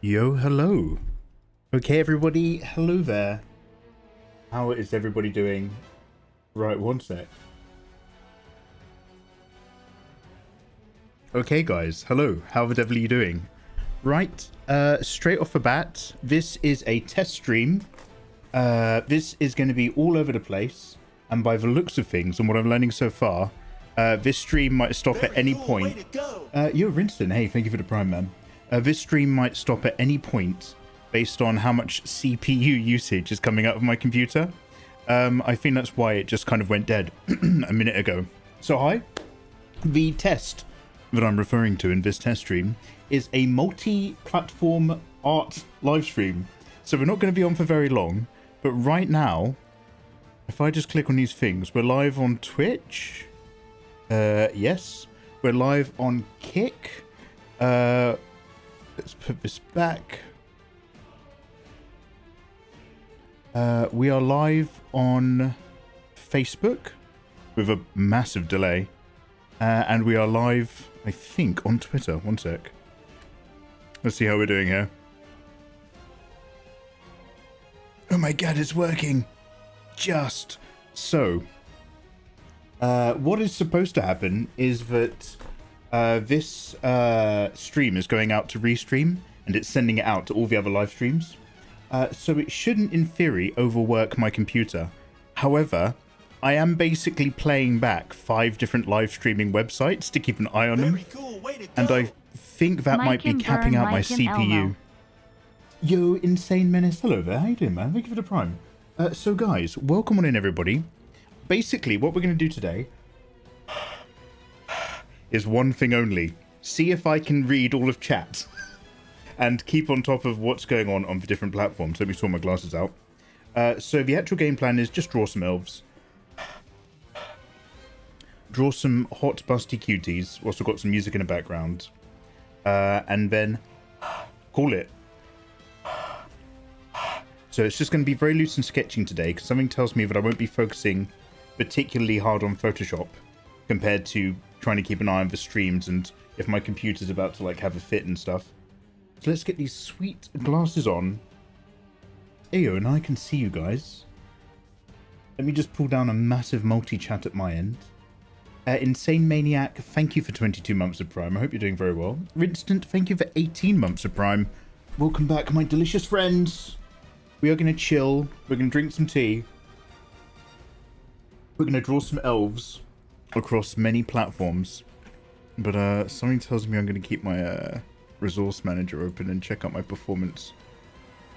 Yo, hello. Okay, everybody, hello there. How is everybody doing? Right, one sec. Okay, guys, hello. How the devil are you doing? Right, straight off the bat, this is a test stream. This is going to be all over the place, and by the looks of things and what I'm learning so far, this stream might stop at any point. Yo, Rinston, hey, thank you for the prime, man. This stream might stop at any point based on how much CPU usage is coming out of my computer. I think that's why it just kind of went dead a minute ago. So hi, the test that I'm referring to in this test stream is a multi-platform art live stream. So we're not going to be on for very long, but right now, if I just click on these things, we're live on Twitch. Yes, we're live on Kick. Let's put this back. We are live on Facebook with a massive delay. And we are live, I think, on Twitter. One sec. Let's see how we're doing here. Oh my god, it's working. Just so. What is supposed to happen is that this stream is going out to restream, and it's sending it out to all the other live streams. So it shouldn't, in theory, overwork my computer. However, I am basically playing back 5 different live streaming websites to keep an eye on them. And I think that might be capping out my CPU. Yo, Insane Menace. Hello there. How you doing, man? Thank you for the prime. So guys, welcome on in, everybody. Basically, what we're going to do today is one thing only. See if I can read all of chat and keep on top of what's going on the different platforms. Let me sort my glasses out. So the actual game plan is just draw some elves. Draw some hot, busty cuties. Also got some music in the background. And then call it. So it's just going to be very loose and sketching today, because something tells me that I won't be focusing particularly hard on Photoshop compared to trying to keep an eye on the streams and if my computer's about to like have a fit and stuff. So let's get these sweet glasses on. Ayo, and I can see you guys. Let me just pull down a massive multi-chat at my end. Insane Maniac, thank you for 22 months of Prime. I hope you're doing very well. Rinstant, thank you for 18 months of Prime. Welcome back, my delicious friends. We are going to chill. We're going to drink some tea. We're going to draw some elves across many platforms. But something tells me I'm going to keep my resource manager open and check out my performance.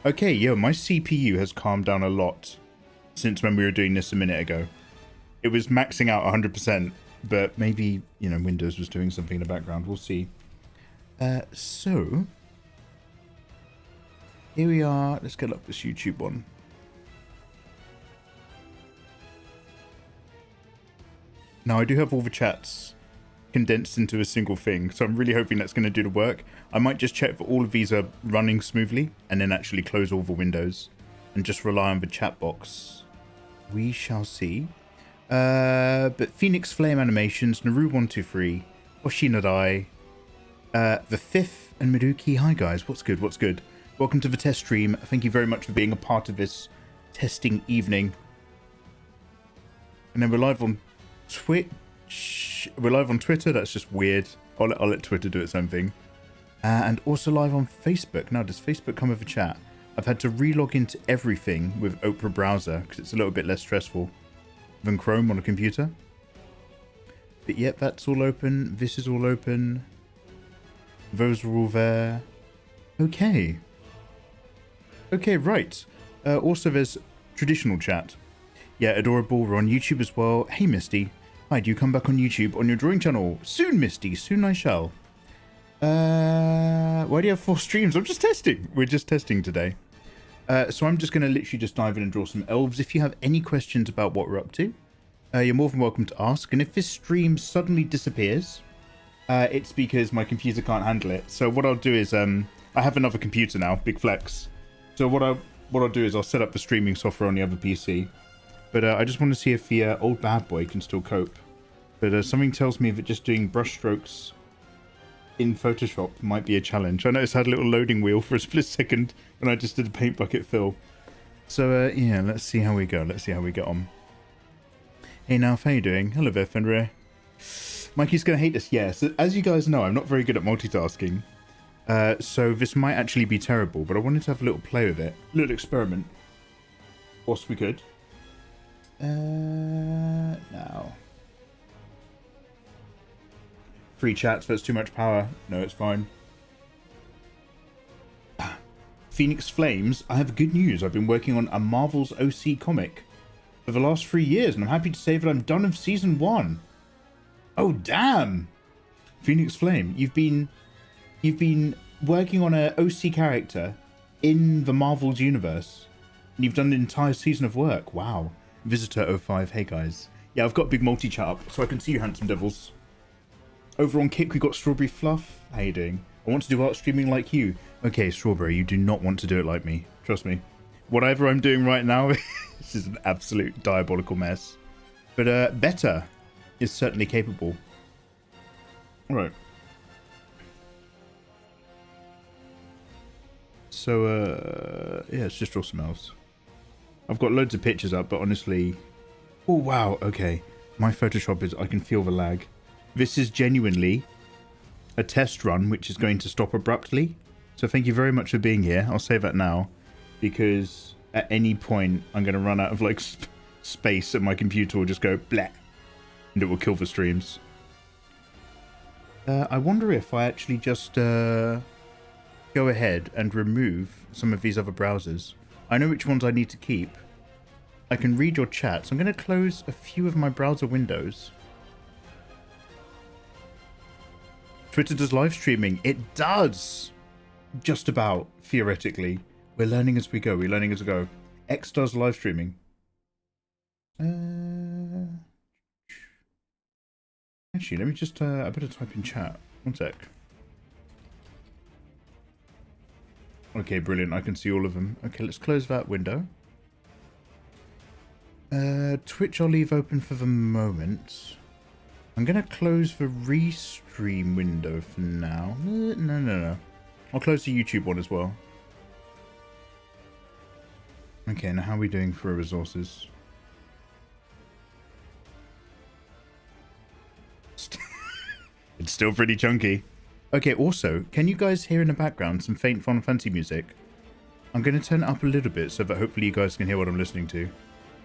Okay, yo, my CPU has calmed down a lot since when we were doing this a minute ago. It was maxing out 100%, but maybe, you know, Windows was doing something in the background. We'll see. So, here we are. Let's get up this YouTube one. Now, I do have all the chats condensed into a single thing, so I'm really hoping that's going to do the work. I might just check that all of these are running smoothly, and then actually close all the windows, and just rely on the chat box. We shall see. But Phoenix Flame Animations, Naru123, Oshinadai, The Fifth, and Miruki. Hi guys, what's good, what's good? Welcome to the test stream. Thank you very much for being a part of this testing evening. And then we're live on Twitch. We're live on Twitter, that's just weird. I'll let Twitter do its own thing. And also live on Facebook. Now, does Facebook come with a chat? I've had to relog into everything with Opera browser because it's a little bit less stressful than Chrome on a computer. But yep, that's all open. This is all open. Those are all there. Okay. Okay, right. Also, there's traditional chat. Yeah, adorable. We're on YouTube as well. Hey, Misty. Hi, do you come back on YouTube on your drawing channel? Soon, Misty. Soon I shall. Why do you have 4 streams? I'm just testing. We're just testing today. So I'm just going to literally just dive in and draw some elves. If you have any questions about what we're up to, you're more than welcome to ask. And if this stream suddenly disappears, it's because my computer can't handle it. So what I'll do is, I have another computer now, big flex. So what I'll do is I'll set up the streaming software on the other PC. But I just want to see if the old bad boy can still cope. But something tells me that just doing brush strokes in Photoshop might be a challenge. I noticed I had a little loading wheel for a split second when I just did a paint bucket fill. So, yeah, let's see how we go. Let's see how we get on. Hey, Nalf, how you doing? Hello there, Fenrir. Mikey's going to hate this. Yeah, so as you guys know, I'm not very good at multitasking. So this might actually be terrible, but I wanted to have a little play with it. A little experiment. Whilst we could. Now. Free chats, that's too much power. No, it's fine. Phoenix Flames, I have good news. I've been working on a Marvel's OC comic for the last 3 years, and I'm happy to say that I'm done with season 1. Oh, damn! Phoenix Flame, you've been working on an OC character in the Marvel's universe, and you've done an entire season of work. Wow. Visitor05, hey guys. Yeah, I've got a big multi-chat up, so I can see you handsome devils. Over on Kick, we got Strawberry Fluff. How you doing? I want to do art streaming like you. Okay, Strawberry, you do not want to do it like me. Trust me. Whatever I'm doing right now, this is an absolute diabolical mess. But Better is certainly capable. Alright. So, yeah, let's just draw some elves. I've got loads of pictures up, but honestly... Oh, wow, okay. My Photoshop is... I can feel the lag. This is genuinely a test run, which is going to stop abruptly. So thank you very much for being here. I'll say that now, because at any point I'm going to run out of like space, and my computer will just go blah, and it will kill the streams. I wonder if I actually just go ahead and remove some of these other browsers. I know which ones I need to keep. I can read your chat, so I'm going to close a few of my browser windows. Twitter does live streaming. It does! Just about, theoretically. We're learning as we go. We're learning as we go. X does live streaming. Actually, let me just... I better type in chat. One sec. Okay, brilliant. I can see all of them. Okay, let's close that window. Twitch I'll leave open for the moment. I'm going to close the restream window for now. No. I'll close the YouTube one as well. Okay, now how are we doing for resources? It's still pretty chunky. Okay, also, can you guys hear in the background some faint Final Fantasy music? I'm going to turn it up a little bit so that hopefully you guys can hear what I'm listening to.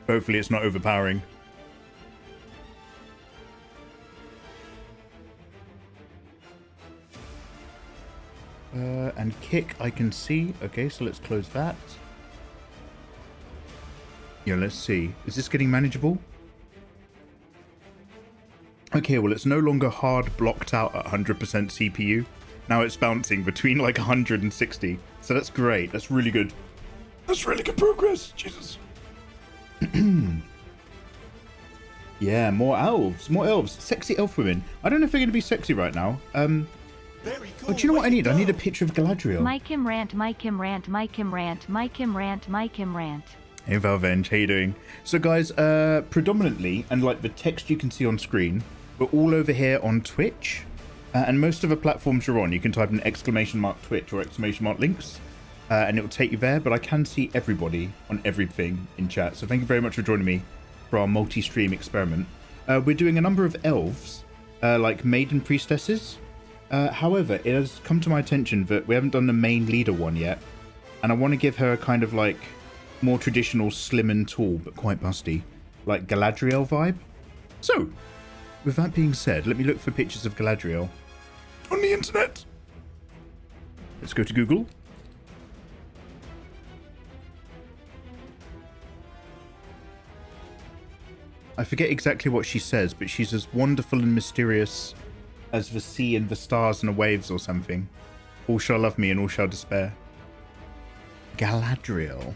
Hopefully it's not overpowering. And Kick I can see. Okay, so let's close that. Yeah, let's see. Is this getting manageable? Okay, well it's no longer hard blocked out at 100% CPU. Now it's bouncing between like 160. So that's great. That's really good. That's really good progress. Jesus. Yeah, more elves. More elves. Sexy elf women. I don't know if they're going to be sexy right now. Very cool. But do you know what I need? I need a picture of Galadriel. Mike him rant, Mike him rant, Mike him rant, Mike him rant, Mike him rant. Hey Valvenge, how you doing? So guys, predominantly, and like the text you can see on screen, we're all over here on Twitch. And most of the platforms you're on, you can type in !Twitch or !links. And it will take you there, but I can see everybody on everything in chat. So thank you very much for joining me for our multi-stream experiment. We're doing a number of elves, like maiden priestesses. However, it has come to my attention that we haven't done the main leader one yet. And I want to give her a kind of like more traditional slim and tall, but quite busty, like Galadriel vibe. So, with that being said, let me look for pictures of Galadriel on the internet. Let's go to Google. I forget exactly what she says, but she's as wonderful and mysterious as the sea and the stars and the waves or something. All shall love me and all shall despair. Galadriel.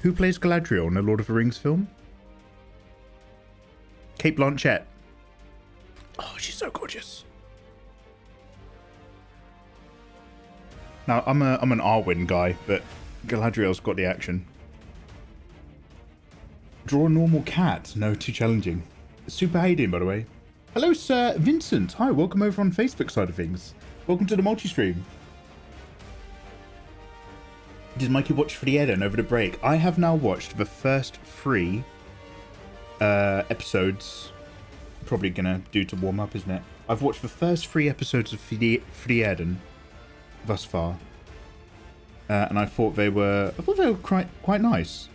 Who plays Galadriel in the Lord of the Rings film? Cate Blanchett. Oh, she's so gorgeous. Now, I'm an Arwen guy, but Galadriel's got the action. Draw a normal cat. No, too challenging. Super, how you doing, by the way? Hello, Sir Vincent. Hi, welcome over on Facebook side of things. Welcome to the multi-stream. Did Mikey watch Frieren over the break? I have now watched the first 3 episodes. Probably gonna do to warm up, isn't it? I've watched the first 3 episodes of Frieren thus far, and I thought they were quite nice.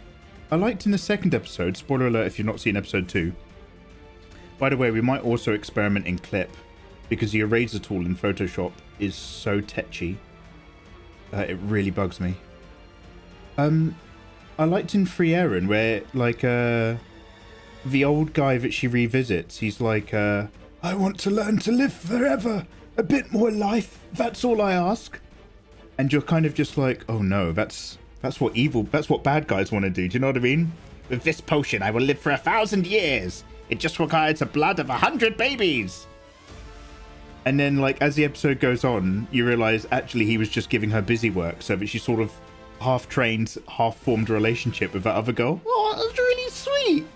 I liked in the second episode. Spoiler alert if you've not seen episode 2. By the way, we might also experiment in clip because the eraser tool in Photoshop is so tetchy. It really bugs me. I liked in Frieren where, like, the old guy that she revisits, he's like, I want to learn to live forever. A bit more life. That's all I ask. And you're kind of just like, oh no, that's what bad guys want to do. Do you know what I mean? With this potion, I will live for 1,000 years. It just requires the blood of 100 babies. And then, like, as the episode goes on, you realize actually he was just giving her busy work so that she sort of half-trained, half-formed a relationship with that other girl. Oh, that's really sweet.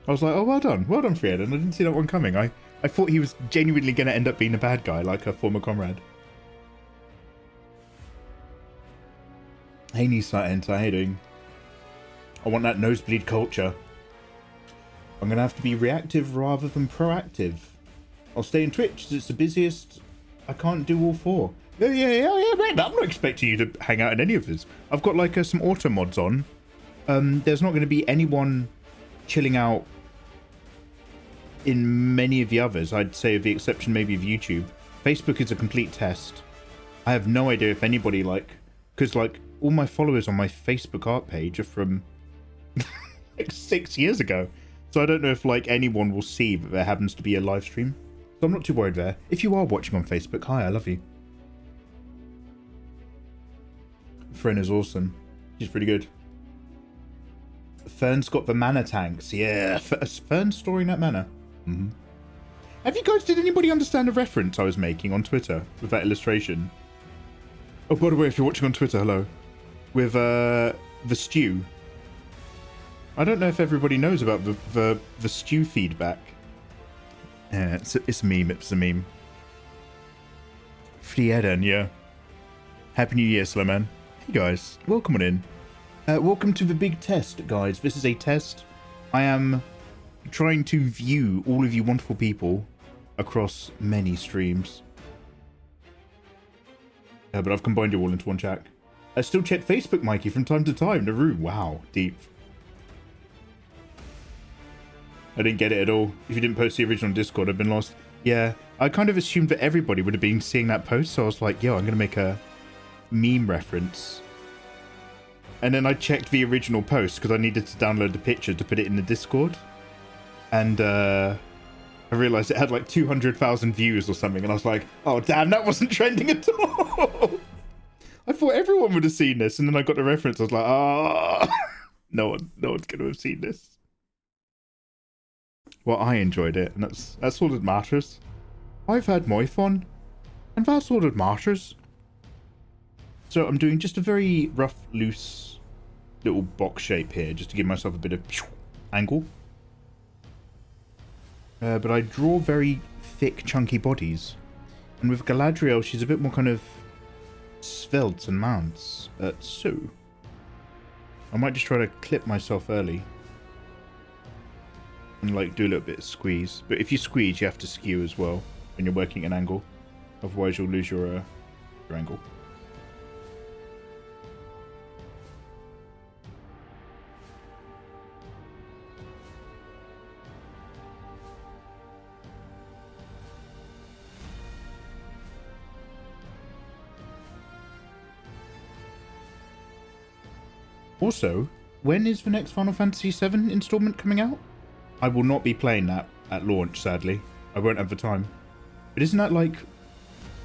I was like, oh, well done, Frieden. I didn't see that one coming. I thought he was genuinely going to end up being a bad guy, like her former comrade. Hey, Nisa Enter, how you doing? I want that nosebleed culture. I'm going to have to be reactive rather than proactive. I'll stay in Twitch, as it's the busiest. I can't do all 4. Yeah, man. I'm not expecting you to hang out in any of this. I've got, like, some auto mods on. There's not going to be anyone chilling out in many of the others, I'd say, with the exception maybe of YouTube. Facebook is a complete test. I have no idea if anybody, like, because, like, all my followers on my Facebook art page are from like 6 years ago, so I don't know if, like, anyone will see that there happens to be a live stream, so I'm not too worried there. If you are watching on Facebook, hi, I love you. Fren is awesome. She's pretty good. Fern's got the mana tanks. Yeah, Fern's storing that mana. Did anybody understand the reference I was making on Twitter with that illustration? Oh, by the way, if you're watching on Twitter, hello. With the stew. I don't know if everybody knows about the stew feedback. Yeah, it's a meme. It's a meme. Frieden, yeah. Happy New Year, slow man. Hey guys, welcome on in. Welcome to the big test, guys. This is a test. I am trying to view all of you wonderful people across many streams. But I've combined you all into one chat. I still check Facebook, Mikey, from time to time. Naru, wow, deep. I didn't get it at all. If you didn't post the original Discord, I've been lost. Yeah, I kind of assumed that everybody would have been seeing that post, so I was like, yo, I'm going to make a meme reference. And then I checked the original post because I needed to download the picture to put it in the Discord. And I realized it had like 200,000 views or something. And I was like, oh, damn, that wasn't trending at all. I thought everyone would have seen this. And then I got the reference. I was like, oh, no one's going to have seen this. Well, I enjoyed it. And that's all that matters. I've had my fun. And that's all that matters. So I'm doing just a very rough, loose little box shape here, just to give myself a bit of angle. But I draw very thick, chunky bodies. And with Galadriel, she's a bit more kind of svelte and mounts. So I might just try to clip myself early. And like do a little bit of squeeze. But if you squeeze, you have to skew as well when you're working an angle. Otherwise you'll lose your angle. Also, when is the next Final Fantasy VII installment coming out? I will not be playing that at launch, sadly. I won't have the time. But isn't that, like,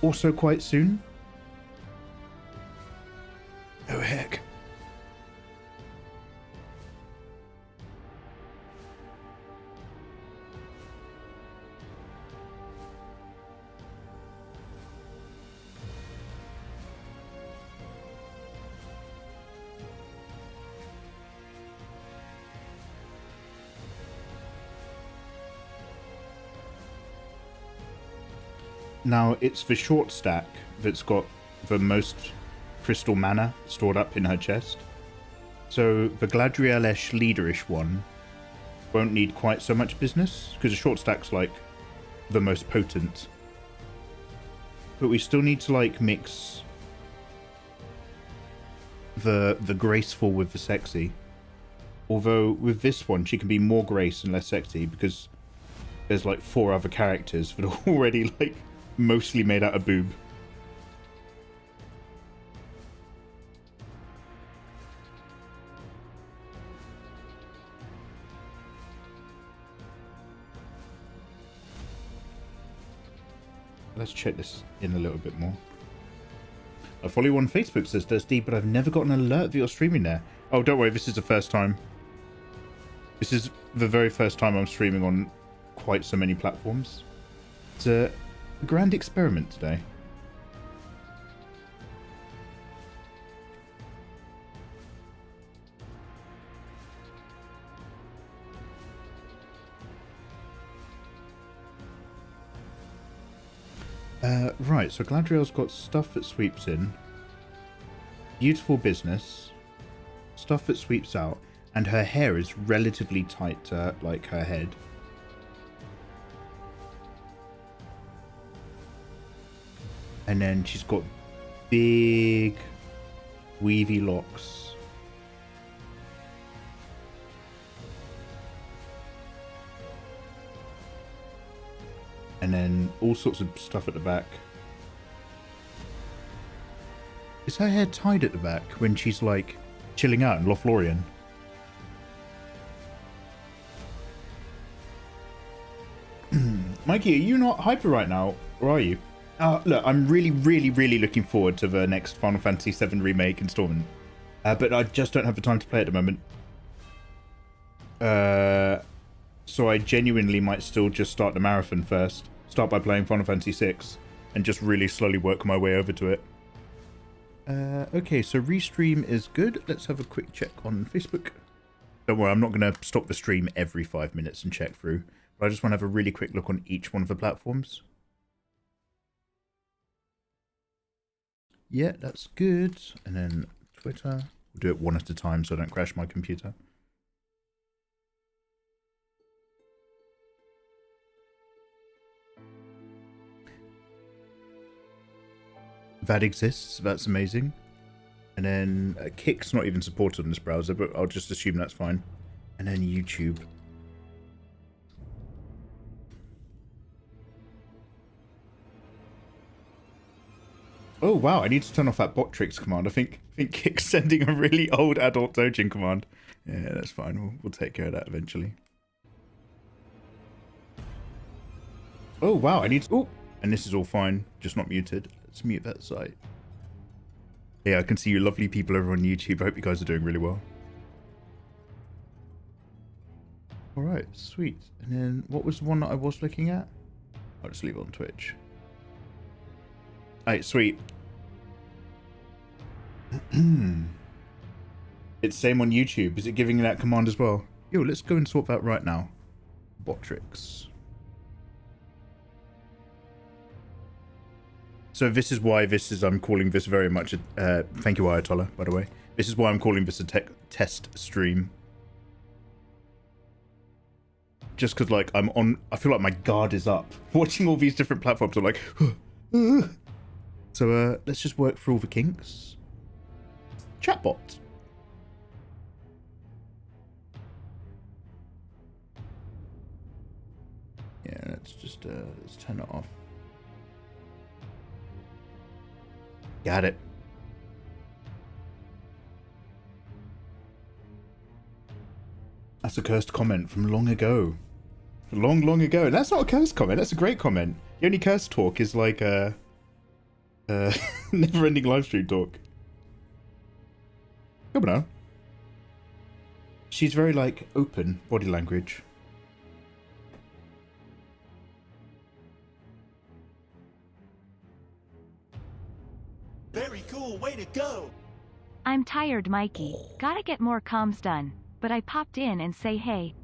also quite soon? Oh, heck. Now, it's the short stack that's got the most crystal mana stored up in her chest. So the Gladriel-ish leaderish one won't need quite so much business, because the short stack's like the most potent. But we still need to like mix the graceful with the sexy. Although with this one she can be more grace and less sexy because there's like 4 other characters that are already like mostly made out of boob. Let's check this in a little bit more. I follow you on Facebook, says Dusty, but I've never got an alert that you're streaming there. Oh, don't worry, this is the first time. This is the very first time I'm streaming on quite so many platforms. It's a grand experiment today. Right, so Gladriel's got stuff that sweeps in, beautiful business, stuff that sweeps out, and her hair is relatively tight to, like, her head. And then she's got big, weavy locks. And then all sorts of stuff at the back. Is her hair tied at the back when she's like chilling out in Lothlorien? Mikey, are you not hyper right now? Or are you? Look, I'm really looking forward to the next Final Fantasy VII Remake installment. But I just don't have the time to play at the moment. So I genuinely might still just start the marathon first. Start by playing Final Fantasy VI and just really slowly work my way over to it. Okay, so restream is good. Let's have a quick check on Facebook. Don't worry, I'm not going to stop the stream every 5 minutes and check through. But I just want to have a really quick look on each one of the platforms. Yeah, that's good. And then Twitter. We'll do it one at a time so I don't crash my computer. That exists. That's amazing. And then Kick's not even supported on this browser, but I'll just assume that's fine. And then YouTube. Oh wow, I need to turn off that bot tricks command. I think Kick's sending a really old adult dojin command. Yeah, that's fine. We'll take care of that eventually. Oh wow, I need to... Oh, and this is all fine, just not muted. Let's mute that site. Yeah, I can see you lovely people over on YouTube. I hope you guys are doing really well. Alright, sweet. And then, what was the one that I was looking at? I'll just leave it on Twitch. Alright, sweet. It's same on YouTube. Is it giving you that command as well? Yo, let's go and sort that right now. Bot tricks. So this is why I'm calling this very much a, thank you Ayatollah, by the way. This is why I'm calling this a test stream. Just because, like, I feel like my guard is up. Watching all these different platforms, I'm like, So, let's just work through all the kinks. Chatbot. Yeah, let's just, let's turn it off. Got it. That's a cursed comment from long ago. Long ago. That's not a cursed comment. That's a great comment. The only cursed talk is like never-ending livestream talk. Come on now. She's very like open body language. Very cool, way to go! I'm tired, Mikey. Gotta get more comms done. But I popped in and say hey.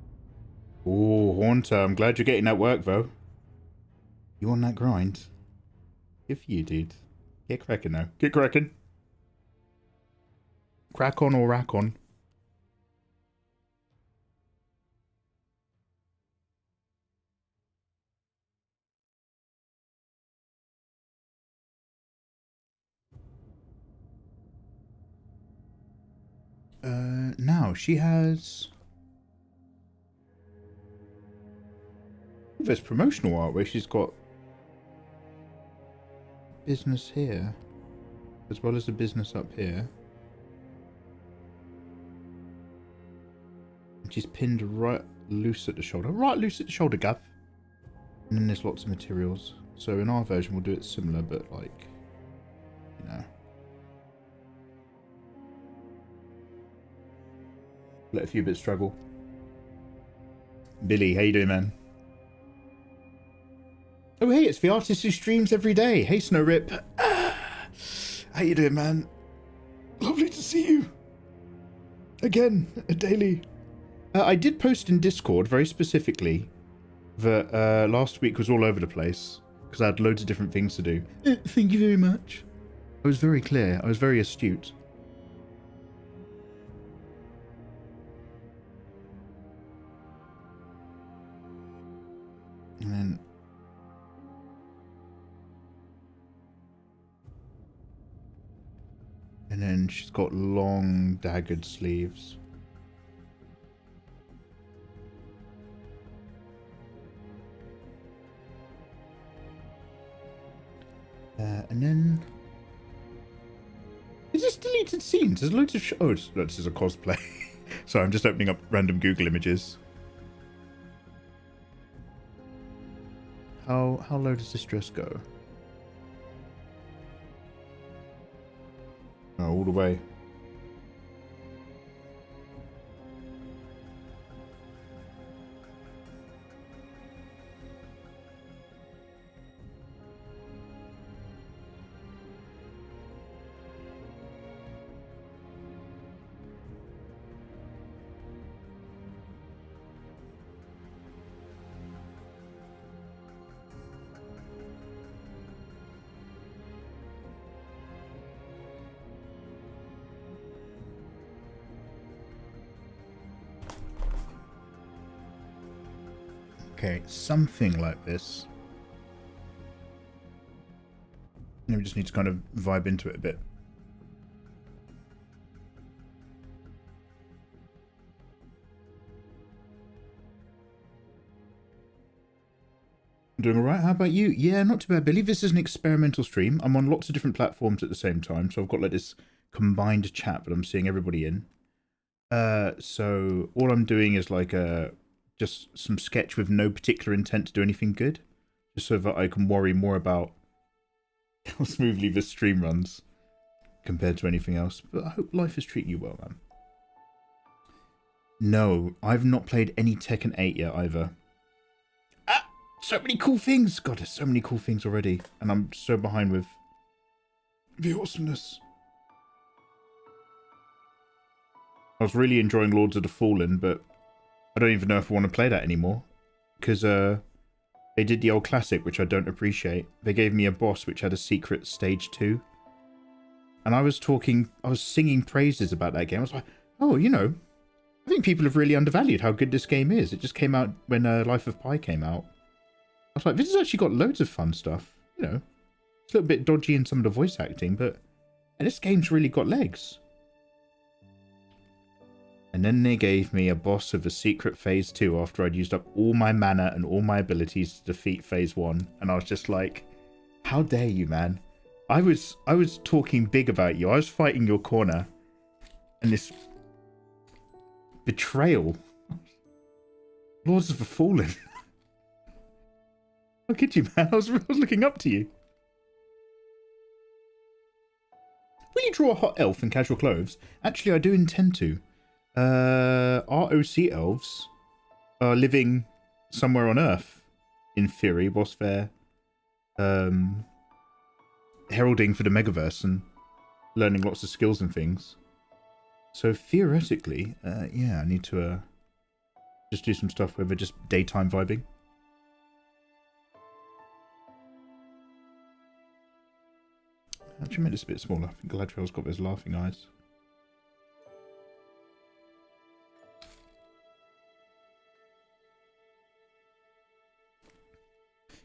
Oh, Haunter, I'm glad you're getting that work, though. You on that grind? Good for you, dude. Get cracking now. Get cracking. Crack on or rack on. Now she has... There's promotional art where she's got business here, as well as a business up here. And she's pinned right loose at the shoulder. Right loose at the shoulder, Gav. And then there's lots of materials. So in our version we'll do it similar, but like, you know. Let a few bits struggle. Billy, how you doing, man? Oh, hey, it's the artist who streams every day. Hey, Snow Rip. How you doing, man? Lovely to see you. Again, daily. I did post in Discord, very specifically, that last week was all over the place, because I had loads of different things to do. Thank you very much. I was very clear. I was very astute. And then she's got long daggered sleeves. And then... Is this deleted scenes? There's loads of... Oh, this is a cosplay. Sorry, I'm just opening up random Google images. How low does this dress go? Oh, all the way. Okay, something like this. And we just need to kind of vibe into it a bit. I'm doing alright, how about you? Yeah, not too bad, Billy. This is an experimental stream. I'm on lots of different platforms at the same time, so I've got like this combined chat, but I'm seeing everybody in. So all I'm doing is like just some sketch with no particular intent to do anything good, just so that I can worry more about how smoothly this stream runs compared to anything else. But I hope life is treating you well, man. No, I've not played any Tekken 8 yet either. Ah, so many cool things. God, there's so many cool things already, and I'm so behind with the awesomeness. I was really enjoying Lords of the Fallen, but I don't even know if I want to play that anymore, because they did the old classic, which I don't appreciate. They gave me a boss which had a secret stage 2, and I was singing praises about that game. I was like, oh, you know, I think people have really undervalued how good this game is. It just came out when Life of Pi came out. I was like, this has actually got loads of fun stuff. You know, it's a little bit dodgy in some of the voice acting, but this game's really got legs. And then they gave me a boss of a secret phase 2 after I'd used up all my mana and all my abilities to defeat phase 1. And I was just like, how dare you, man? I was talking big about you. I was fighting your corner. And this betrayal. Lords of the Fallen. How could you, man? I was looking up to you. Will you draw a hot elf in casual clothes? Actually, I do intend to. ROC elves are living somewhere on Earth, in theory, whilst they're heralding for the Megaverse and learning lots of skills and things. So theoretically, yeah, I need to just do some stuff where we're just daytime vibing. Actually made this a bit smaller. I think Galadriel's got those laughing eyes.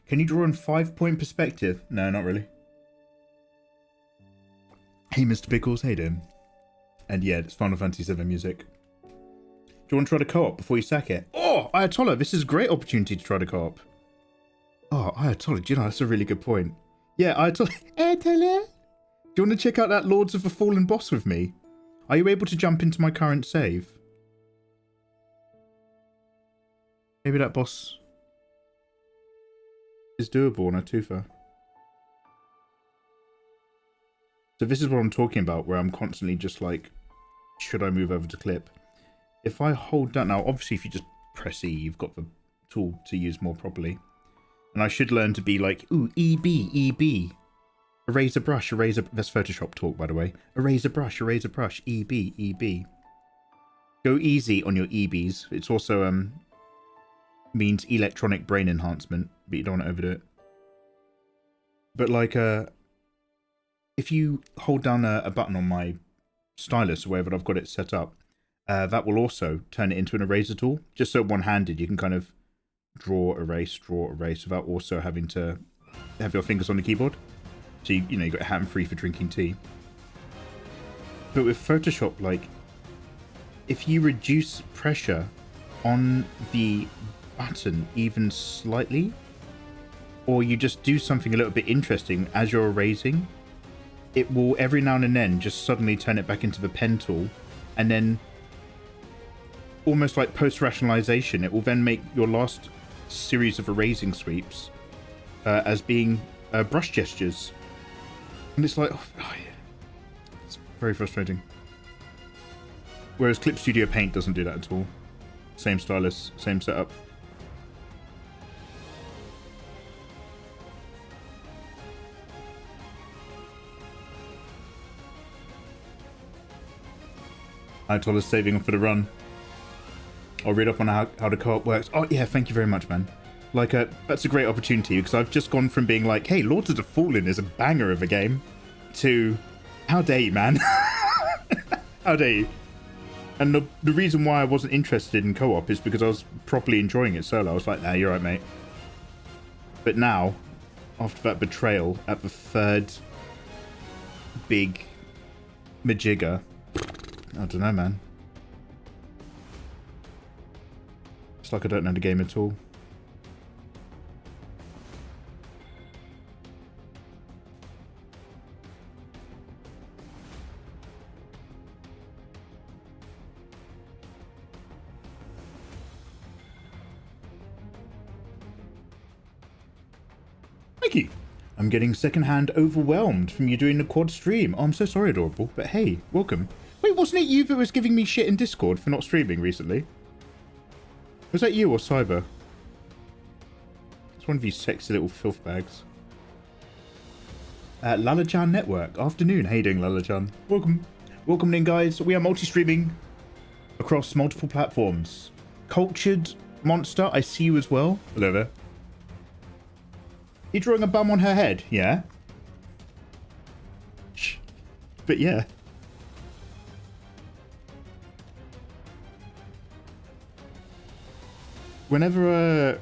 Can you draw in 5-point perspective? No, not really. Hey, Mr. Pickles, hey, Dan. And yeah, it's Final Fantasy VII music. Do you want to try to co-op before you sack it? Oh, Ayatollah, this is a great opportunity to try to co-op. Oh, Ayatollah, do you know, that's a really good point. Yeah, Ayatollah. Ayatollah? Do you want to check out that Lords of the Fallen boss with me? Are you able to jump into my current save? Maybe that boss is doable on a twofer. So this is what I'm talking about, where I'm constantly just like, should I move over to clip? If I hold down, now obviously if you just press E, you've got the tool to use more properly. And I should learn to be like, ooh, EB, EB. Erase a brush, erase a... That's Photoshop talk, by the way. Erase a brush, EB, EB. Go easy on your EBs. It's also, means electronic brain enhancement, but you don't want to overdo it. But like, if you hold down a button on my stylus or wherever I've got it set up, that will also turn it into an eraser tool. Just so one-handed, you can kind of draw, erase without also having to have your fingers on the keyboard. So you know, you got hand-free for drinking tea. But with Photoshop, like, if you reduce pressure on the button even slightly, or you just do something a little bit interesting as you're erasing, it will every now and then just suddenly turn it back into the pen tool, and then almost like post-rationalization, it will then make your last series of erasing sweeps as being brush gestures. And it's like, oh, yeah. It's very frustrating. Whereas Clip Studio Paint doesn't do that at all. Same stylus, same setup. Ayatollah's saving up for the run. I'll read up on how the co-op works. Oh yeah, thank you very much, man. Like, that's a great opportunity, because I've just gone from being like, hey, Lords of the Fallen is a banger of a game, to, how dare you, man? How dare you? And the reason why I wasn't interested in co-op is because I was properly enjoying it solo. I was like, nah, you're right, mate. But now, after that betrayal at the third big majigger, I don't know, man. It's like I don't know the game at all. Mikey, I'm getting secondhand overwhelmed from you doing the quad stream. Oh, I'm so sorry, Adorable, but hey, welcome. Wait, wasn't it you that was giving me shit in Discord for not streaming recently? Was that you or Cyber? It's one of you sexy little filth bags. Lalajan Network. Afternoon. How you doing, Lalajan? Welcome. Welcome in, guys. We are multi-streaming across multiple platforms. Cultured Monster, I see you as well. Hello there. You drawing a bum on her head? Yeah. Shh. But yeah. Whenever,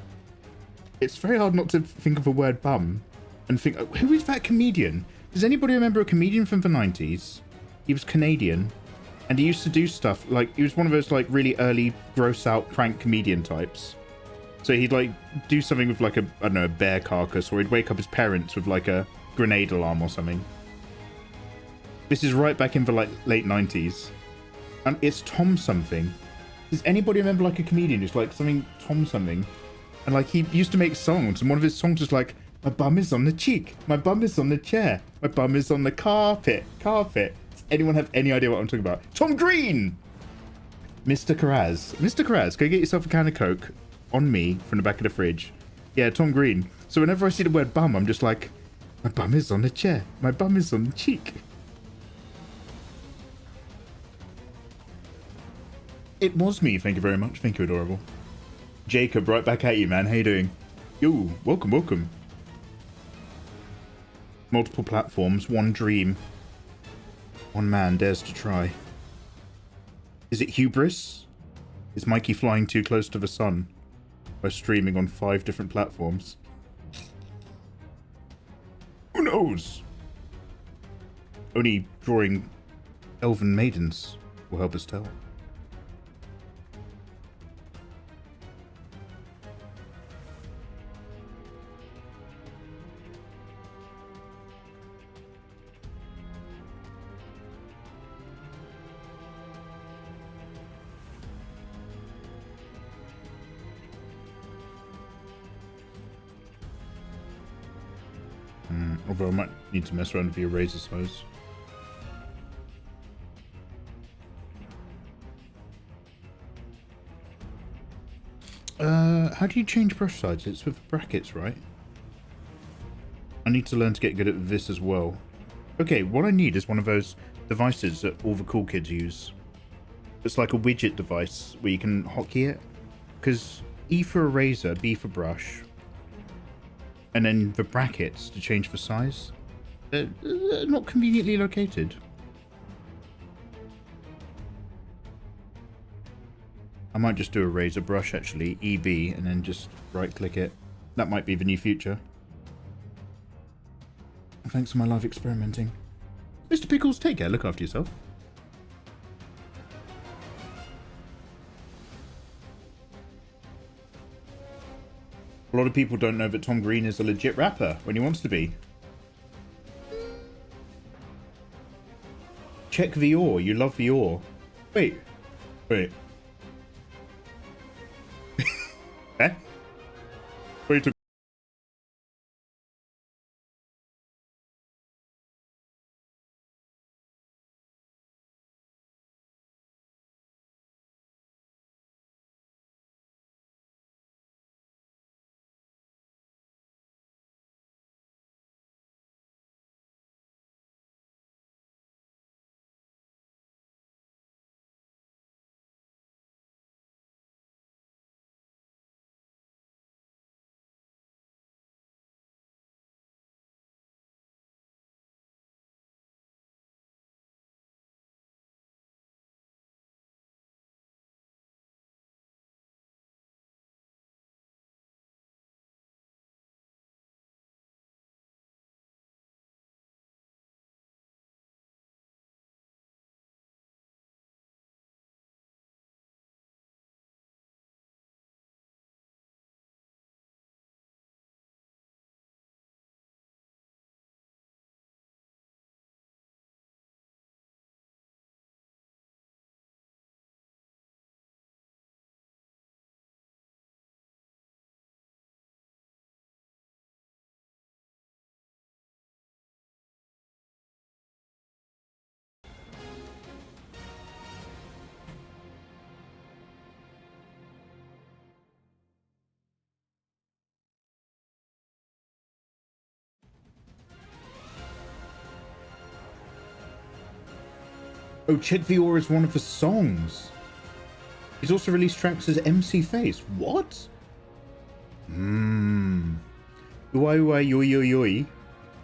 it's very hard not to think of the word bum and think, oh, who is that comedian? Does anybody remember a comedian from the 90s? He was Canadian, and he used to do stuff, like, he was one of those, like, really early gross out prank comedian types. So he'd, like, do something with, like, I don't know, a bear carcass, or he'd wake up his parents with, like, a grenade alarm or something. This is right back in the, like, late 90s. And it's Tom something. Does anybody remember, like, a comedian who's, like, something Tom something? And, like, he used to make songs, and one of his songs was like, my bum is on the cheek, my bum is on the chair, my bum is on the carpet. Does anyone have any idea what I'm talking about? Tom Green! Mr. Karaz. Mr. Karaz, go get yourself a can of Coke on me from the back of the fridge. Yeah, Tom Green. So whenever I see the word bum, I'm just like, my bum is on the chair, my bum is on the cheek. It was me, thank you very much. Thank you, Adorable. Jacob, right back at you, man. How you doing? Yo, welcome. Multiple platforms, one dream. One man dares to try. Is it hubris? Is Mikey flying too close to the sun by streaming on 5 different platforms? Who knows? Only drawing elven maidens will help us tell. Although I might need to mess around with the eraser size. How do you change brush size? It's with brackets, right? I need to learn to get good at this as well. Okay, what I need is one of those devices that all the cool kids use. It's like a widget device where you can hotkey it. Because E for eraser, B for brush, and then the brackets to change the size. They're not conveniently located. I might just do a razor brush actually, EB, and then just right click it. That might be the new future. Thanks for my life experimenting. Mr. Pickles, take care, look after yourself. A lot of people don't know that Tom Green is a legit rapper when he wants to be. Check Vior, you love Vior. Wait. Eh? Wait. Oh, Chet Vior is one of the songs. He's also released tracks as MC Face. What? Uai uai yoi yoi yoi.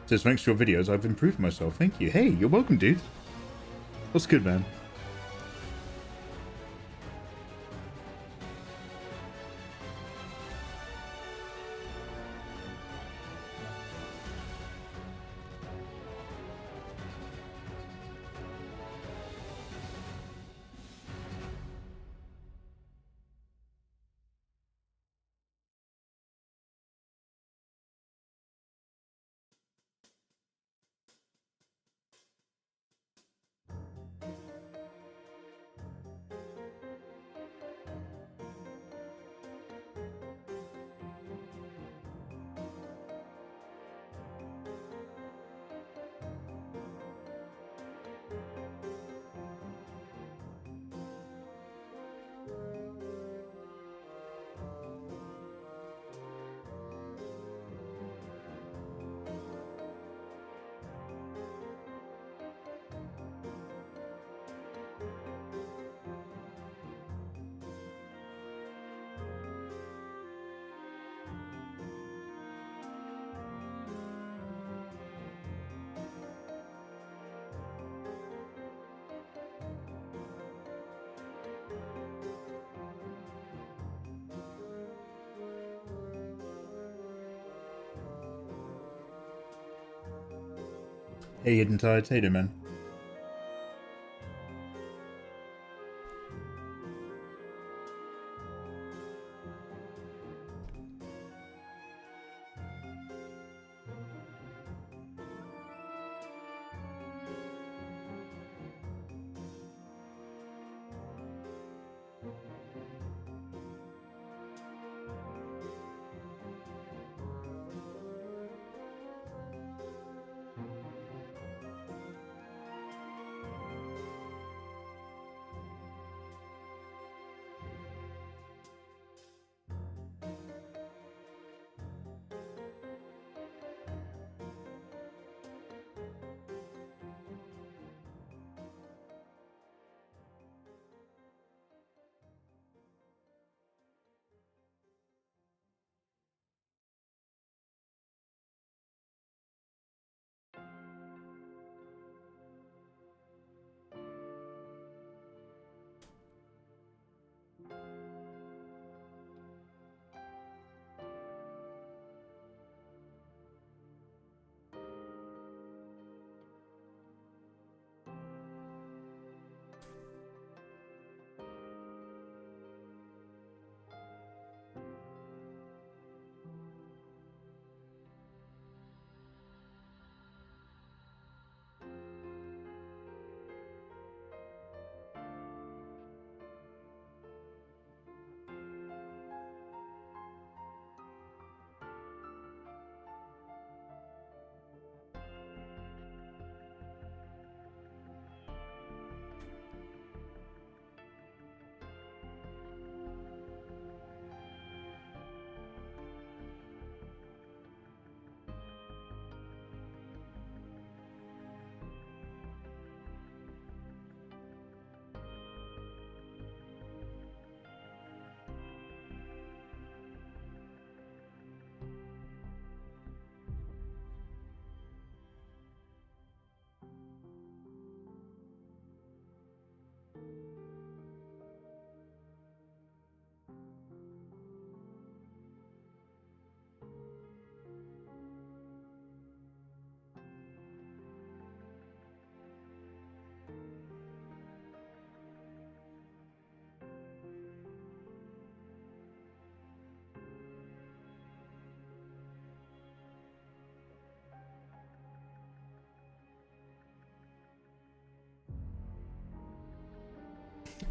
Says, thanks to your videos, I've improved myself. Thank you. Hey, you're welcome, dude. What's good, man? Hey, Hidden Tides. How you doing, man?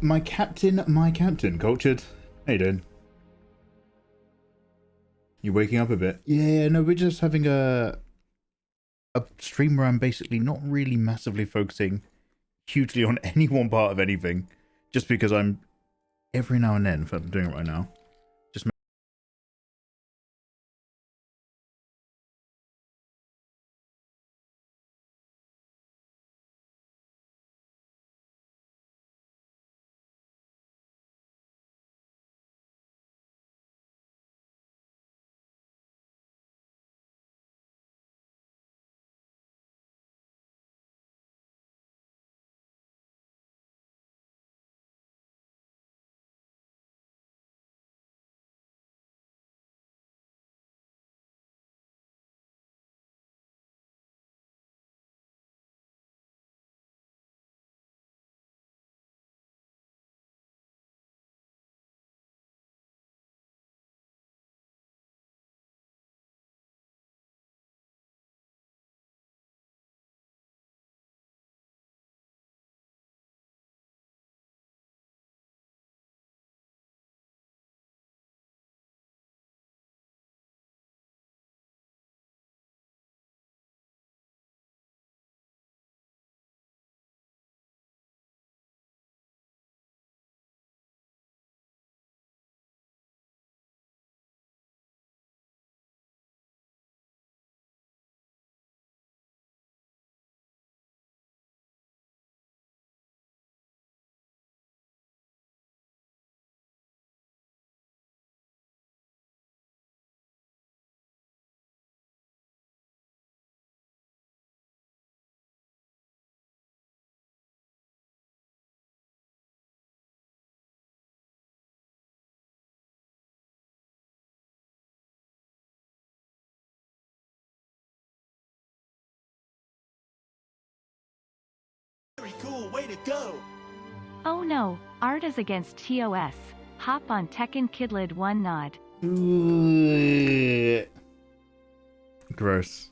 My captain, cultured. How you doing? You waking up a bit? Yeah, no, we're just having a stream where I'm basically not really massively focusing hugely on any one part of anything, just because I'm every now and then, in fact I'm doing it right now, cool, way to go! Oh no, art is against TOS. Hop on Tekken Kidlid 1 nod. Ooh. Gross.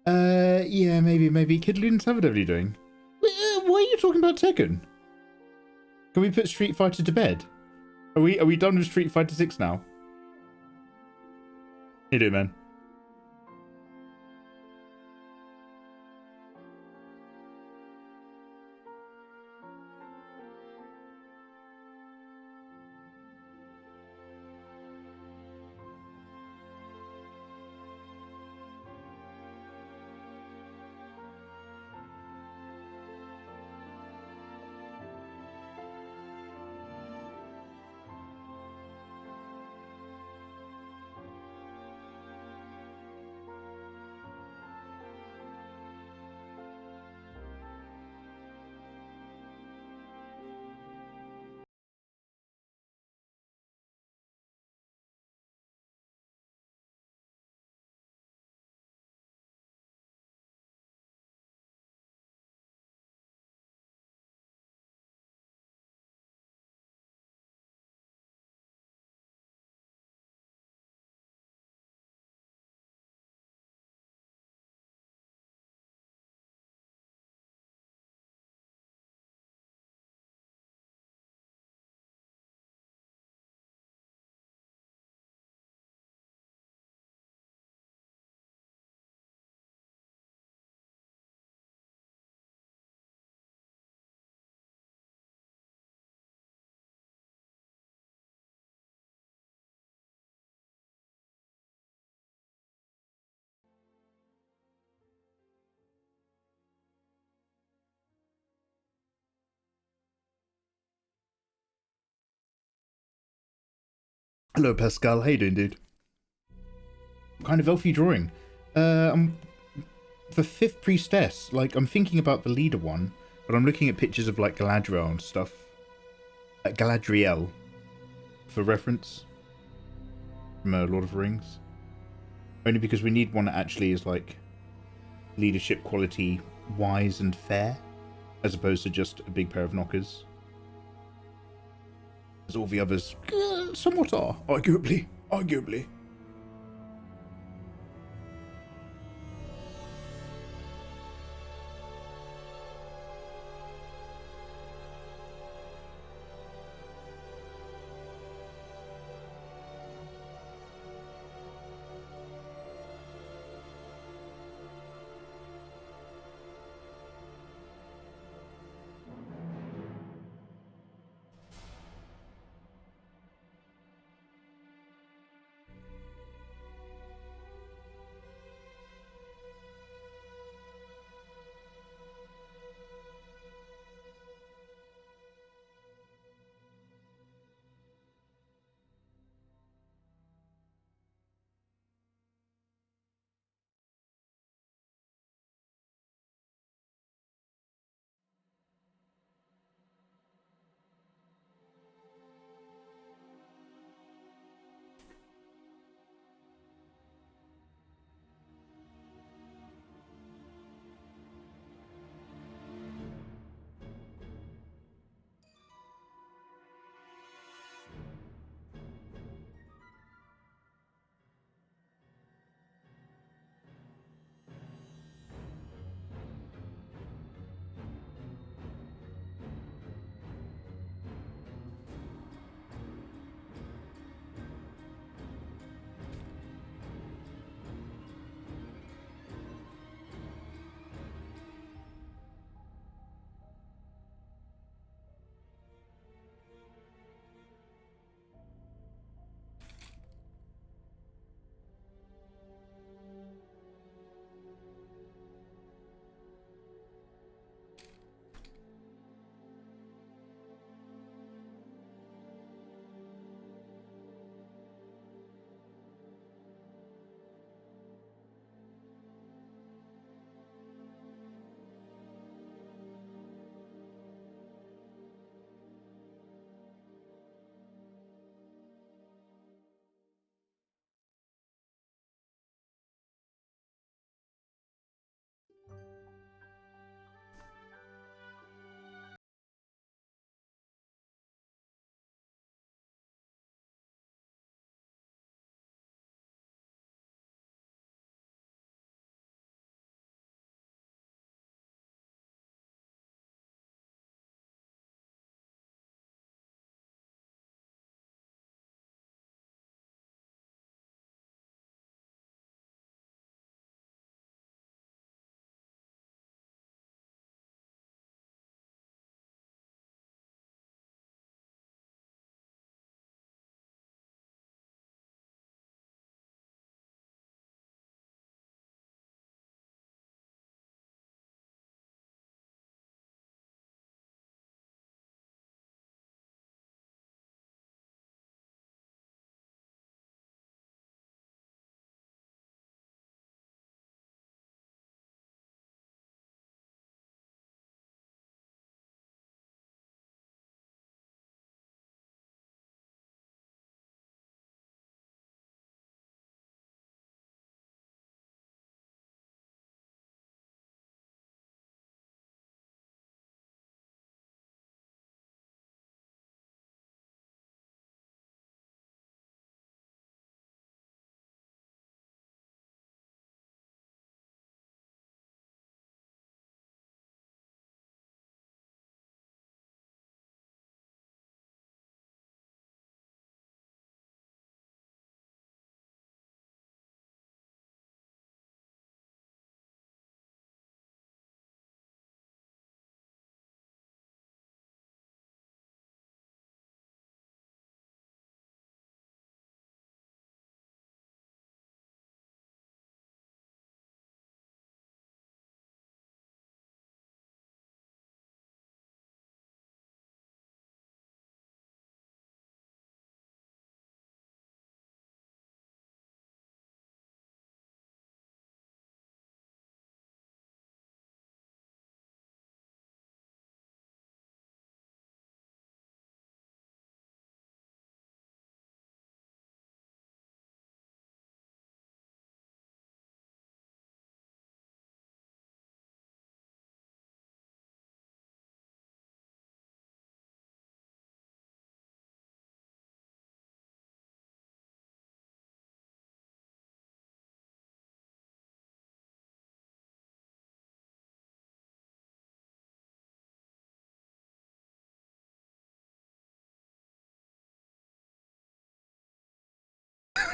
Yeah, maybe. Kidloons, how are you doing? Why are you talking about Tekken? Can we put Street Fighter to bed? Are we done with Street Fighter 6 now? How you doing, man? Hello, Pascal. How you doing, dude? What kind of elf are you drawing? I'm the 5th priestess. Like, I'm thinking about the leader one, but I'm looking at pictures of, like, Galadriel and stuff. Galadriel, for reference, from Lord of the Rings. Only because we need one that actually is, like, leadership quality, wise and fair, as opposed to just a big pair of knockers. As all the others somewhat are, arguably.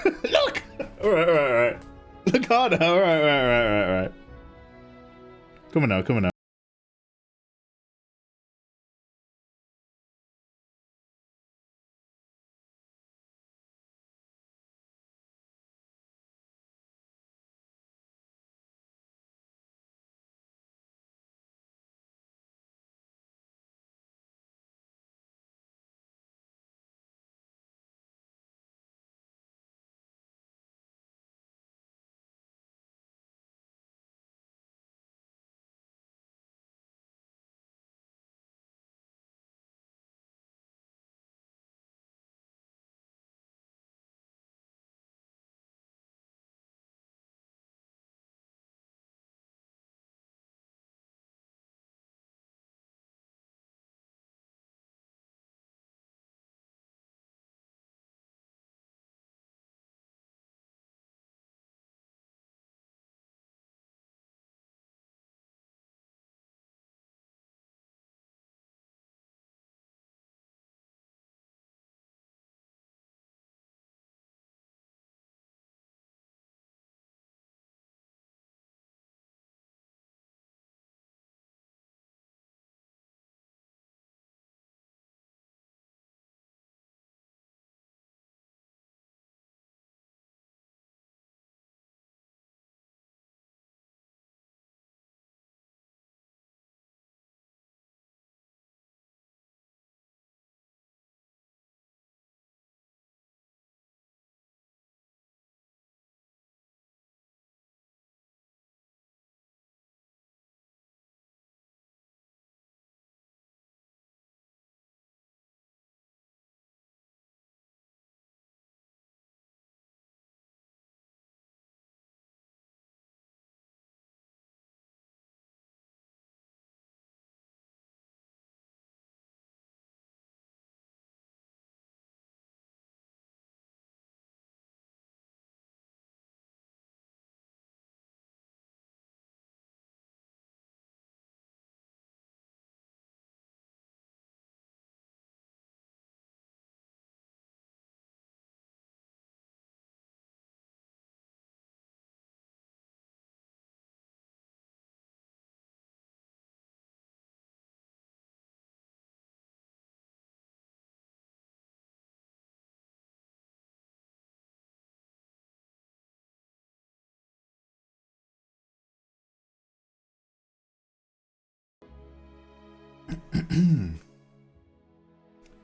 Look! Alright. Look harder. Alright. Come on now.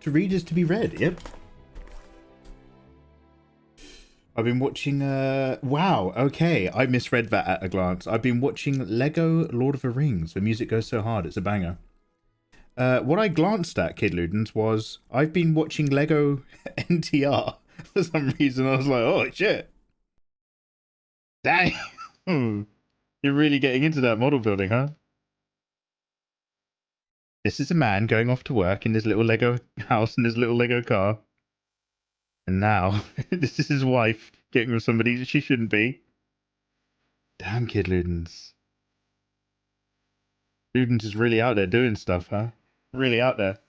To read is to be read. Yep. I've been watching, wow, okay, I misread that at a glance. I've been watching Lego Lord of the Rings. The music goes so hard, it's a banger. What I glanced at, Kid Ludens, was I've been watching Lego NTR. For some reason, I was like, oh, shit. Dang. You're really getting into that model building, huh? This is a man going off to work in his little Lego house and his little Lego car. And now, this is his wife getting with somebody she shouldn't be. Damn, Kid Ludens. Ludens is really out there doing stuff, huh? Really out there.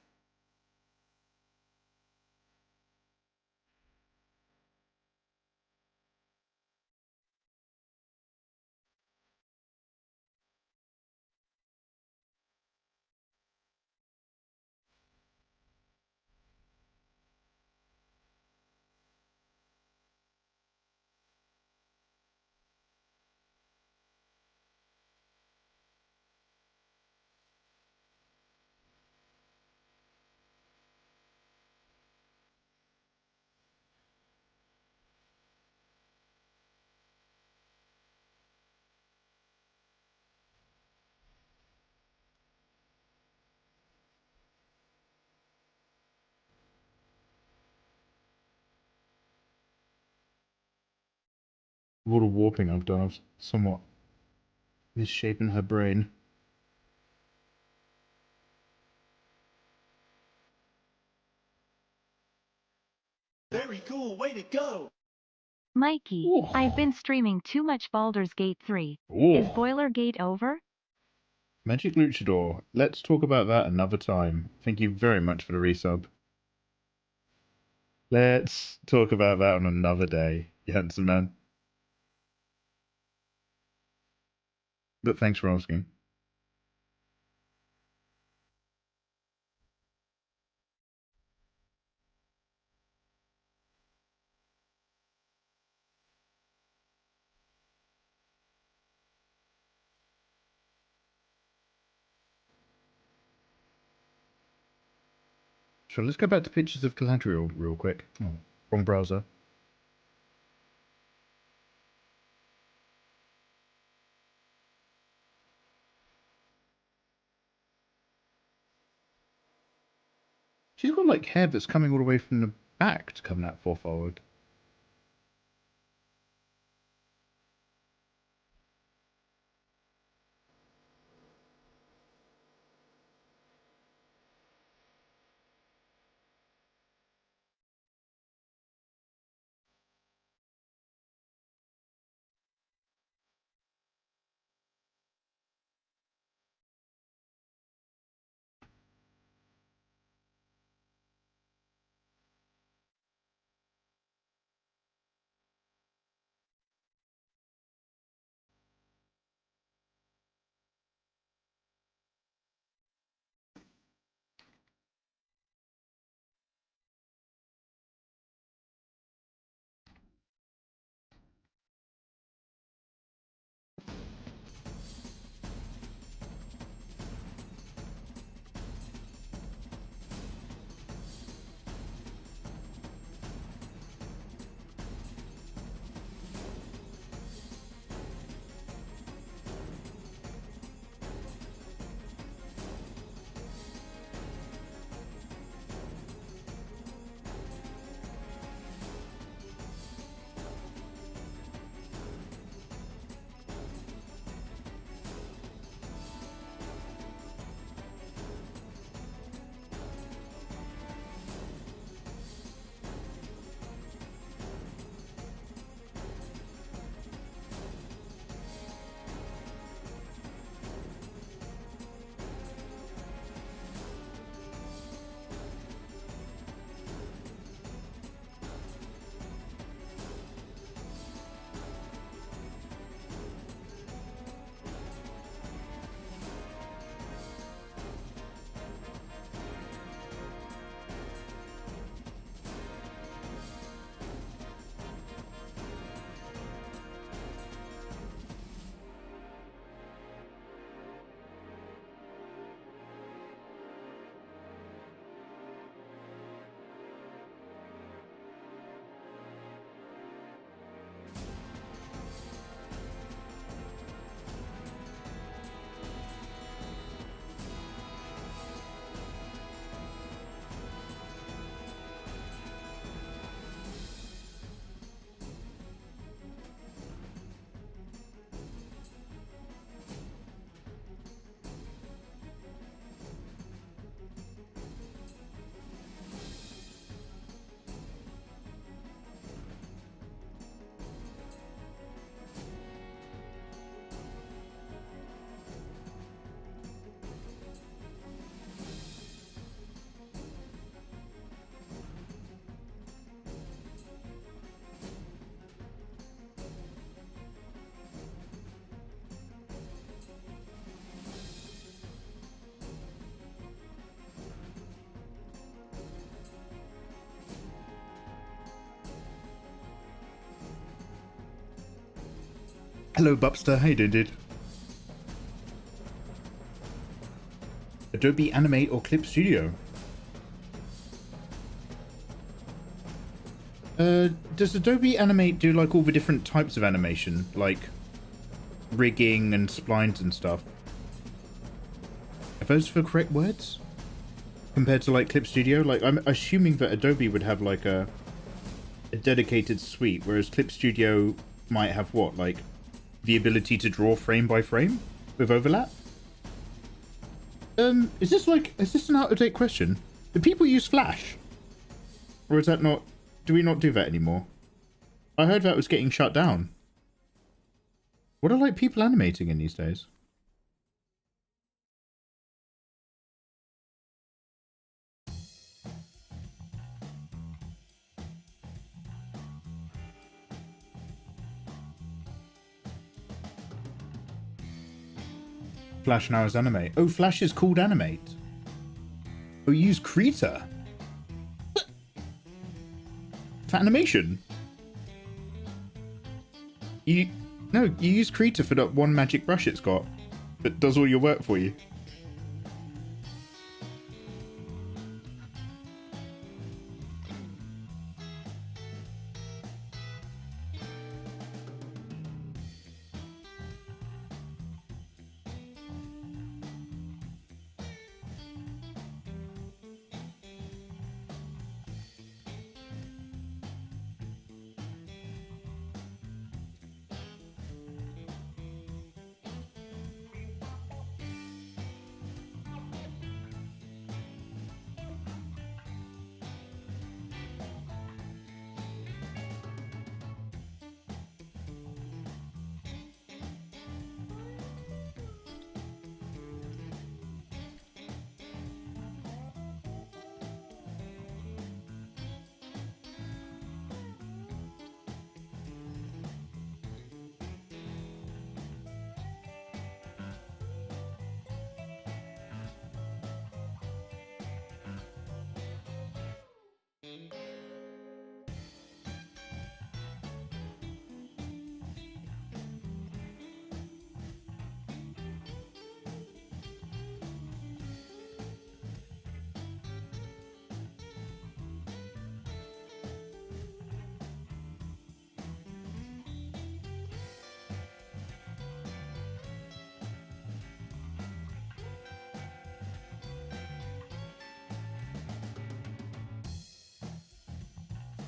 All the warping I've done, I've somewhat misshapen her brain. Very cool, way to go! Mikey, Ooh. I've been streaming too much Baldur's Gate 3. Ooh. Is Boiler Gate over? Magic Luchador. Let's talk about that another time. Thank you very much for the resub. Let's talk about that on another day. You handsome man. But thanks for asking. Sure, let's go back to pictures of Galadriel real quick. Oh, wrong browser. She's got like hair that's coming all the way from the back to come that far forward. Hello, Bupster. How you doing, dude? Adobe Animate or Clip Studio? Does Adobe Animate do like all the different types of animation, like rigging and splines and stuff? Are those the correct words? Compared to like Clip Studio? Like, I'm assuming that Adobe would have like a dedicated suite, whereas Clip Studio might have what, like the ability to draw frame by frame with overlap? Is this an out-of-date question? Do people use Flash? Or is that not, do we not do that anymore? I heard that was getting shut down. What are like people animating in these days? Flash now is animate. Oh, Flash is called animate. Oh, you use Krita for animation. You use Krita for that one magic brush it's got that does all your work for you.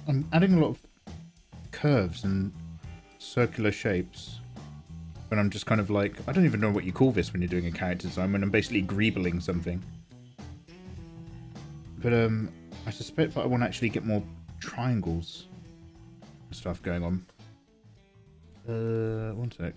I'm adding a lot of curves and circular shapes when I'm just kind of like, I don't even know what you call this when you're doing a character design, when I'm basically greebling something. But I suspect that I want to actually get more triangles and stuff going on. One sec.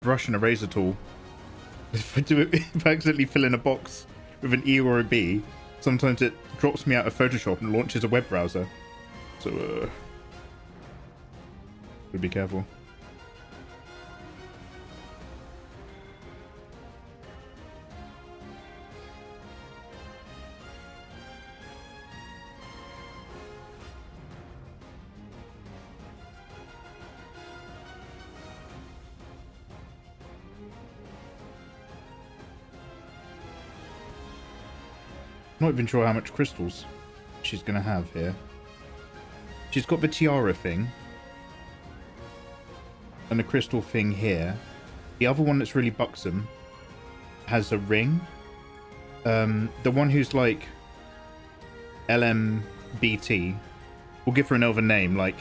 Brush and eraser tool. If I accidentally fill in a box with an E or a B, sometimes it drops me out of Photoshop and launches a web browser. So, be careful. Not even sure how much crystals she's going to have here. She's got the tiara thing. And the crystal thing here. The other one that's really buxom has a ring. The one who's like LMBT. We'll give her another name, like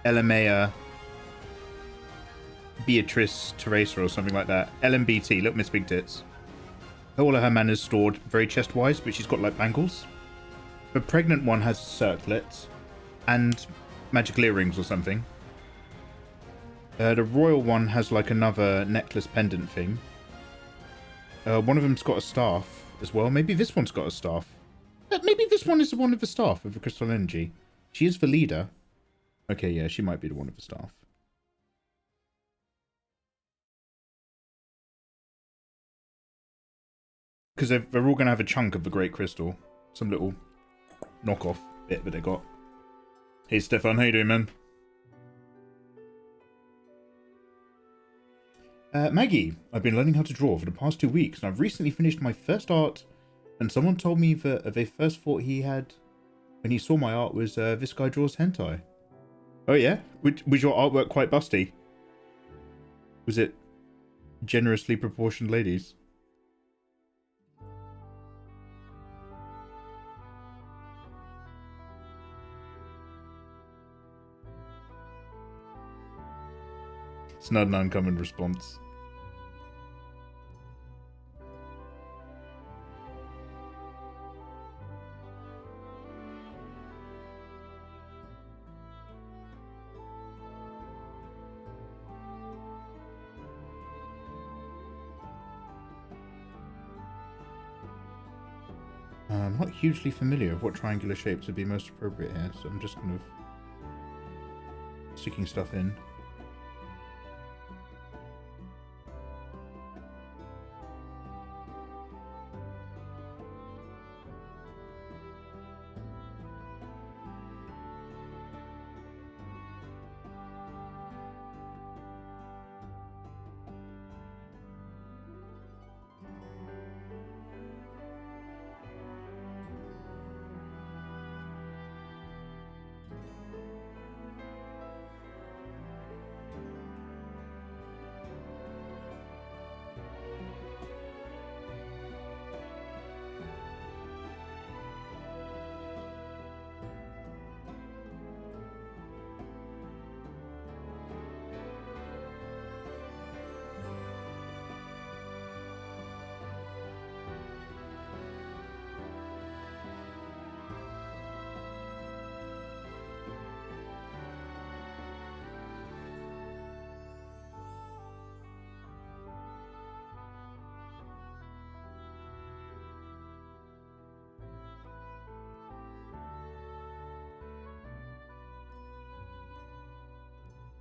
Elamea Beatrice Teresa or something like that. LMBT, look, Miss Big Tits. All of her manners stored very chest-wise, but she's got like bangles. The pregnant one has circlets and magical earrings or something. The royal one has like another necklace pendant thing. One of them's got a staff as well. Maybe this one's got a staff. Maybe this one is the one with the staff with the crystal energy. She is the leader. Okay, yeah, she might be the one with the staff. Because they're all going to have a chunk of the Great Crystal. Some little knockoff bit that they got. Hey, Stefan, how you doing, man? Maggie, I've been learning how to draw for the past 2 weeks, and I've recently finished my first art, and someone told me that the first thought he had when he saw my art was, this guy draws hentai. Oh yeah? Was your artwork quite busty? Was it generously proportioned ladies? It's not an uncommon response. I'm not hugely familiar with what triangular shapes would be most appropriate here, so I'm just kind of sticking stuff in.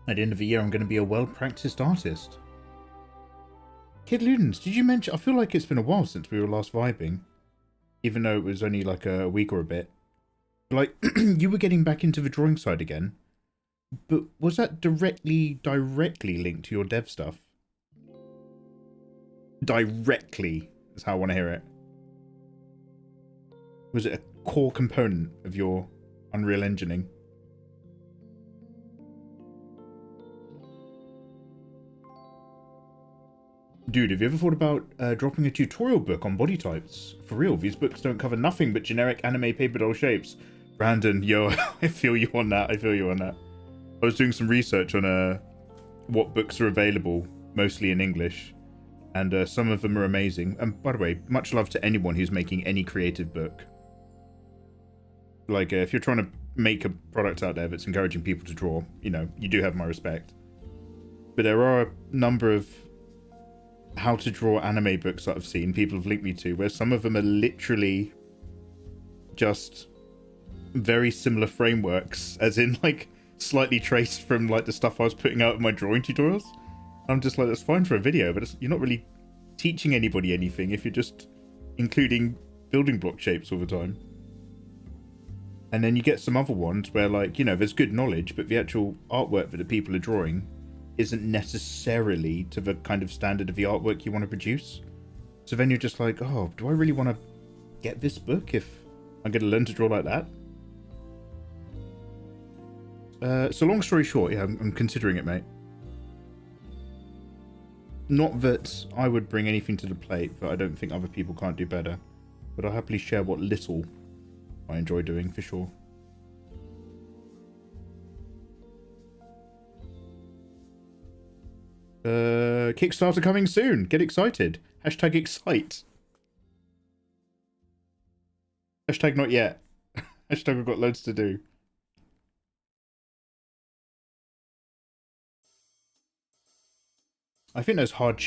At the end of the year, I'm going to be a well-practiced artist. Kid Ludens, did you mention... I feel like it's been a while since we were last vibing. Even though it was only like a week or a bit. Like, you were getting back into the drawing side again. But was that directly linked to your dev stuff? Directly is how I want to hear it. Was it a core component of your Unreal Engineering? Dude, have you ever thought about dropping a tutorial book on body types? For real, these books don't cover nothing but generic anime paper doll shapes. Brandon, yo, I feel you on that. I feel you on that. I was doing some research on what books are available, mostly in English, and some of them are amazing. And by the way, much love to anyone who's making any creative book. Like, if you're trying to make a product out there that's encouraging people to draw, you know, you do have my respect. But there are a number of how to draw anime books that I've seen people have linked me to, where some of them are literally just very similar frameworks, as in like slightly traced from like the stuff I was putting out in my drawing tutorials. I'm just like, that's fine for a video, but you're not really teaching anybody anything if you're just including building block shapes all the time. And then you get some other ones where, like, you know, there's good knowledge, but the actual artwork that the people are drawing isn't necessarily to the kind of standard of the artwork you want to produce. So then you're just like, oh, do I really want to get this book if I'm going to learn to draw like that? So long story short, yeah, I'm considering it, mate. Not that I would bring anything to the plate, but I don't think other people can't do better. But I'll happily share what little I enjoy doing, for sure. Kickstarter coming soon. Get excited. Hashtag excite. Hashtag not yet. Hashtag we've got loads to do. I think those hard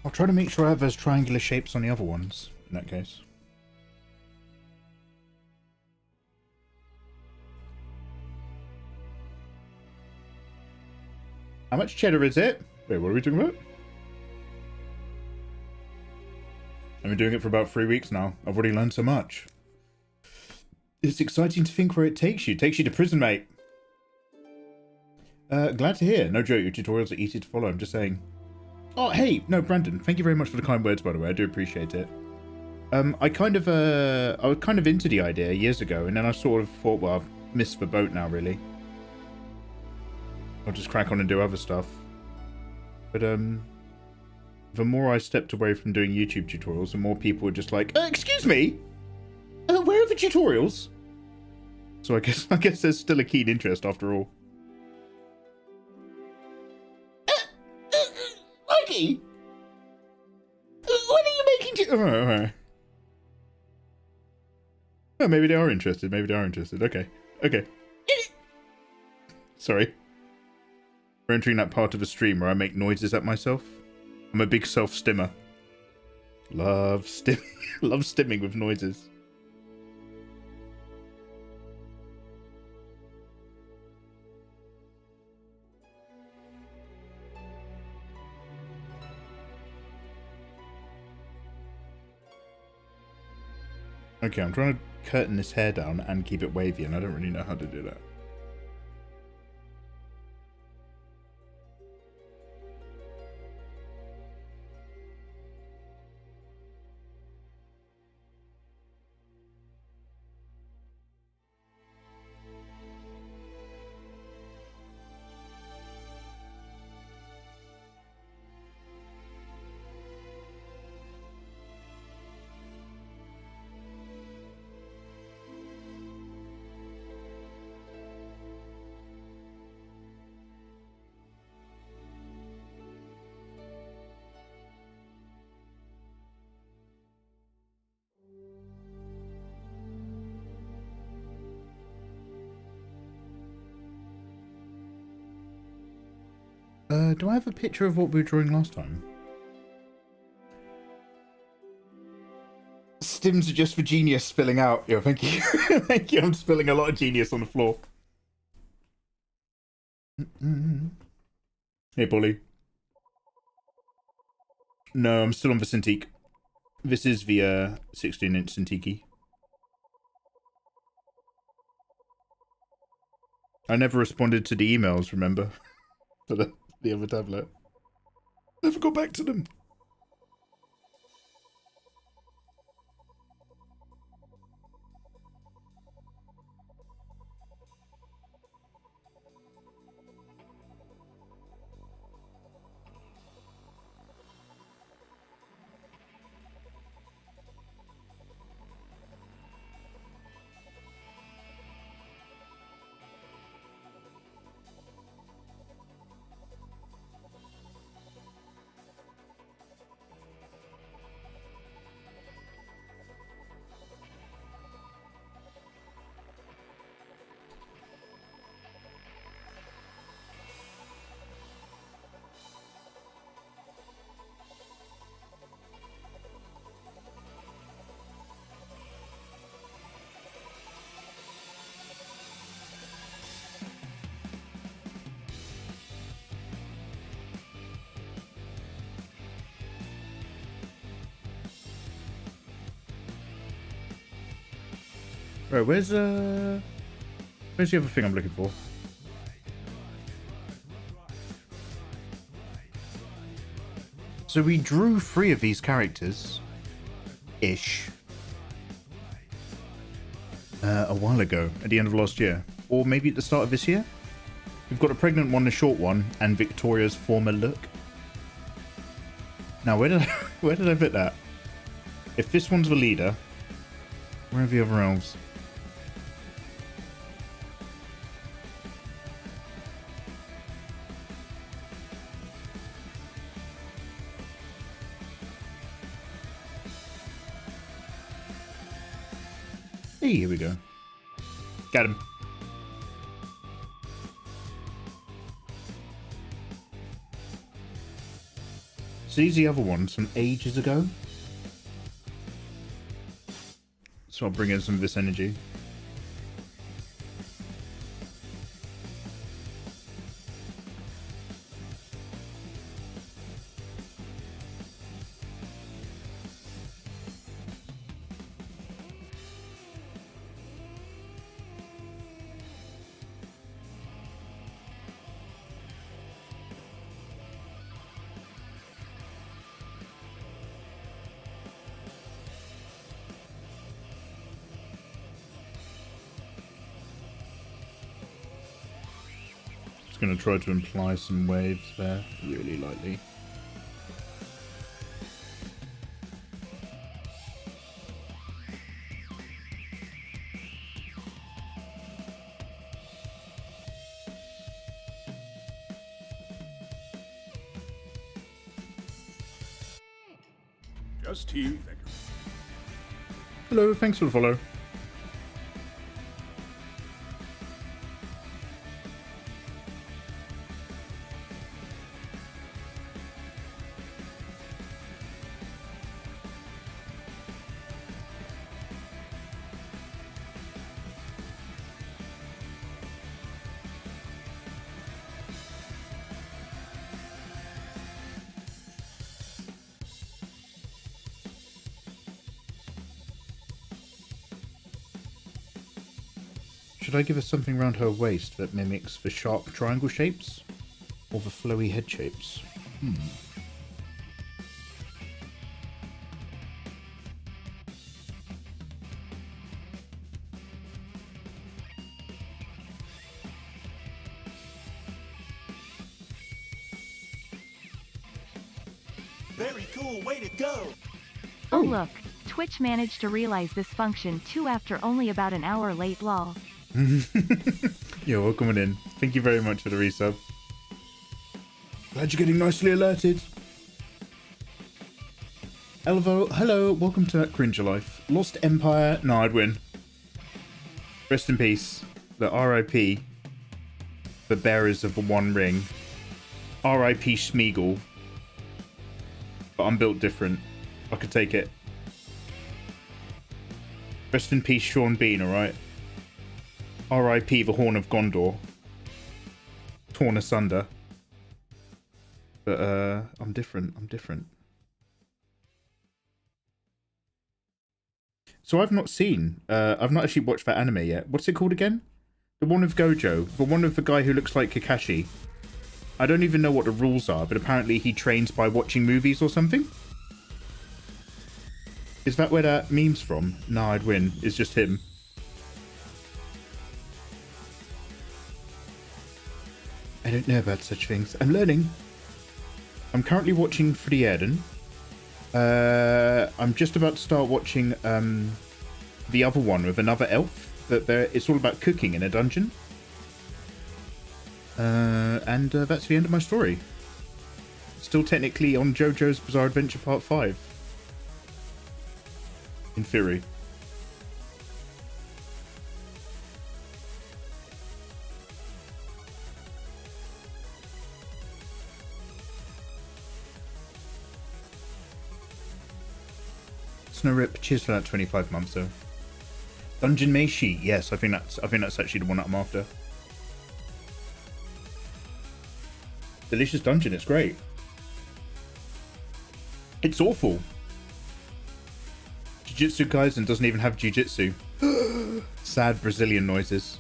I'll try to make sure I have those triangular shapes on the other ones, in that case. How much cheddar is it? Wait, what are we talking about? I've been doing it for about 3 weeks now. I've already learned so much. It's exciting to think where it takes you. It takes you to prison, mate. Glad to hear. No joke, your tutorials are easy to follow. I'm just saying. Oh, hey! No, Brandon, thank you very much for the kind words, by the way. I do appreciate it. I was kind of into the idea years ago, and then I sort of thought, well, I've missed the boat now, really. I'll just crack on and do other stuff. But, the more I stepped away from doing YouTube tutorials, the more people were just like, excuse me? Where are the tutorials? So I guess there's still a keen interest after all. Mikey! When are you making Oh, maybe they are interested. Maybe they are interested. Okay. Okay. Sorry. We're entering that part of the stream where I make noises at myself. I'm a big self-stimmer. Love stimming with noises. Okay, I'm trying to curtain this hair down and keep it wavy, and I don't really know how to do that. Do I have a picture of what we were drawing last time? Stims are just for genius spilling out. Yeah, thank you. Thank you. I'm spilling a lot of genius on the floor. Hey, Polly. No, I'm still on the Cintiq. This is the 16-inch Cintiq. I never responded to the emails, remember? For the other tablet. Never got back to them. Right, where's the other thing I'm looking for? So we drew 3 of these characters, ish, a while ago, at the end of last year, or maybe at the start of this year. We've got a pregnant one, a short one, and Victoria's former look. Now, where did I put that? If this one's the leader, where are the other elves? Hey, here we go. Got him. So these are the other ones from ages ago. So I'll bring in some of this energy. Going to try to imply some waves there really lightly. Just here. Hello, thanks for the follow. Should I give her something around her waist that mimics the sharp triangle shapes? Or the flowy head shapes? Very cool, way to go! Oh look, Twitch managed to realize this function too after only about an hour late lol. Yo, welcome in. Thank you very much for the resub. Glad you're getting nicely alerted. Elvo, hello, welcome to that Cringer Life. Lost Empire, no, I'd win. Rest in peace. The RIP, the bearers of the One Ring. RIP Schmeagol. But I'm built different. I could take it. Rest in peace, Sean Bean, alright? R.I.P. the Horn of Gondor. Torn asunder. But, I'm different. I'm different. So I've not seen, I've not actually watched that anime yet. What's it called again? The one with Gojo. The one with the guy who looks like Kakashi. I don't even know what the rules are, but apparently he trains by watching movies or something? Is that where that meme's from? No, I'd win. It's just him. I don't know about such things. I'm learning. I'm currently watching Frieden. I'm just about to start watching the other one with another elf. It's all about cooking in a dungeon. And that's the end of my story. Still technically on JoJo's Bizarre Adventure Part 5. In theory. Snow Rip, cheers for that 25 months though. Dungeon Meishi, yes, I think that's actually the one that I'm after. Delicious dungeon, it's great. It's awful. Jujutsu Kaisen doesn't even have jujitsu. Sad Brazilian noises.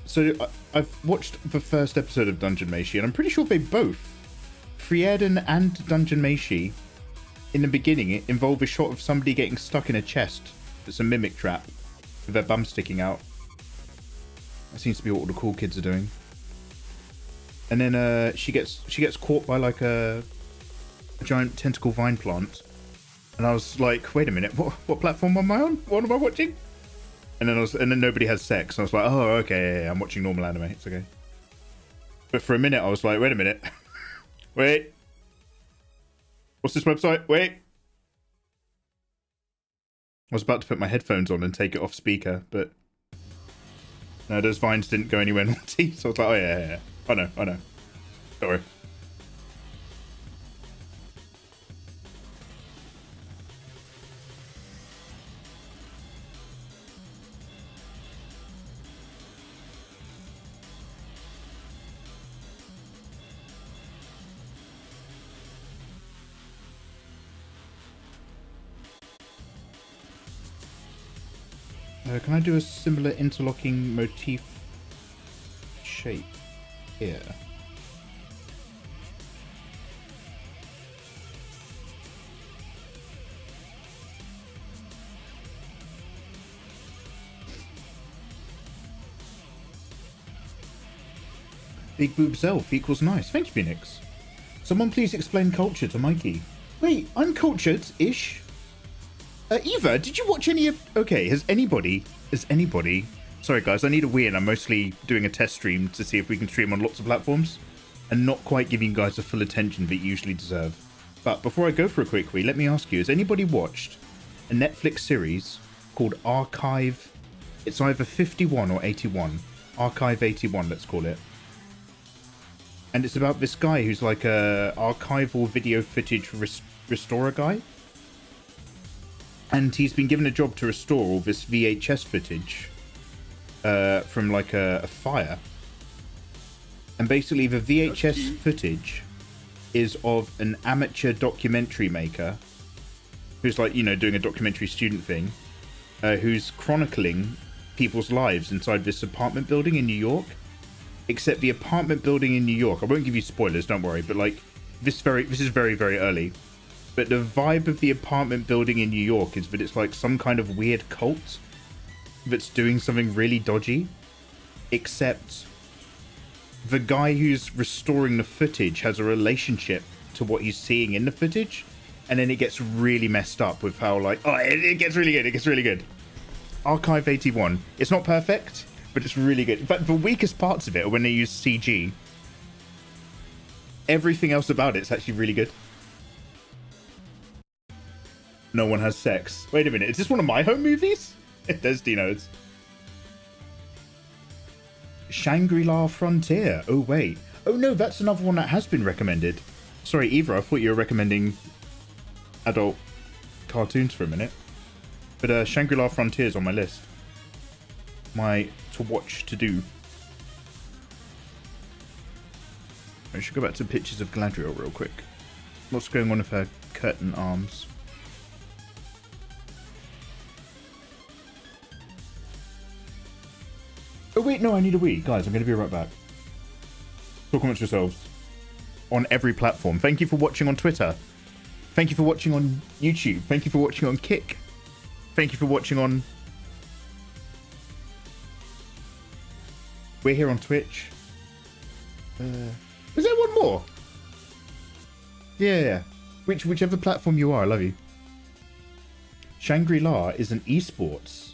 So I've watched the first episode of Dungeon Meishi, and I'm pretty sure they both, Frieden and Dungeon Meishi, in the beginning, it involved a shot of somebody getting stuck in a chest. It's a mimic trap with their bum sticking out. That seems to be what all the cool kids are doing. And then she gets caught by like a giant tentacle vine plant. And I was like, wait a minute, what platform am I on? What am I watching? And then nobody has sex. And I was like, oh, okay, yeah, I'm watching normal anime. It's okay. But for a minute, I was like, wait a minute. Wait. What's this website? Wait. I was about to put my headphones on and take it off speaker, but no, those vines didn't go anywhere naughty. So I was like, oh yeah. I know. Don't worry. Can I do a similar interlocking motif shape here? Big boobs elf equals nice. Thank you, Phoenix. Someone please explain culture to Mikey. Wait, I'm cultured-ish. Eva, did you watch any of... Okay, has anybody... Sorry, guys, I need a wee, and I'm mostly doing a test stream to see if we can stream on lots of platforms and not quite giving you guys the full attention that you usually deserve. But before I go for a quick wee, let me ask you, has anybody watched a Netflix series called Archive? It's either 51 or 81. Archive 81, let's call it. And it's about this guy who's like a archival video footage restorer guy. And he's been given a job to restore all this VHS footage from like a fire. And basically the VHS footage is of an amateur documentary maker who's like, you know, doing a documentary student thing, who's chronicling people's lives inside this apartment building in New York. Except the apartment building in New York, I won't give you spoilers, don't worry, but like this is very, very early. But the vibe of the apartment building in New York is that it's like some kind of weird cult that's doing something really dodgy. Except the guy who's restoring the footage has a relationship to what he's seeing in the footage. And then it gets really messed up with how like, oh, it gets really good. It gets really good. Archive 81. It's not perfect, but it's really good. In fact, the weakest parts of it are when they use CG. Everything else about it's actually really good. No one has sex. Wait a minute, is this one of my home movies? There's Dino's. Shangri-La Frontier. Oh, wait. Oh, no, that's another one that has been recommended. Sorry, Eva, I thought you were recommending adult cartoons for a minute. But Shangri-La Frontier is on my list. My to-watch to-do. I should go back to pictures of Galadriel real quick. What's going on with her curtain arms? Oh wait, no, I need a wee. Guys, I'm going to be right back. Talk amongst yourselves. On every platform. Thank you for watching on Twitter. Thank you for watching on YouTube. Thank you for watching on Kick. Thank you for watching on... We're here on Twitch. Is there one more? Yeah. Whichever platform you are, I love you. Shangri-La is an esports.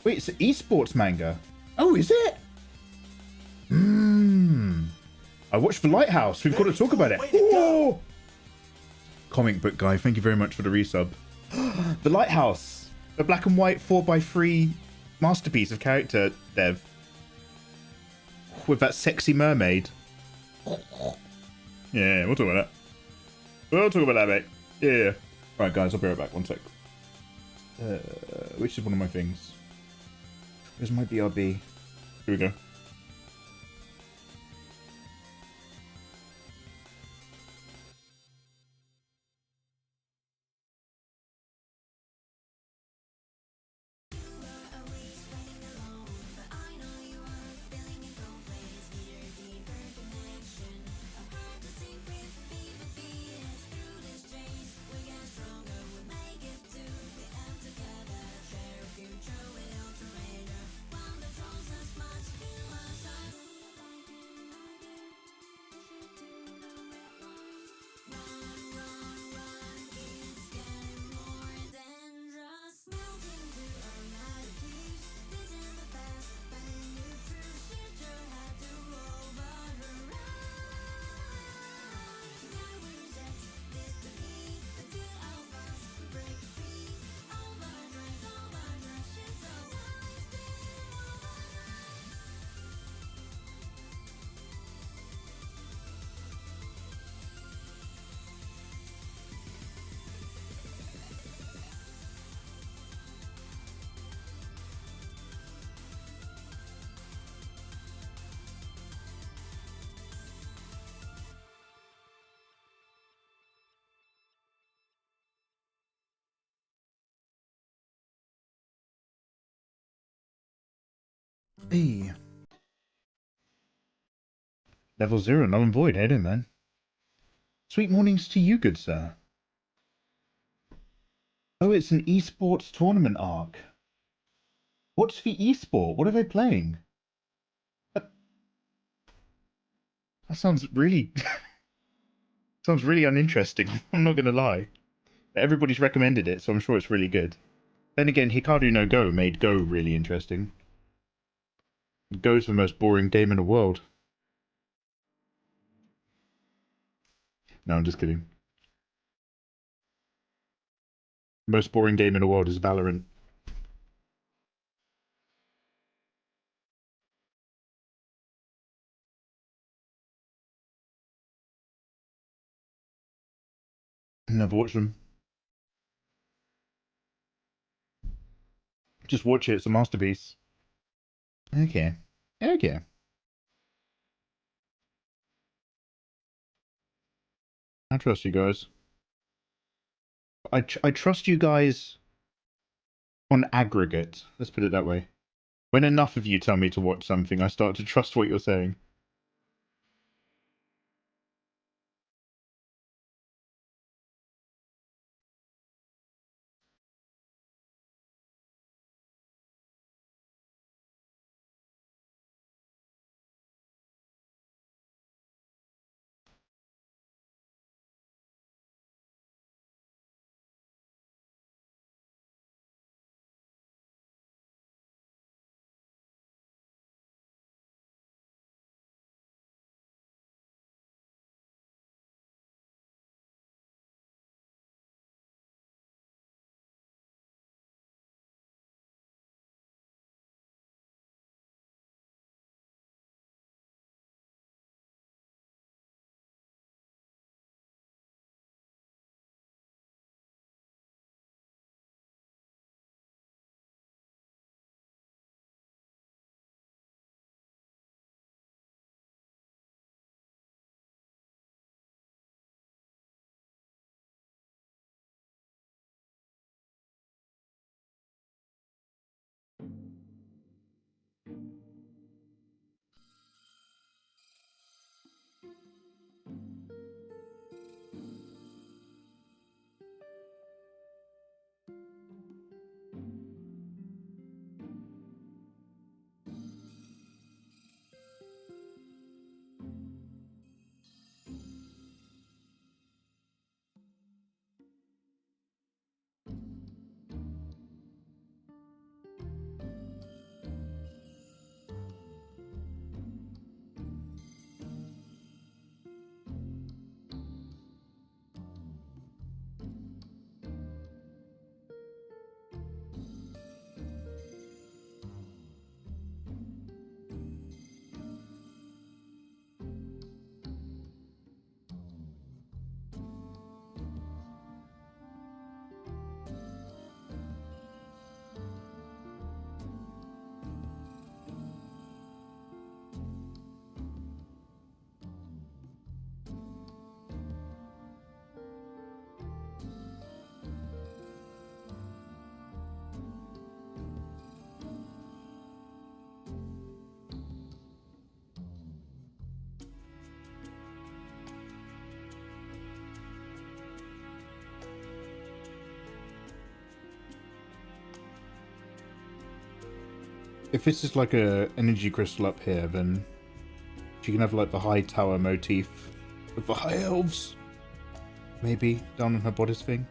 Wait, it's an esports manga. Oh, is it? I watched The Lighthouse. We've got to talk about it. Oh! Comic book guy, thank you very much for the resub. The Lighthouse. A black and white 4x3 masterpiece of character dev. With that sexy mermaid. Yeah, we'll talk about that. We'll talk about that, mate. Yeah. Right, guys, I'll be right back. One sec. Which is one of my things? Where's my BRB? Here we go. Hey. Level 0, null and void. Hey there, man. Sweet mornings to you, good sir. Oh, it's an esports tournament arc. What's the esport? What are they playing? That sounds really... sounds really uninteresting. I'm not gonna lie. Everybody's recommended it, so I'm sure it's really good. Then again, Hikaru no Go made Go really interesting. Go's the most boring game in the world. No, I'm just kidding. The most boring game in the world is Valorant. Never watched them. Just watch it, it's a masterpiece. Okay. Okay. I trust you guys. I trust you guys on aggregate. Let's put it that way. When enough of you tell me to watch something, I start to trust what you're saying. If this is like a energy crystal up here, then she can have like the high tower motif of the high elves. Maybe down on her bodice thing.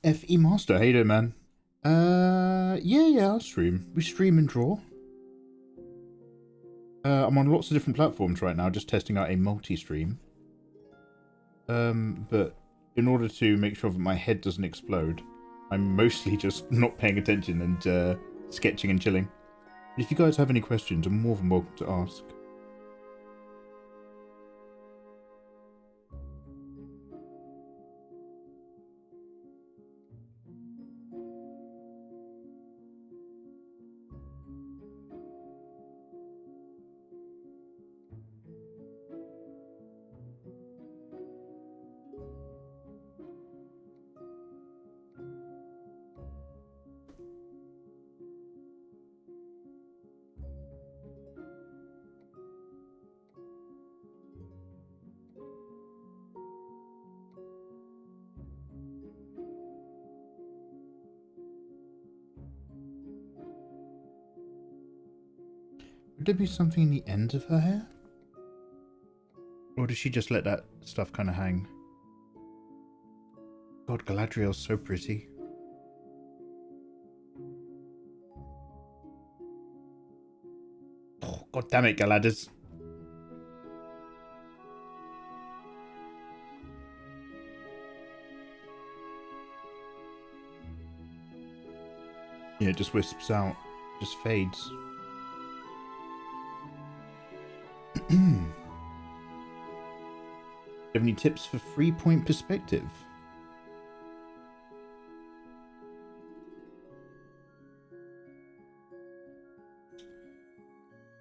FE Master. How you doing, man? Yeah, I'll stream. We stream and draw. I'm on lots of different platforms right now, just testing out a multi-stream. But in order to make sure that my head doesn't explode, I'm mostly just not paying attention and sketching and chilling. But if you guys have any questions, I'm more than welcome to ask. Would there be something in the end of her hair? Or does she just let that stuff kind of hang? God, Galadriel's so pretty. Oh, God damn it, Galadis. Yeah, it just wisps out. Just fades. Do you have any tips for 3-point perspective?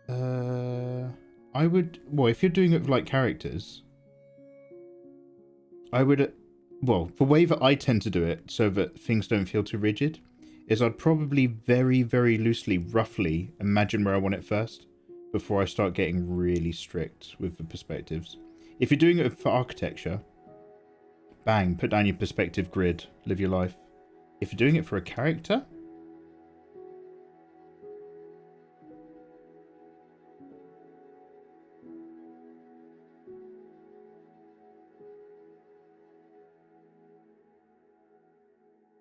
I would, well, if you're doing it with like characters, I would, well, the way that I tend to do it so that things don't feel too rigid is I'd probably very, very loosely, roughly imagine where I want it first before I start getting really strict with the perspectives. If you're doing it for architecture, bang, put down your perspective grid, live your life. If you're doing it for a character,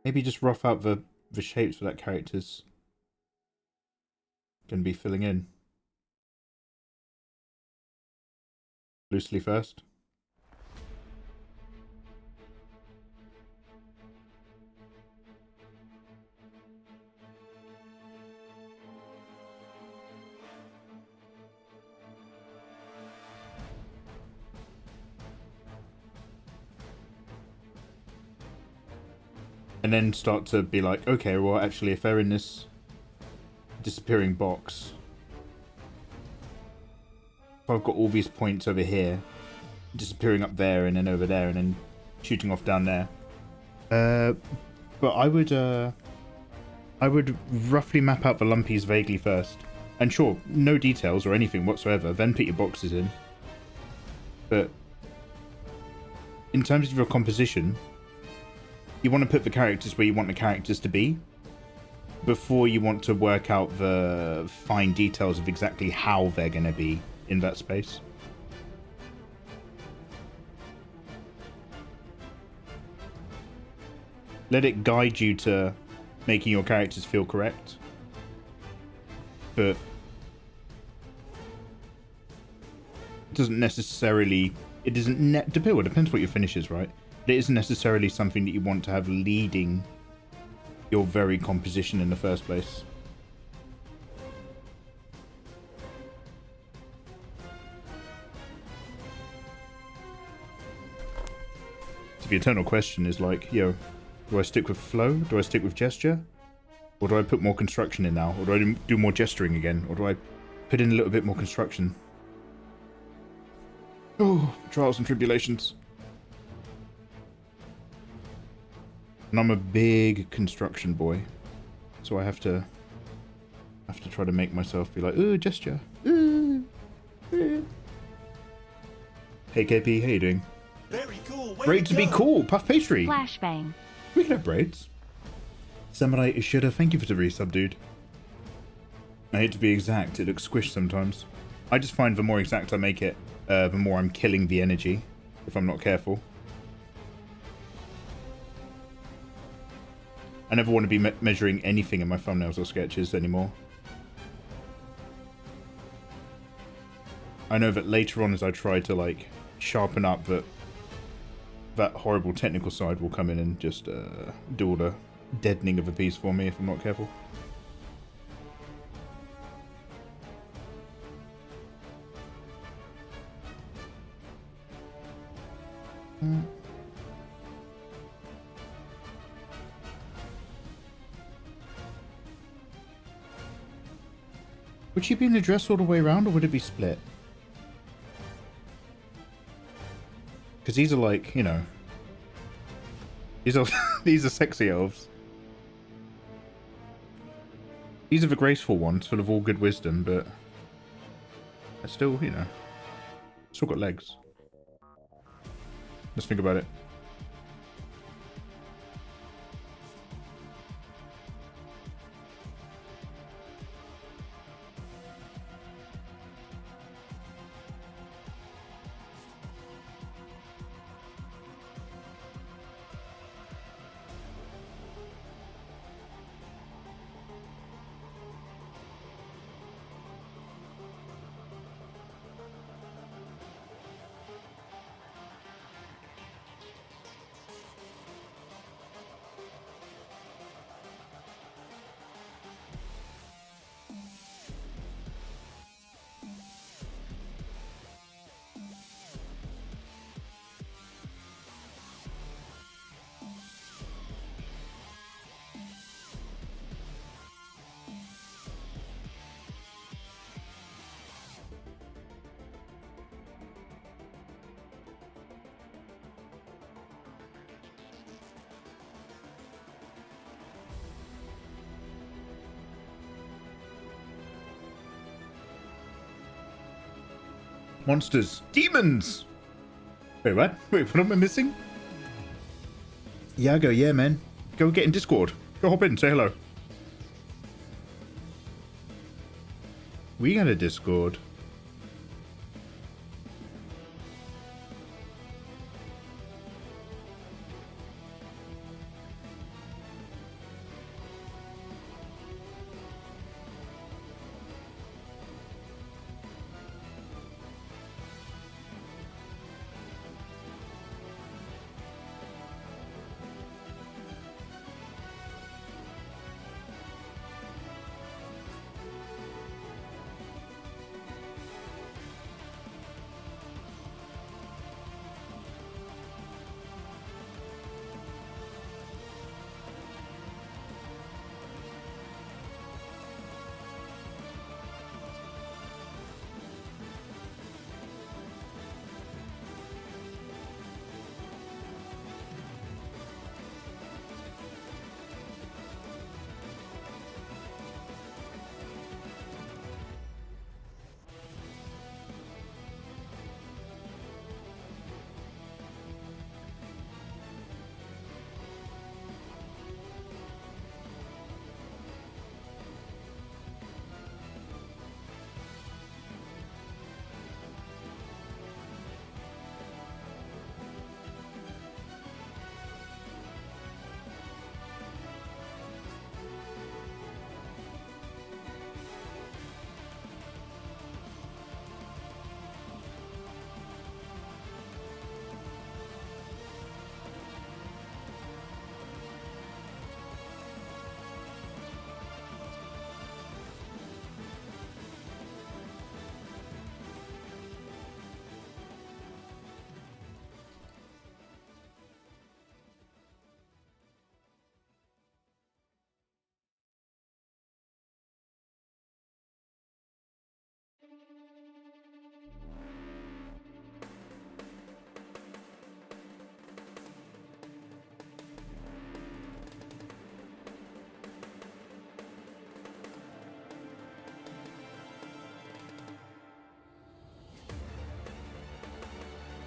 maybe just rough out the shapes for that character's going to be filling in. Loosely first. And then start to be like, okay, well, actually, if they're in this disappearing box, if I've got all these points over here, disappearing up there and then over there and then shooting off down there. But I would roughly map out the lumpies vaguely first. And sure, no details or anything whatsoever, then put your boxes in. But in terms of your composition, you want to put the characters where you want the characters to be before you want to work out the fine details of exactly how they're going to be in that space. Let it guide you to making your characters feel correct. But it doesn't necessarily... It depends what your finish is, right? It isn't necessarily something that you want to have leading your very composition in the first place. So the eternal question is like, yo, do I stick with flow? Do I stick with gesture? Or do I put more construction in now? Or do I do more gesturing again? Or do I put in a little bit more construction? Oh, trials and tribulations. And I'm a big construction boy, so I have to try to make myself be like, ooh, gesture. Ooh. Ooh. Hey KP, how you doing? Very cool. Great to be cool. Puff pastry. Flashbang. We can have braids. Samurai Ishida, thank you for the resub, dude. I hate to be exact, it looks squished sometimes. I just find the more exact I make it, the more I'm killing the energy, if I'm not careful. I never want to be measuring anything in my thumbnails or sketches anymore. I know that later on as I try to like sharpen up, that horrible technical side will come in and just do all the deadening of a piece for me if I'm not careful. Would she be in the dress all the way around, or would it be split? Because these are like, you know, these are these are sexy elves. These are the graceful ones, full of all good wisdom, but they're still, you know, still got legs. Let's think about it. Monsters. Demons! Wait, what? Wait, what am I missing? Yago, yeah, man. Go get in Discord. Go hop in, say hello. We got a Discord.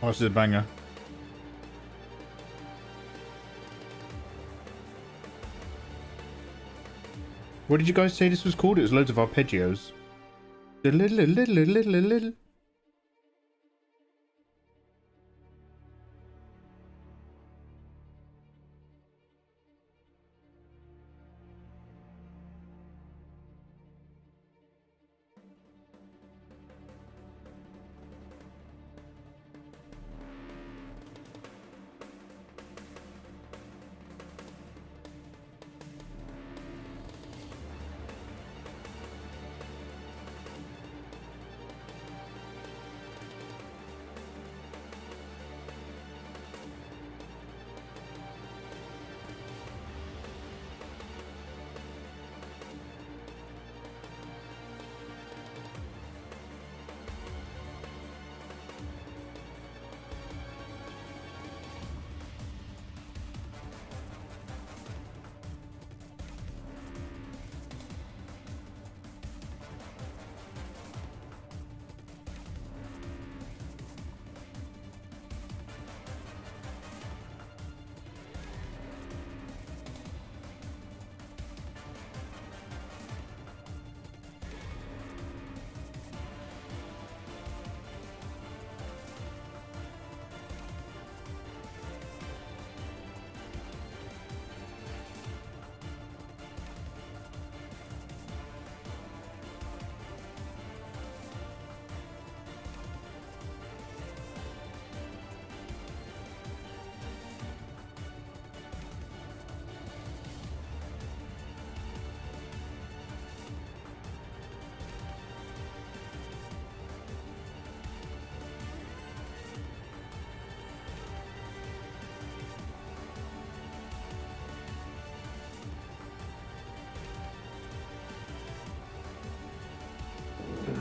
Oh, this is a banger. What did you guys say this was called? It was loads of arpeggios.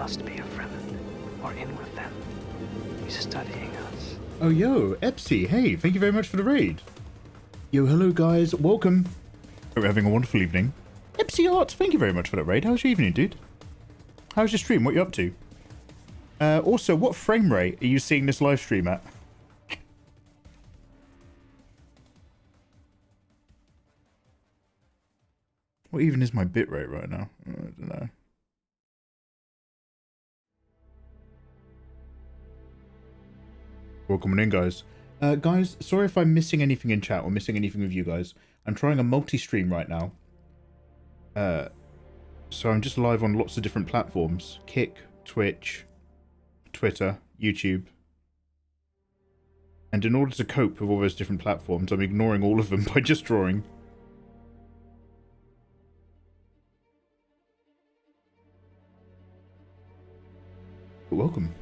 must be a Fremen, or in with them. He's studying us. Oh, yo, Epsy, hey, thank you very much for the raid. Yo, hello, guys, welcome. Hope you're having a wonderful evening. Epsy Art, thank you very much for that raid. How's your evening, dude? How's your stream? What are you up to? Also, what frame rate are you seeing this live stream at? What even is my bitrate right now? I don't know. Welcome in, guys. Guys, sorry if I'm missing anything in chat or missing anything with you guys. I'm trying a multi-stream right now. So I'm just live on lots of different platforms. Kick, Twitch, Twitter, YouTube. And in order to cope with all those different platforms, I'm ignoring all of them by just drawing. But welcome.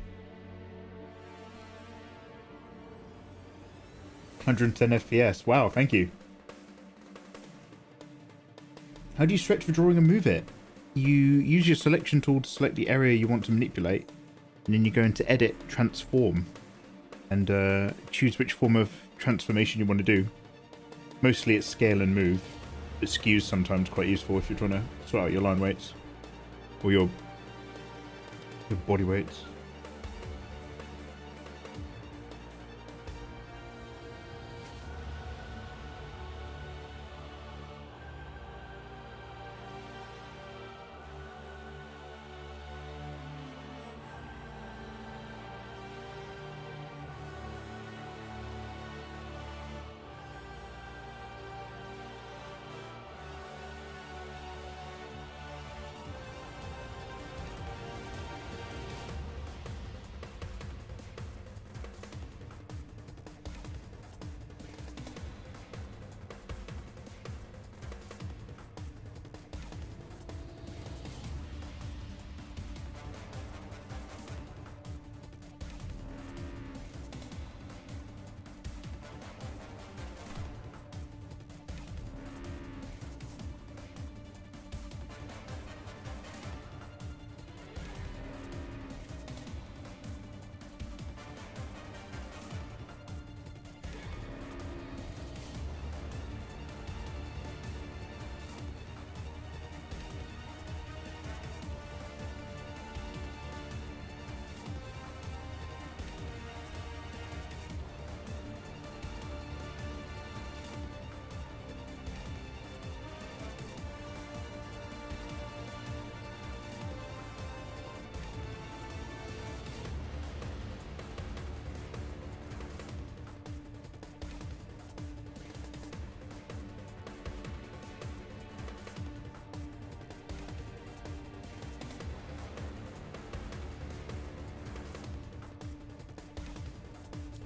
110 FPS. Wow, thank you. How do you stretch for drawing and move it? You use your selection tool to select the area you want to manipulate, and then you go into Edit, Transform, and choose which form of transformation you want to do. Mostly it's scale and move, but skews sometimes quite useful if you're trying to sort out your line weights or your body weights.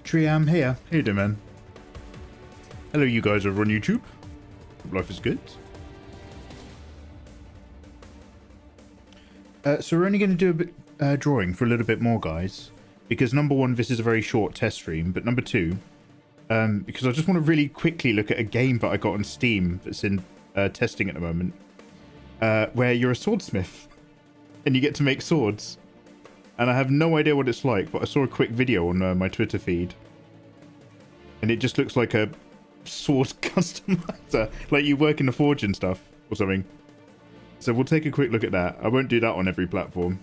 Triam here. How you doing, man? Hello, you guys over on YouTube. Hope life is good. So we're only going to do a bit drawing for a little bit more, guys, because number one, this is a very short test stream, but number two, because I just want to really quickly look at a game that I got on Steam that's in testing at the moment, where you're a swordsmith and you get to make swords. And I have no idea what it's like, but I saw a quick video on my Twitter feed. And it just looks like a sword customizer. Like you work in the forge and stuff, or something. So we'll take a quick look at that. I won't do that on every platform.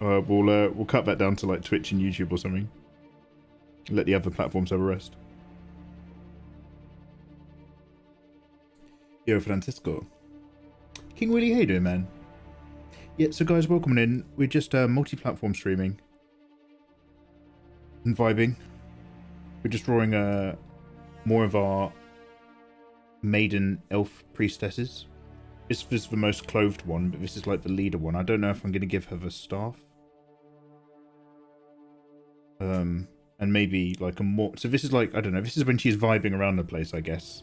We'll cut that down to like Twitch and YouTube or something. Let the other platforms have a rest. Yo, Francisco. King Willie, how you doing, man? Yeah, so guys, welcome in. We're just multi-platform streaming and vibing. We're just drawing more of our maiden elf priestesses. This is the most clothed one, but this is like the leader one. I don't know if I'm going to give her the staff. And maybe like a more... So this is like, I don't know, this is when she's vibing around the place, I guess.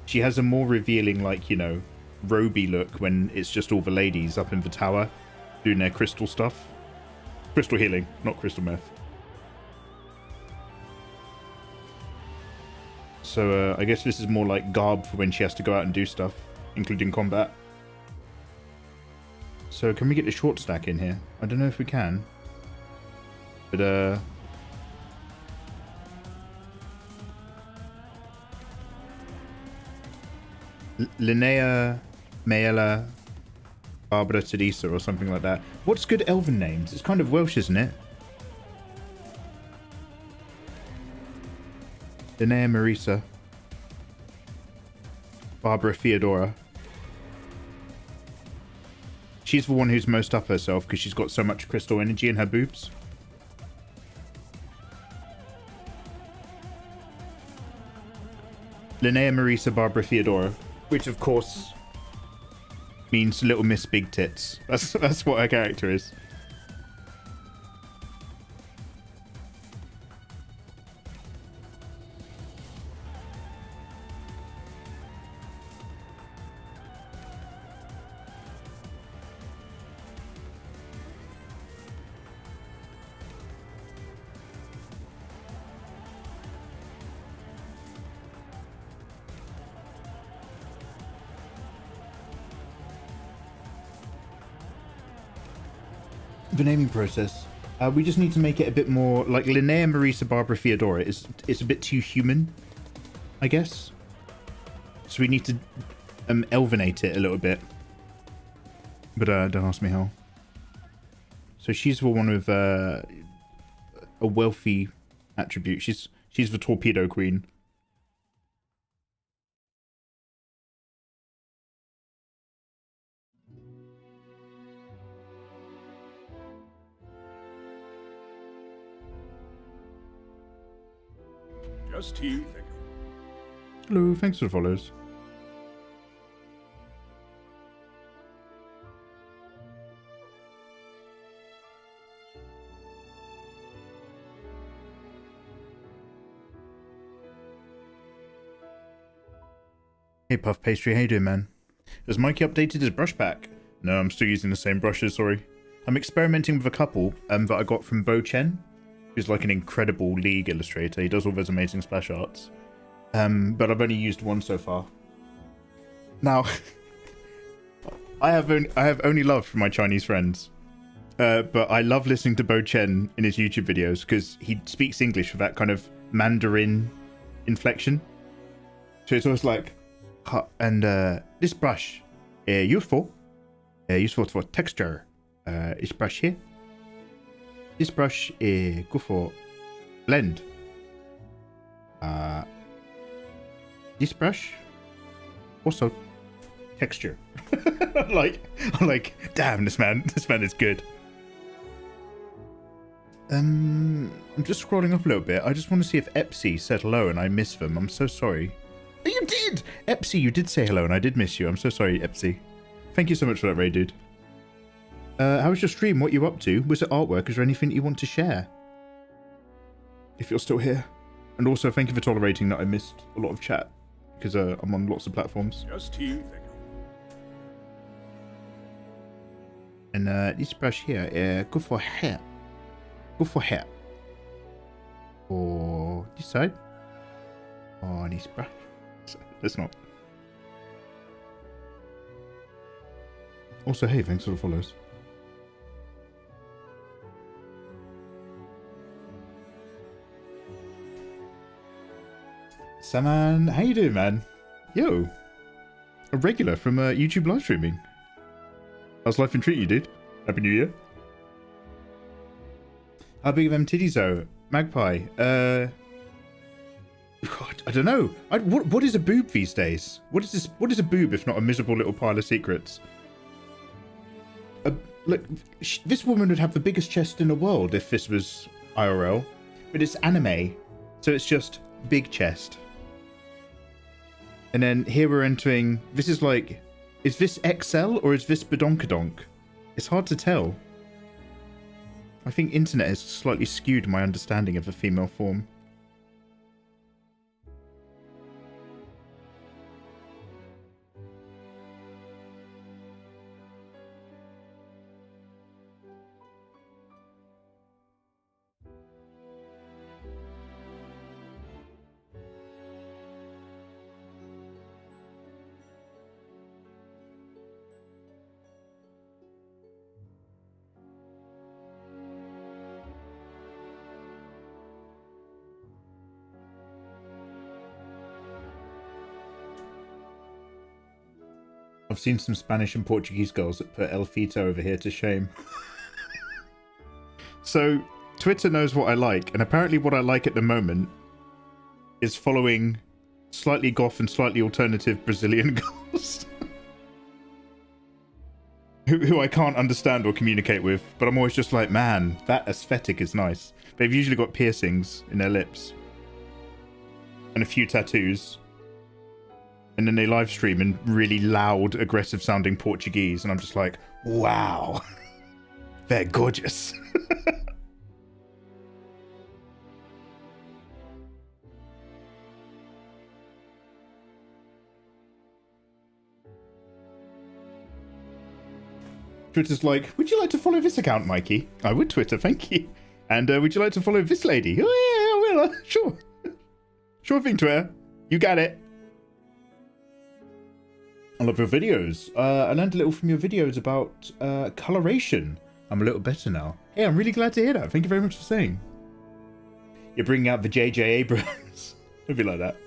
She has a more revealing, like, you know, roby look when it's just all the ladies up in the tower doing their crystal stuff. Crystal healing, not crystal meth. So I guess this is more like garb for when she has to go out and do stuff, including combat. So can we get the short stack in here? I don't know if we can. But, Linnea, Maela, Barbara Teresa or something like that. What's good elven names? It's kind of Welsh, isn't it? Linnea Marisa. Barbara Theodora. She's the one who's most up herself because she's got so much crystal energy in her boobs. Linnea Marisa Barbara Theodora. Which, of course, means Little Miss Big Tits. That's what her character is. The naming process. We just need to make it a bit more like Linnea Marisa Barbara Theodora. It's a bit too human, I guess. So we need to elvenate it a little bit. But don't ask me how. So she's the one with a wealthy attribute. She's the torpedo queen. Just tea, thank you. Hello, thanks for the follows. Hey Puff Pastry, how you doing, man? Has Mikey updated his brush pack? No, I'm still using the same brushes, sorry. I'm experimenting with a couple that I got from Hoe Teken, who's like an incredible League illustrator. He does all those amazing splash arts. But I've only used one so far. Now, I have only love for my Chinese friends. But I love listening to Hoe Teken in his YouTube videos because he speaks English with that kind of Mandarin inflection. So it's always like, and this brush, useful for texture. This brush here. This brush is good for blend. This brush also texture. I'm like, damn, this man is good. I'm just scrolling up a little bit. I just want to see if Epsy said hello and I missed them. I'm so sorry. Oh, you did! Epsy, you did say hello and I did miss you. I'm so sorry, Epsy. Thank you so much for that raid, dude. How was your stream? What you up to? Was it artwork? Is there anything you want to share? If you're still here. And also, thank you for tolerating that I missed a lot of chat. Because I'm on lots of platforms. Just tea, thank you. And this brush here, good for hair. Good for hair. Or this side. Or this brush. Let's not. Also, hey, thanks for the follows. Saman, how you doing, man? Yo, a regular from YouTube live streaming. How's life and treat you, dude? Happy New Year. How big of them titties though? Magpie. God, I don't know. What is a boob these days? What is this? What is a boob if not a miserable little pile of secrets? Look, this woman would have the biggest chest in the world if this was IRL, but it's anime, so it's just big chest. And then here we're entering. This is like, is this XL or is this badonkadonk? It's hard to tell. I think internet has slightly skewed my understanding of the female form. I've seen some Spanish and Portuguese girls that put El Fito over here to shame. So, Twitter knows what I like, and apparently what I like at the moment is following slightly goth and slightly alternative Brazilian girls. who I can't understand or communicate with, but I'm always just like, man, that aesthetic is nice. They've usually got piercings in their lips. And a few tattoos. And then they live stream in really loud, aggressive sounding Portuguese, and I'm just like, wow. They're gorgeous. Twitter's like, would you like to follow this account, Mikey? I would, Twitter, thank you. And would you like to follow this lady? Oh, yeah, I will. Sure. Sure thing, Twitter. You got it. I love your videos. I learned a little from your videos about coloration. I'm a little better now. Hey, I'm really glad to hear that. Thank you very much for saying. You're bringing out the J.J. Abrams. It'd be like that.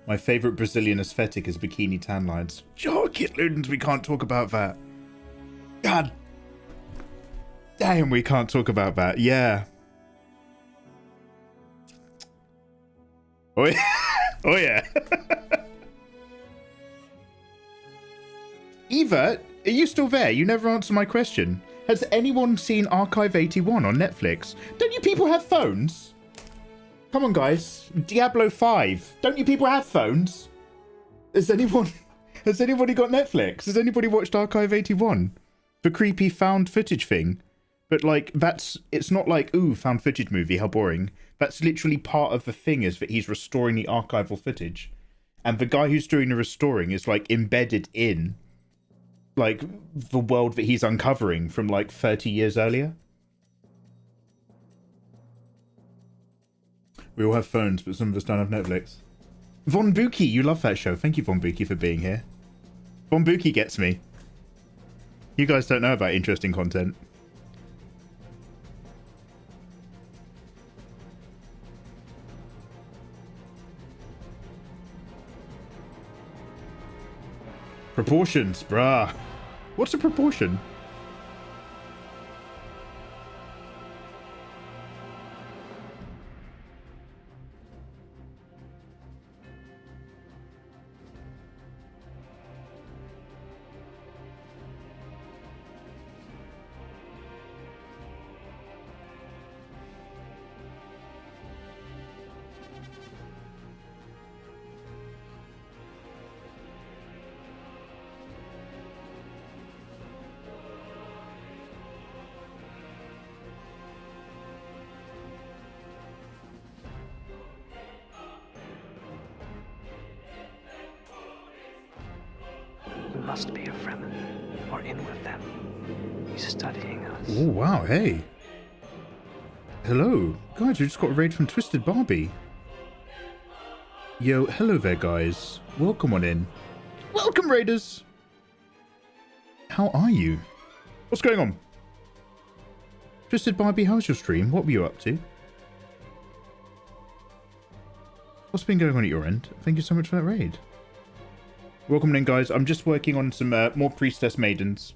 My favourite Brazilian aesthetic is bikini tan lines. Oh, Kit Ludens, we can't talk about that. God damn, we can't talk about that. Yeah. Oh, yeah. Oh, yeah. Eva, are you still there? You never answered my question. Has anyone seen Archive 81 on Netflix? Don't you people have phones? Come on, guys. Diablo 5. Don't you people have phones? Has anybody got Netflix? Has anybody watched Archive 81? The creepy found footage thing. But, like, it's not like, ooh, found footage movie, how boring. That's literally part of the thing, is that he's restoring the archival footage. And the guy who's doing the restoring is, like, embedded in, like, the world that he's uncovering from, like, 30 years earlier. We all have phones, but some of us don't have Netflix. Von Buki, you love that show. Thank you, Von Buki, for being here. Von Buki gets me. You guys don't know about interesting content. Proportions, bruh. What's a proportion? Must be a Fremen, or in with them. He's studying us. Oh, wow, hey. Hello. Guys, we just got a raid from Twisted Barbie. Yo, hello there, guys. Welcome on in. Welcome, raiders. How are you? What's going on? Twisted Barbie, how's your stream? What were you up to? What's been going on at your end? Thank you so much for that raid. Welcome in, guys. I'm just working on some more Priestess Maidens.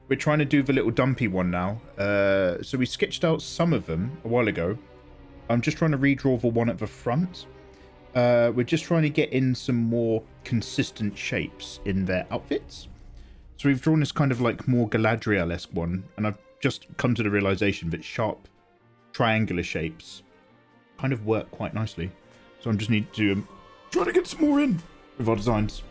We're trying to do the little dumpy one now. So we sketched out some of them a while ago. I'm just trying to redraw the one at the front. We're just trying to get in some more consistent shapes in their outfits. So we've drawn this kind of like more Galadriel-esque one. And I've just come to the realization that sharp triangular shapes kind of work quite nicely. So I just need to try to get some more in with our designs.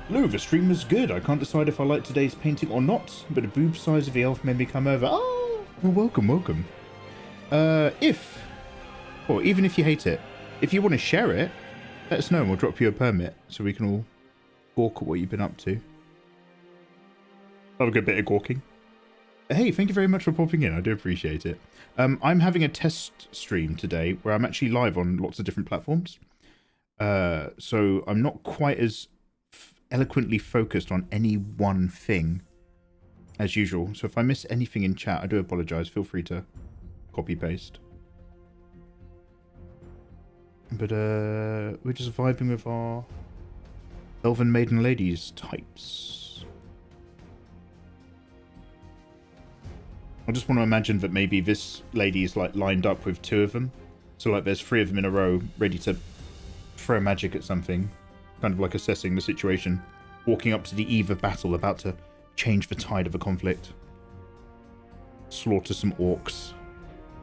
Hello, the stream was good. I can't decide if I like today's painting or not, but the boob size of the elf made me come over. Oh, well, welcome, welcome. Or even if you hate it, if you want to share it, let us know and we'll drop you a permit so we can all gawk at what you've been up to. Have a good bit of gawking. Hey, thank you very much for popping in. I do appreciate it. I'm having a test stream today where I'm actually live on lots of different platforms. So I'm not quite as eloquently focused on any one thing as usual. So if I miss anything in chat, I do apologize. Feel free to copy paste. But we're just vibing with our elven maiden ladies types. I just want to imagine that maybe this lady is like lined up with 2 of them. So like there's 3 of them in a row ready to throw magic at something. Kind of like assessing the situation. Walking up to the eve of battle, about to change the tide of a conflict. Slaughter some orcs.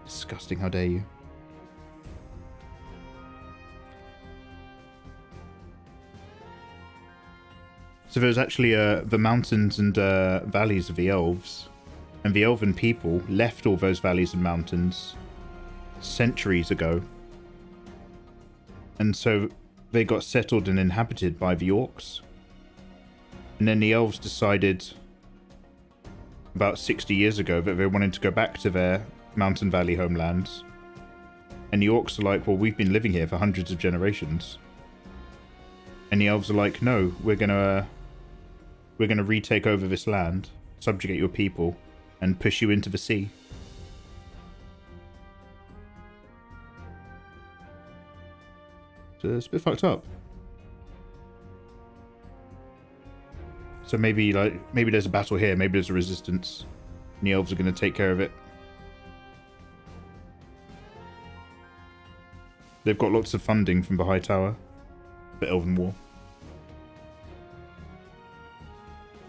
Disgusting, how dare you. So there's actually the mountains and valleys of the elves. And the elven people left all those valleys and mountains centuries ago. And so they got settled and inhabited by the orcs. And then the elves decided about 60 years ago that they wanted to go back to their mountain valley homelands. And the orcs are like, well, we've been living here for hundreds of generations. And the elves are like, no, we're gonna retake over this land, subjugate your people, and push you into the sea. So it's a bit fucked up. So maybe there's a battle here, maybe there's a resistance, and the elves are going to take care of it. They've got lots of funding from the High Tower for Elven War.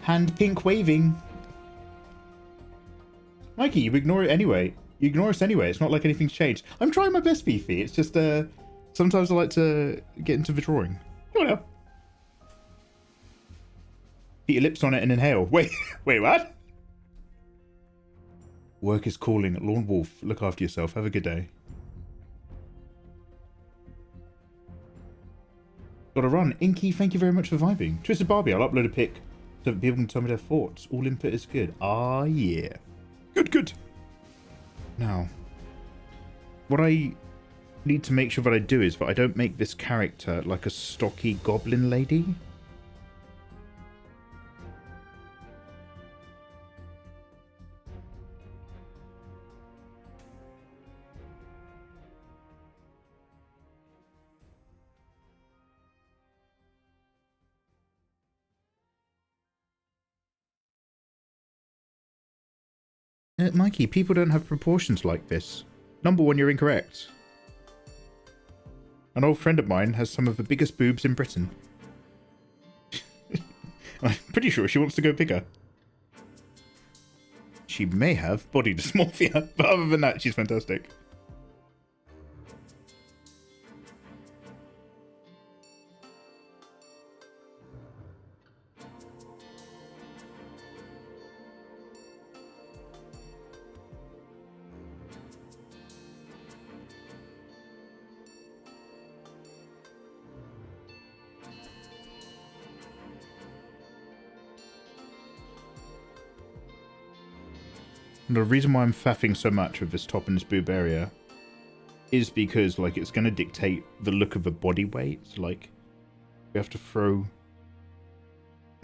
Hand pink waving. Mikey, you ignore it anyway. You ignore us anyway. It's not like anything's changed. I'm trying my best, Fifi. It's just sometimes I like to get into the drawing. You know. Put your lips on it and inhale. Wait, what? Work is calling. Lord Wolf, look after yourself. Have a good day. Gotta run. Inky, thank you very much for vibing. Twisted Barbie, I'll upload a pic so that people can tell me their thoughts. All input is good. Ah, yeah. Good. Now, what I need to make sure that I do is that I don't make this character like a stocky goblin lady. Mikey, people don't have proportions like this. Number 1, you're incorrect. An old friend of mine has some of the biggest boobs in Britain. I'm pretty sure she wants to go bigger. She may have body dysmorphia, but other than that, she's fantastic. The reason why I'm faffing so much with this top and this boob area is because, like, it's going to dictate the look of the body weight. So, like, we have to throw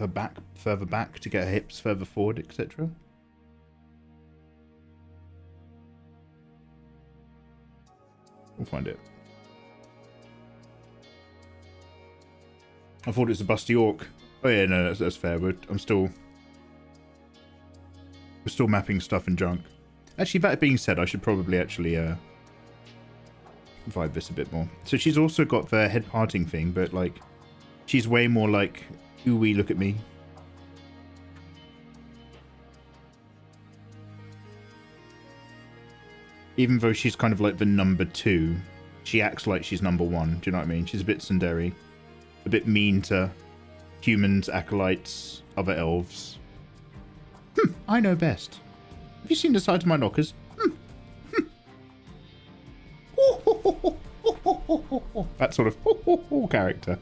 her back further back to get her hips further forward, etc. We'll find it. I thought it was a busty orc. Oh yeah, no, that's fair. I'm still... We're still mapping stuff in junk. Actually, that being said, I should probably actually vibe this a bit more. So she's also got the head parting thing, but like, she's way more like, ooh-wee, look at me. Even though she's kind of like the number 2, she acts like she's number 1. Do you know what I mean? She's a bit tsundere, a bit mean to humans, acolytes, other elves. I know best. Have you seen the size of my knockers? That sort of character.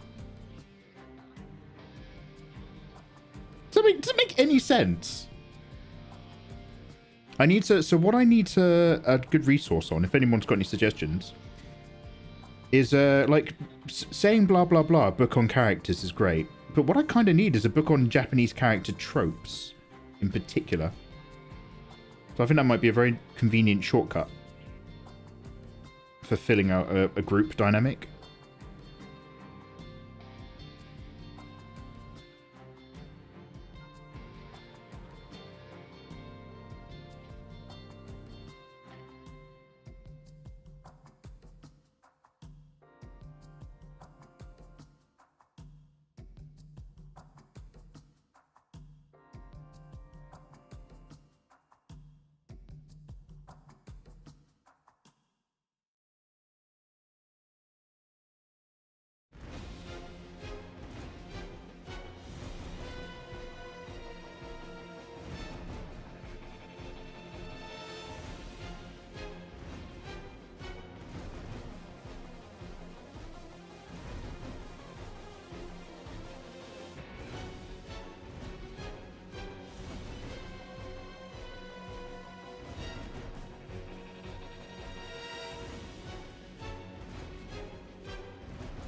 Does it make any sense? I need to... So what I need to... A good resource on, if anyone's got any suggestions, is like saying blah blah blah, book on characters is great. But what I kind of need is a book on Japanese character tropes. In particular. So I think that might be a very convenient shortcut for filling out a group dynamic.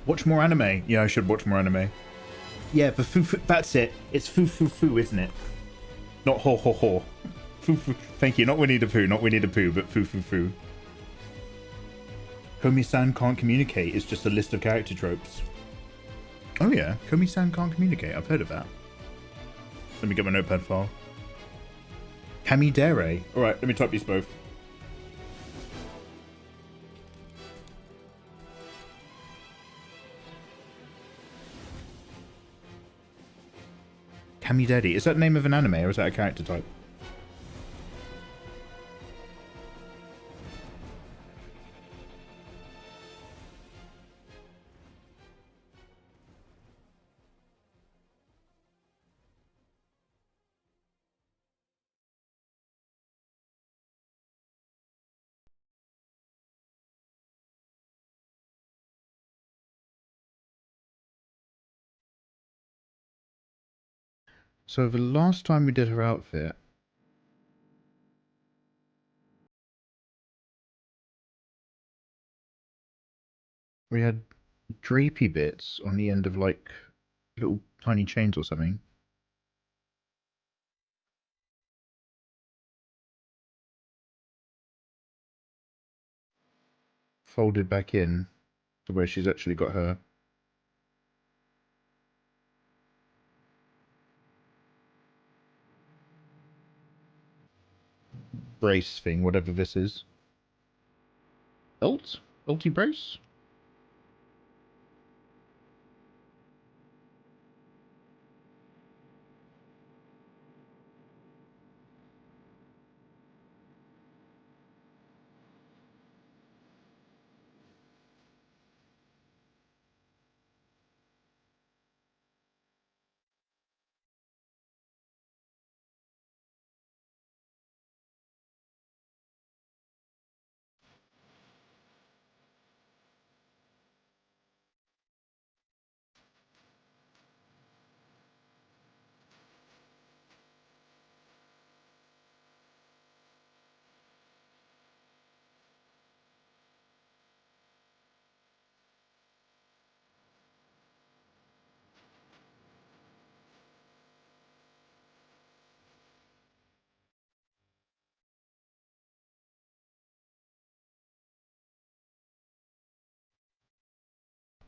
Watch more anime. Yeah, I should watch more anime. Yeah, the foo. That's it. It's foo, isn't it? Not ho ho ho. Foo. Thank you. Not Winnie the Pooh. Not Winnie the Pooh, but foo. Komi-san can't communicate. It's just a list of character tropes. Oh yeah, Komi-san can't communicate. I've heard of that. Let me get my notepad file. Kamidere. All right, let me type these both. Kamidere. Is that the name of an anime or is that a character type? So the last time we did her outfit, we had drapey bits on the end of like little tiny chains or something. Folded back in to where she's actually got her brace thing, whatever this is. Belt? Belty brace?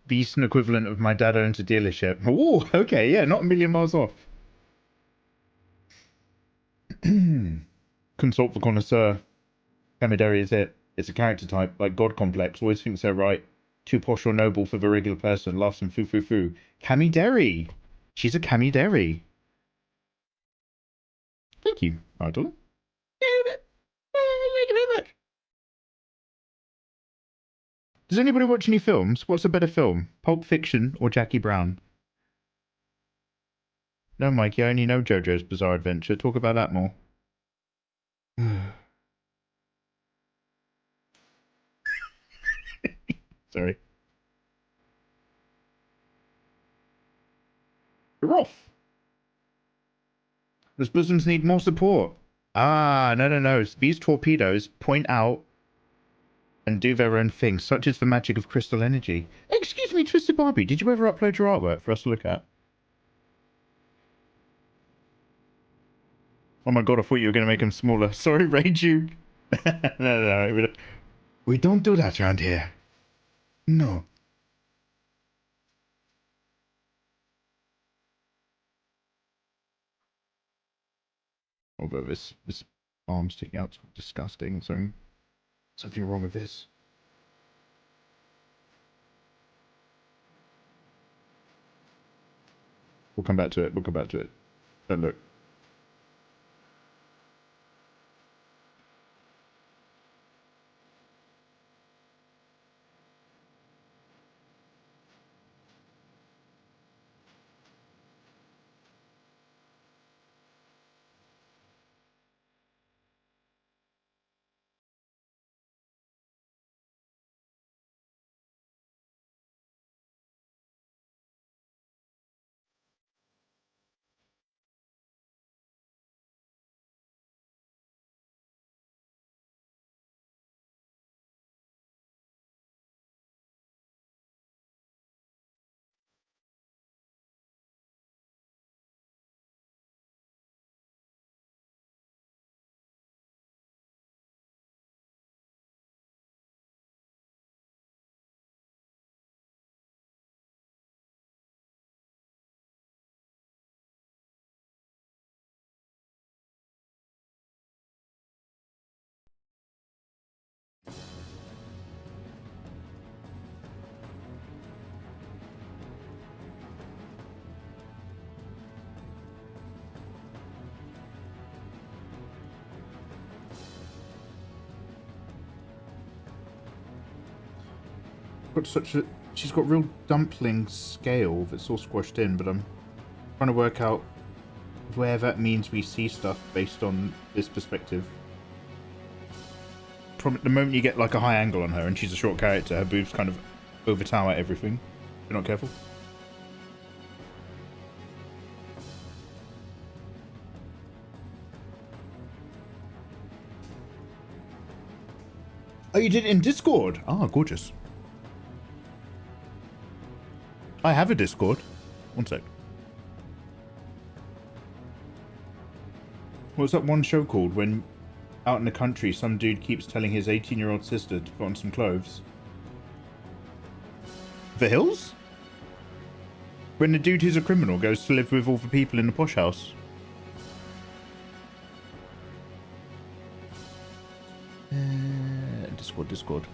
The Eastern equivalent of my dad owns a dealership. Oh, okay, yeah, not a million miles off. Consult for connoisseur. Kamidere is it. It's a character type, like God complex. Always thinks they're right. Too posh or noble for the regular person. Laughs and foo. Kamidere. She's a Kamidere. Thank you, Idol. Thank you very much. Does anybody watch any films? What's a better film? Pulp Fiction or Jackie Brown? No, Mikey, I only know JoJo's Bizarre Adventure. Talk about that more. Sorry. You're off. Those bosoms need more support. Ah, no. These torpedoes point out and do their own thing. Such is the magic of crystal energy. Excuse me, Twisted Barbie, did you ever upload your artwork for us to look at? Oh my god, I thought you were going to make them smaller. Sorry, Raju. No. We don't do that around here. No. Although this arm sticking out's disgusting, so something wrong with this. We'll come back to it. Don't look. got such a... She's got real dumpling scale that's all squashed in, but I'm trying to work out where that means we see stuff based on this perspective. From the moment you get like a high angle on her and she's a short character, her boobs kind of overtower everything. If you're not careful. Oh, you did it in Discord? Ah, gorgeous. I have a Discord. One sec. What's that one show called when out in the country some dude keeps telling his 18-year-old sister to put on some clothes? The Hills? When the dude who's a criminal goes to live with all the people in the posh house. Discord.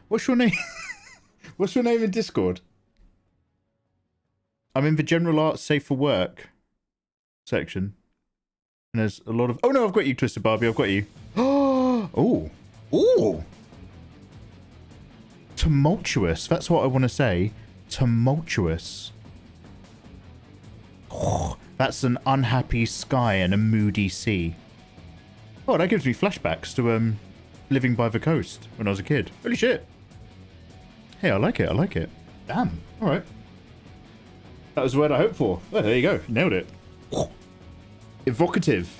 What's your name? What's your name in Discord? I'm in the general arts safe for work section. And there's a lot of... Oh no, I've got you, Twisted Barbie. I've got you. Oh. Oh. Tumultuous. That's what I want to say. Tumultuous. Oh, that's an unhappy sky and a moody sea. Oh, that gives me flashbacks to living by the coast when I was a kid. Holy shit. Hey, I like it. I like it. Damn. All right. That was the word I hoped for. Oh, there you go. Nailed it. Oh. Evocative.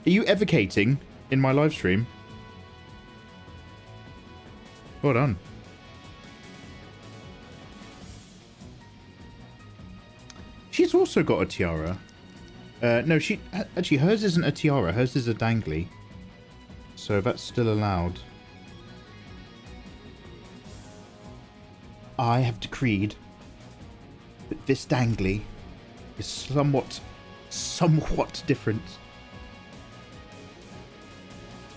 Are you evocating in my live stream? Well done. She's also got a tiara. No, she... Actually, hers isn't a tiara. Hers is a dangly. So that's still allowed. I have decreed that this dangly is somewhat different.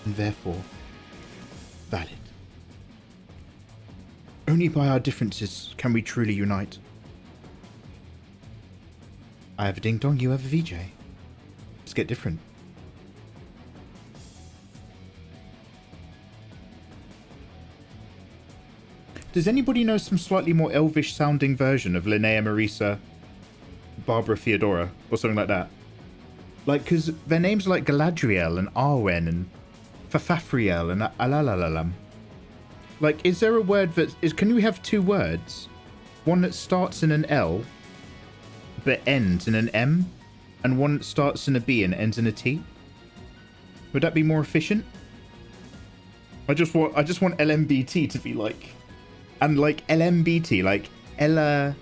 And therefore, valid. Only by our differences can we truly unite. I have a ding dong, you have a VJ. Let's get different. Does anybody know some slightly more elvish sounding version of Linnea Marisa, Barbara Theodora, or something like that? Like, because their names are like Galadriel and Arwen and Fafafriel and Alalalam. Like, is there a word that is... Can we have two words? One that starts in an L but ends in an M, and one that starts in a B and ends in a T? Would that be more efficient? I just want LMBT to be like... And like LMBT, like Ella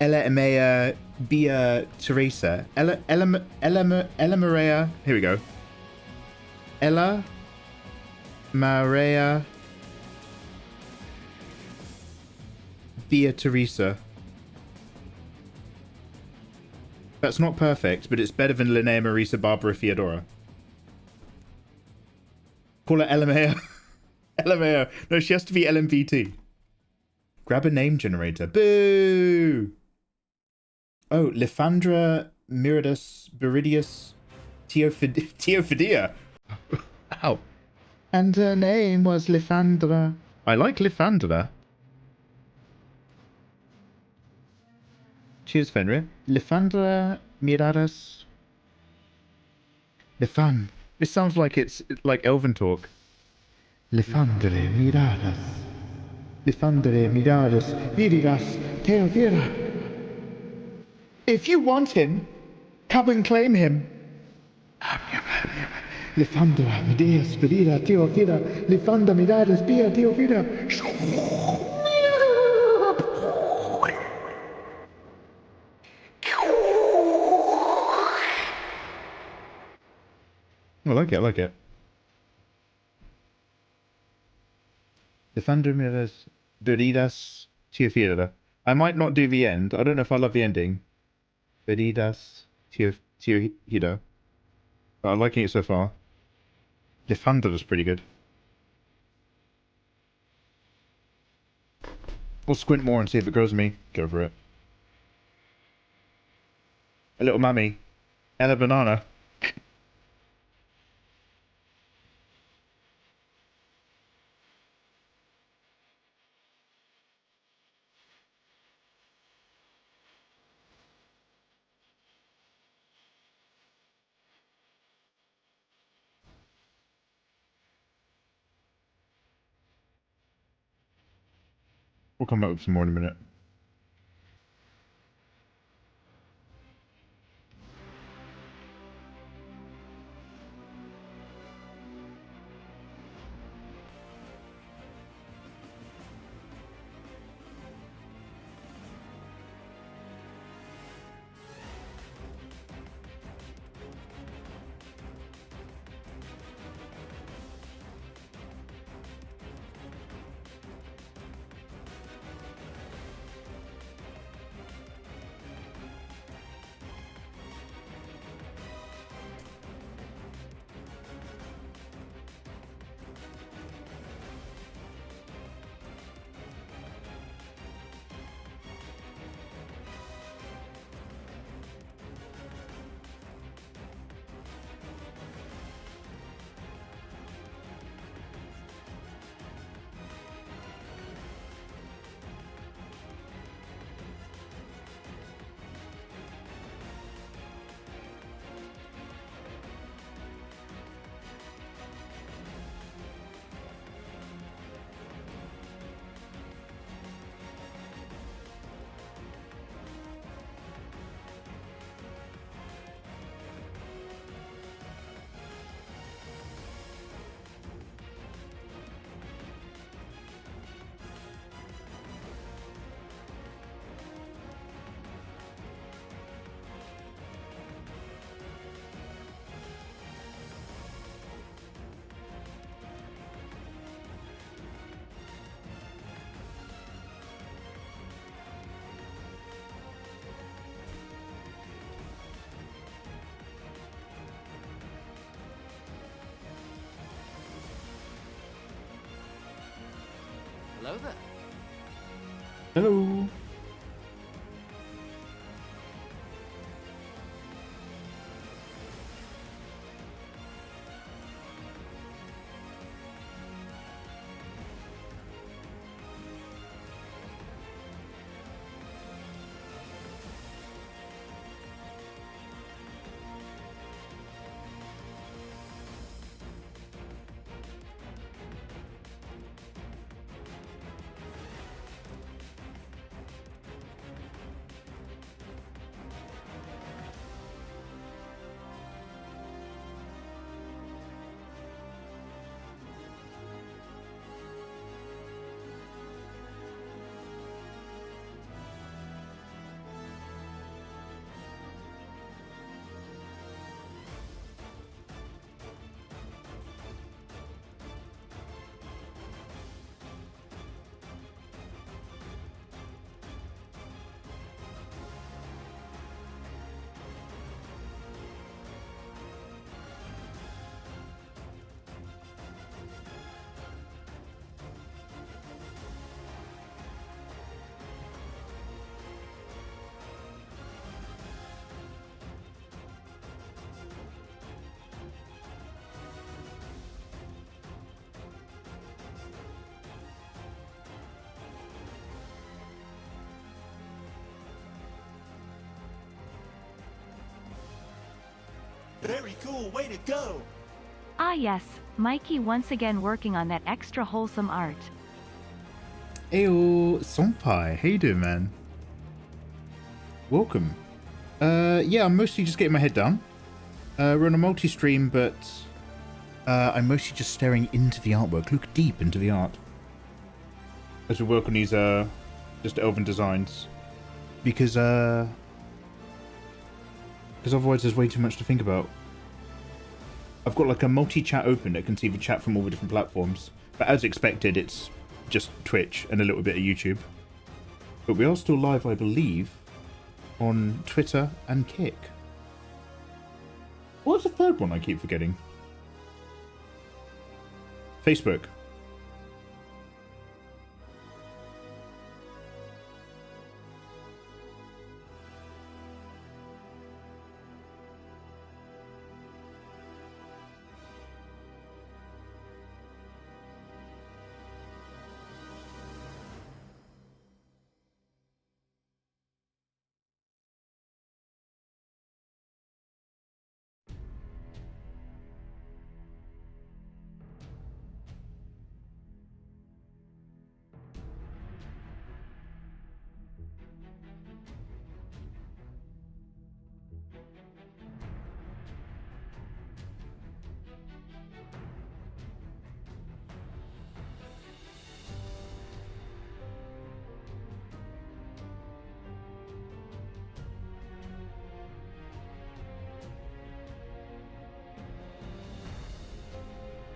Emea Bia Teresa. Ella Maria. Here we go. Ella Maria Bia Teresa. That's not perfect, but it's better than Linnea Marisa Barbara Theodora. Call her Elamea. Elamea. No, she has to be LMBT. Grab a name generator. Boo! Oh, Lifandra Miridus Biridius Teophidia. Ow. And her name was Lifandra. I like Lifandra. Cheers, Fenrir. Lifandra Miradas. Lifan. This sounds like it's like Elven talk. Lifandre miradas. Lifandre miradas. Viridas Teodira. If you want him, come and claim him. Lifandra Medeas Perida Teofira. Lifanda miradas Pia Teofira. I like it, I like it. The Thundermiras Duridas Teofira. I might not do the end. I don't know if I love the ending. Duridas Teofira. But I'm liking it so far. The Thunder is pretty good. We'll squint more and see if it grows me. Go for it. A little mummy. And a banana. We'll come up with some more in a minute. Hello there. Hello. Very cool, way to go! Ah yes, Mikey once again working on that extra wholesome art. Ayo, Senpai, how you doing, man? Welcome. Yeah, I'm mostly just getting my head down. We're on a multi-stream, but I'm mostly just staring into the artwork. Look deep into the art. As we work on these, just elven designs. Because otherwise there's way too much to think about. I've got like a multi-chat open that can see the chat from all the different platforms. But as expected, it's just Twitch and a little bit of YouTube. But we are still live, I believe, on Twitter and Kick. What's the third one I keep forgetting? Facebook.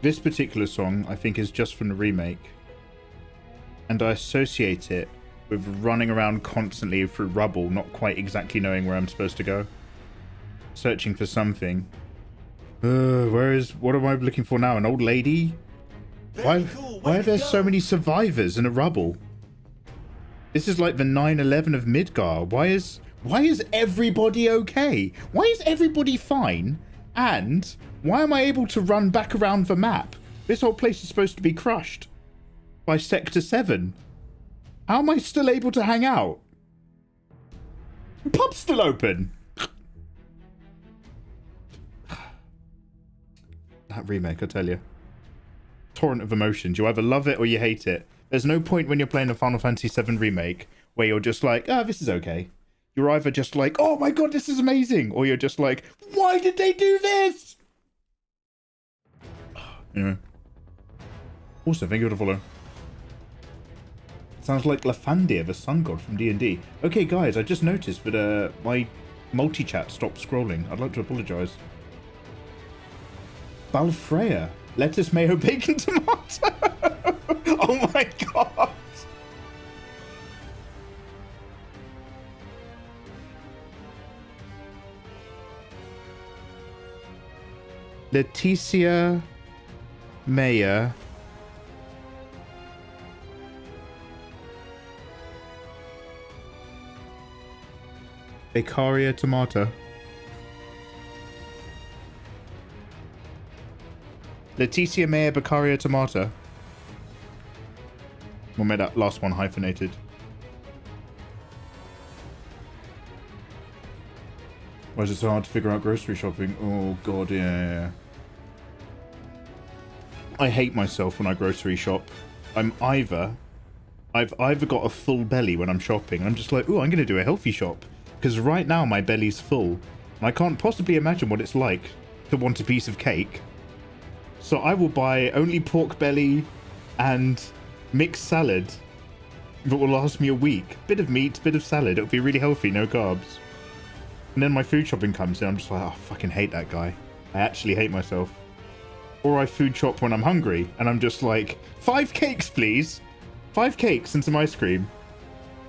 This particular song, I think, is just from the remake. And I associate it with running around constantly through rubble, not quite exactly knowing where I'm supposed to go. Searching for something. What am I looking for now? An old lady? Very cool. Why are there so many survivors in a rubble? This is like the 9/11 of Midgar. Why is everybody okay? Why is everybody fine? And why am I able to run back around the map? This whole place is supposed to be crushed by Sector 7. How am I still able to hang out? The pub's still open. That remake, I tell you. Torrent of emotions. You either love it or you hate it. There's no point when you're playing a Final Fantasy VII remake where you're just like, this is okay. You're either just like, oh my god, this is amazing. Or you're just like, why did they do this? Anyway. Also, thank you for the follow. Sounds like Lafandir, the sun god from D&D. Okay, guys, I just noticed that my multi-chat stopped scrolling. I'd like to apologise. Balfreya. Lettuce, mayo, bacon, tomato. Oh my god. Leticia Meyer. Becaria tomato. Leticia Meyer Becaria tomato. We'll make that last one hyphenated. Why is it so hard to figure out grocery shopping? Oh god, yeah. I hate myself when I grocery shop. I've either got a full belly when I'm shopping, and I'm just like, ooh, I'm gonna do a healthy shop. Because right now my belly's full, and I can't possibly imagine what it's like to want a piece of cake. So I will buy only pork belly and mixed salad that will last me a week. Bit of meat, bit of salad. It'll be really healthy, no carbs. And then my food shopping comes in. I'm just like, oh, I fucking hate that guy. I actually hate myself. Or I food shop when I'm hungry, and I'm just like, 5 cakes, please. 5 cakes and some ice cream.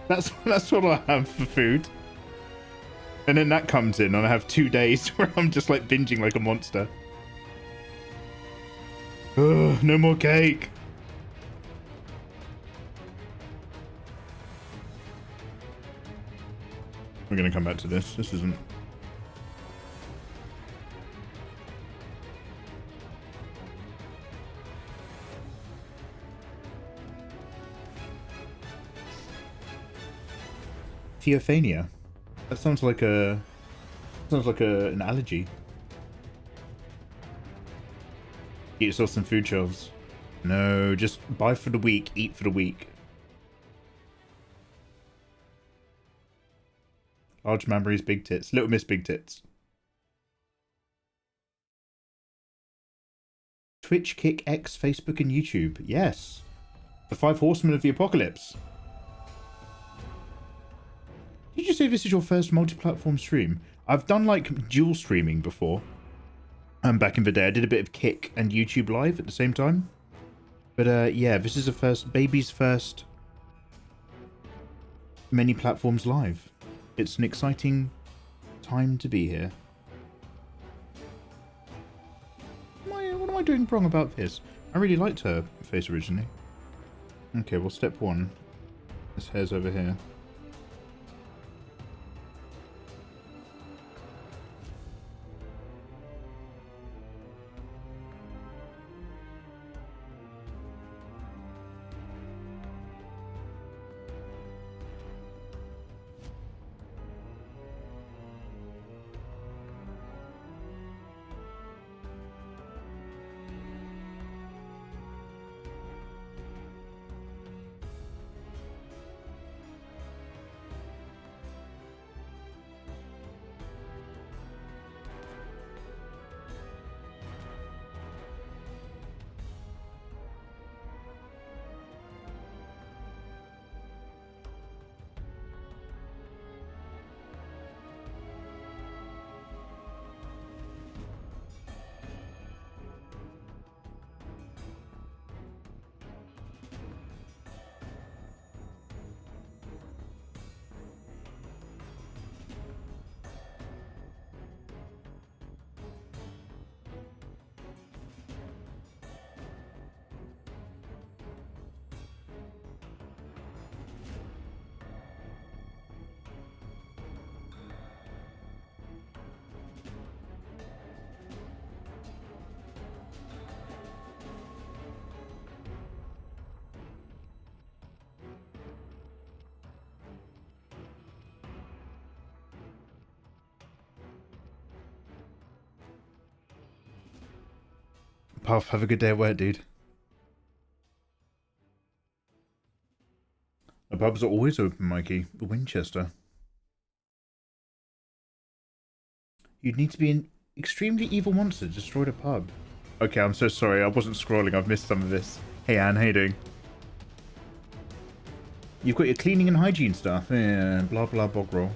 That's what I have for food. And then that comes in, and I have 2 days where I'm just like binging like a monster. Ugh, no more cake. We're gonna come back to this. This isn't... Theophania. That sounds like a... an allergy. Get yourself some food shelves. No, just buy for the week, eat for the week. Large memories, big tits. Little Miss Big Tits. Twitch, Kick, X, Facebook, and YouTube. Yes. The 5 horsemen of the apocalypse. Did you say this is your first multi-platform stream? I've done like dual streaming before. Back in the day, I did a bit of Kick and YouTube Live at the same time. But yeah, this is the baby's first many platforms live. It's an exciting time to be here. What am I doing wrong about this? I really liked her face originally. Okay, well, step 1. This hair's over here. Puff, have a good day at work, dude. The pubs are always open, Mikey. The Winchester. You'd need to be an extremely evil monster to destroy the pub. Okay, I'm so sorry. I wasn't scrolling. I've missed some of this. Hey, Anne. How you doing? You've got your cleaning and hygiene stuff. Yeah, blah, blah, bog roll.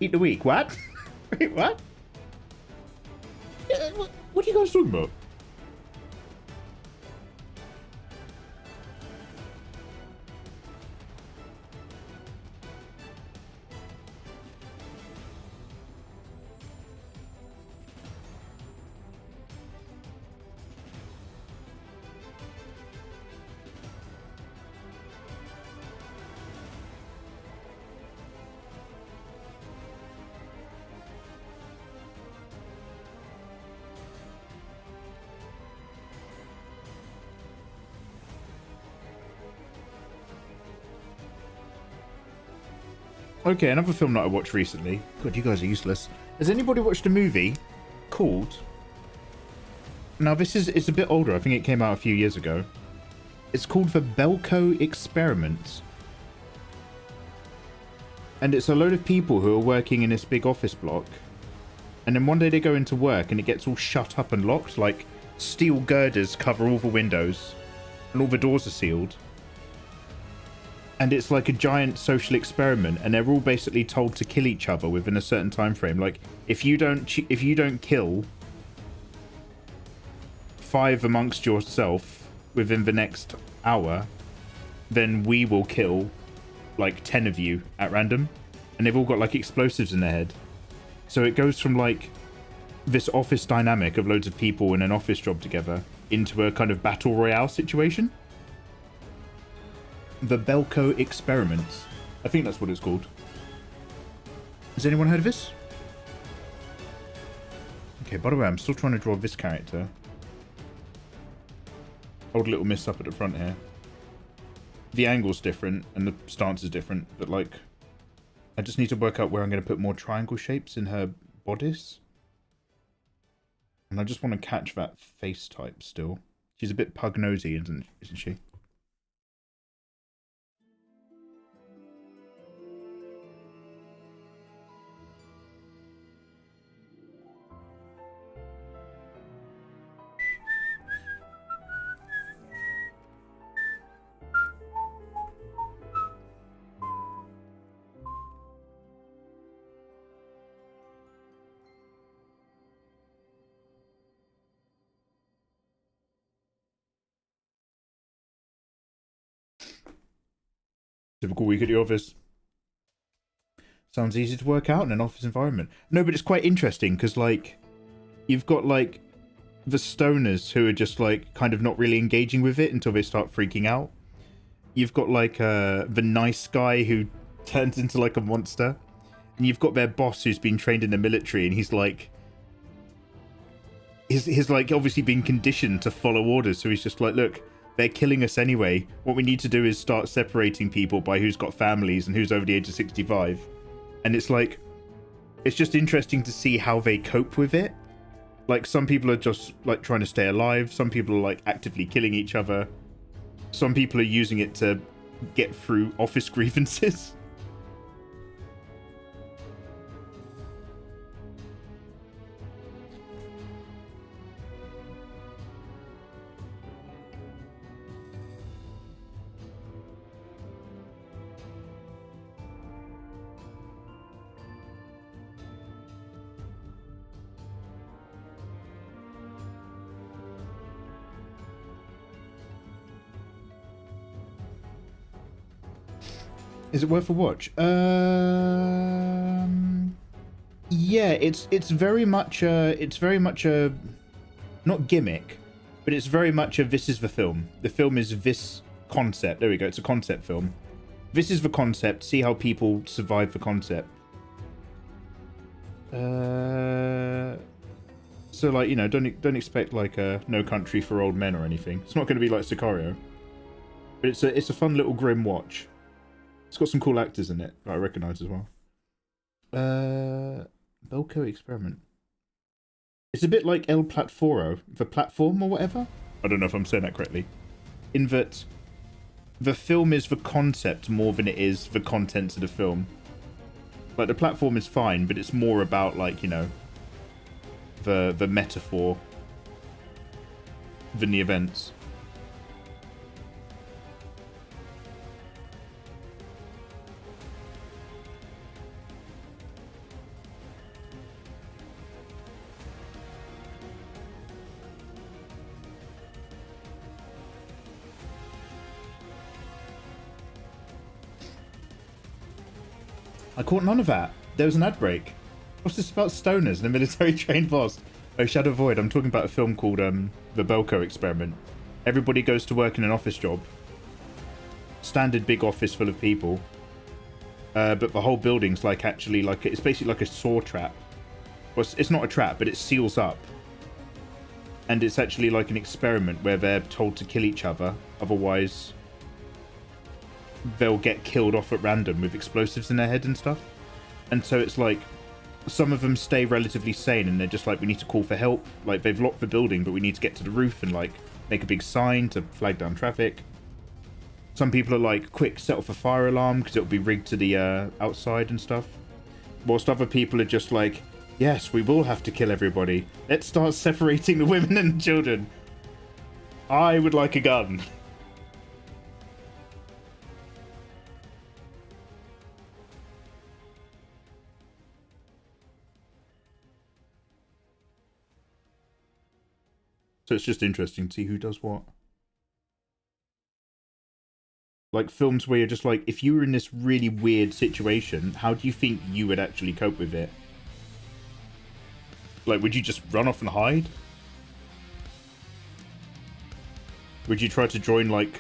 Eat the week. What? Wait, what? What are you guys talking about? Okay, another film that I watched recently. God, you guys are useless. Has anybody watched a movie called... Now, it's a bit older. I think it came out a few years ago. It's called The Belko Experiment. And it's a load of people who are working in this big office block. And then one day they go into work and it gets all shut up and locked. Like, steel girders cover all the windows. And all the doors are sealed. And it's like a giant social experiment, and they're all basically told to kill each other within a certain time frame. Like, if you don't kill 5 amongst yourself within the next hour, then we will kill like 10 of you at random. And they've all got like explosives in their head. So it goes from like this office dynamic of loads of people in an office job together into a kind of battle royale situation. The Belko Experiment. I think that's what it's called. Has anyone heard of this? Okay, by the way, I'm still trying to draw this character. Hold a little miss up at the front here. The angle's different and the stance is different, but like... I just need to work out where I'm going to put more triangle shapes in her bodice. And I just want to catch that face type still. She's a bit pug-nosy, isn't she? Typical week at the office. Sounds easy to work out in an office environment. No, but it's quite interesting because, like, you've got, like, the stoners who are just, like, kind of not really engaging with it until they start freaking out. You've got, like, the nice guy who turns into, like, a monster. And you've got their boss who's been trained in the military and he's, like... He's like, obviously been conditioned to follow orders. So he's just like, look... They're killing us anyway. What we need to do is start separating people by who's got families and who's over the age of 65. And it's like, it's just interesting to see how they cope with it. Like, some people are just like trying to stay alive. Some people are like actively killing each other. Some people are using it to get through office grievances. Is it worth a watch? Yeah, it's very much a not gimmick, but it's very much a this is the film. The film is this concept. There we go. It's a concept film. This is the concept. See how people survive the concept. So like, you know, don't expect like a No Country for Old Men or anything. It's not going to be like Sicario, but it's a fun little grim watch. It's got some cool actors in it that I recognise as well. Belko Experiment. It's a bit like El Platforo, the platform or whatever. I don't know if I'm saying that correctly. In that the film is the concept more than it is the contents of the film. Like, the platform is fine, but it's more about, like, you know, the metaphor than the events. I caught none of that. There was an ad break. What's this about stoners and a military trained boss? Oh, Shadow Void. I'm talking about a film called The Belko Experiment. Everybody goes to work in an office job. Standard big office full of people. But the whole building's like actually like it's basically like a saw trap. Well, it's not a trap, but it seals up. And it's actually like an experiment where they're told to kill each other. Otherwise, they'll get killed off at random with explosives in their head and stuff. And so it's like some of them stay relatively sane and they're just like, we need to call for help. Like, they've locked the building, but we need to get to the roof and like make a big sign to flag down traffic. Some people are like, quick, set off a fire alarm because it'll be rigged to the outside and stuff. Whilst other people are just like, yes, we will have to kill everybody. Let's start separating the women and children. I would like a gun. So it's just interesting to see who does what. Like films where you're just like, if you were in this really weird situation, how do you think you would actually cope with it? Like, would you just run off and hide? Would you try to join, like,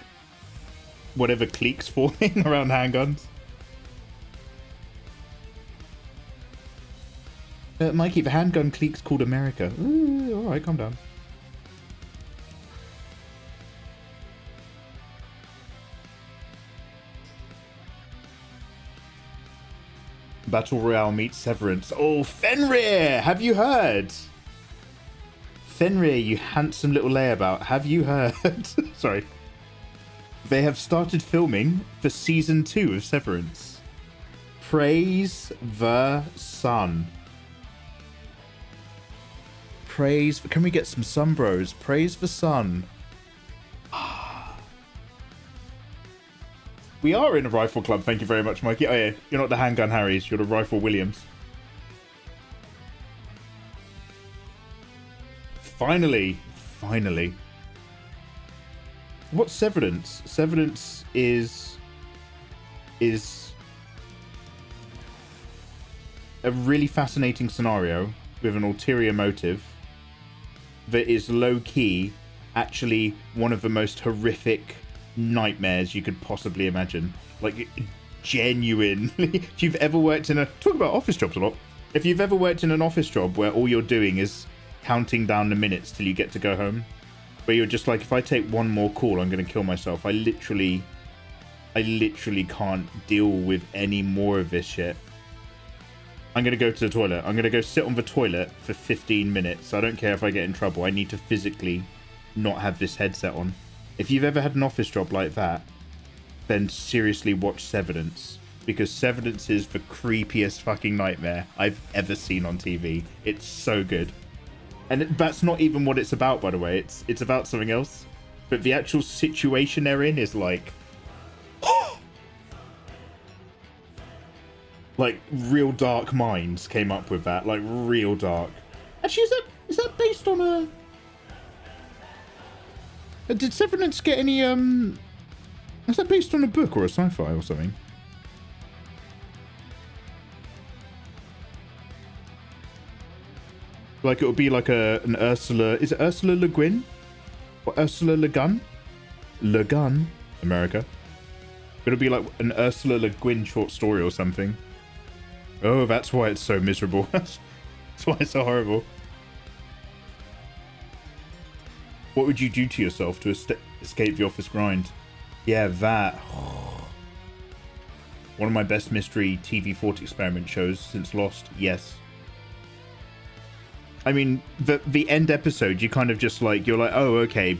whatever cliques forming around handguns? Mikey, the handgun clique's called America. Ooh, alright, calm down. Battle Royale meets Severance. Oh, Fenrir! Have you heard? Fenrir, you handsome little layabout. Have you heard? Sorry. They have started filming for season 2 of Severance. Praise the sun. Praise... Can we get some sun, bros? Praise the sun. We are in a rifle club, thank you very much, Mikey. Oh yeah, you're not the handgun Harrys, you're the rifle Williams. Finally. Finally. What's Severance? Severance is a really fascinating scenario with an ulterior motive that is low-key actually one of the most horrific nightmares you could possibly imagine. Like, genuine. If you've ever worked in a... Talk about office jobs a lot. If you've ever worked in an office job where all you're doing is counting down the minutes till you get to go home, where you're just like, if I take one more call, I'm going to kill myself. I literally can't deal with any more of this shit. I'm going to go to the toilet. I'm going to go sit on the toilet for 15 minutes. I don't care if I get in trouble. I need to physically not have this headset on. If you've ever had an office job like that, then seriously watch Severance. Because Severance is the creepiest fucking nightmare I've ever seen on TV. It's so good. And that's not even what it's about, by the way. It's about something else. But the actual situation they're in is like... like, real dark minds came up with that. Like, real dark. Actually, is that based on a... Did Severance get any, is that based on a book or a sci-fi or something? Like, it would be like an Ursula... Is it Ursula Le Guin? Or Ursula Le Guin? Le Guin, America. It'll be like an Ursula Le Guin short story or something. Oh, that's why it's so miserable. That's why it's so horrible. What would you do to yourself to escape the office grind? Yeah, that. One of my best mystery TV thought experiment shows since Lost. Yes. I mean, the end episode, you kind of just like, you're like, oh, okay,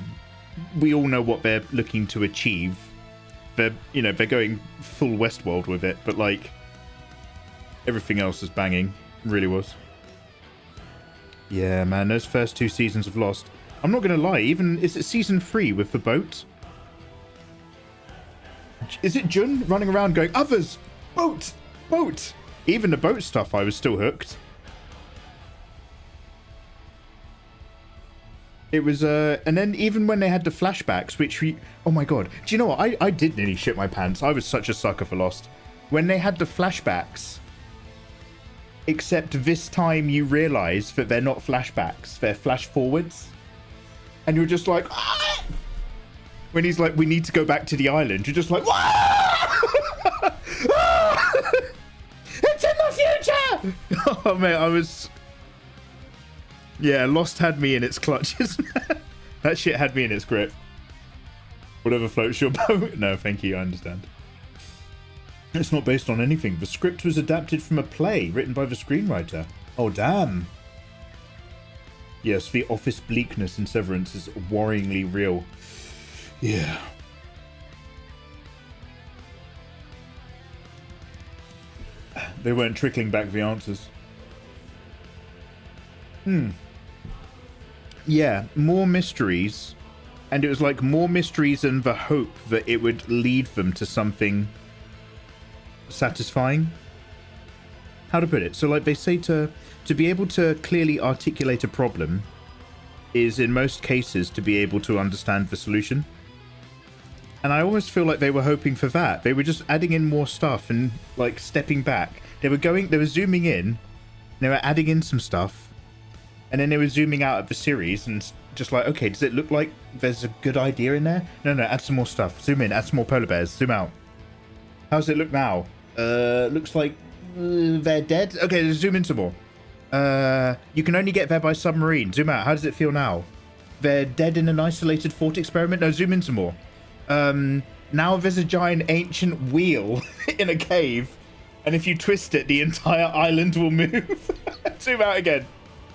we all know what they're looking to achieve. They're, you know, they're going full Westworld with it, but like, everything else is banging. Really was. Yeah, man, those first 2 seasons of Lost. I'm not going to lie, even, is it season 3 with the boat? Is it Jun running around going, others, boat, boat? Even the boat stuff, I was still hooked. It was, and then even when they had the flashbacks, which we, oh my god, do you know what? I did nearly shit my pants. I was such a sucker for Lost. When they had the flashbacks, except this time you realize that they're not flashbacks, they're flash forwards. And you're just like, ah! When he's like, we need to go back to the island, you're just like, ah! Ah! It's in the future! Oh man, I was... Yeah, Lost had me in its clutches. That shit had me in its grip. Whatever floats your boat. No, thank you, I understand. It's not based on anything. The script was adapted from a play written by the screenwriter. Oh, damn. Yes, the office bleakness in Severance is worryingly real. Yeah. They weren't trickling back the answers. Yeah, more mysteries. And it was like more mysteries and the hope that it would lead them to something satisfying. How to put it? So like they say to be able to clearly articulate a problem is in most cases to be able to understand the solution. And I almost feel like they were hoping for that. They were just adding in more stuff and like stepping back. They were zooming in, they were adding in some stuff, and then they were zooming out of the series and just like, okay, does it look like there's a good idea in there? No, add some more stuff. Zoom in, add some more polar bears, zoom out. How does it look now? Looks like they're dead. Okay, let's zoom in some more. You can only get there by submarine. Zoom out. How does it feel now? They're dead in an isolated thought experiment. No, zoom in some more. Now there's a giant ancient wheel in a cave, and if you twist it, the entire island will move. Zoom out again.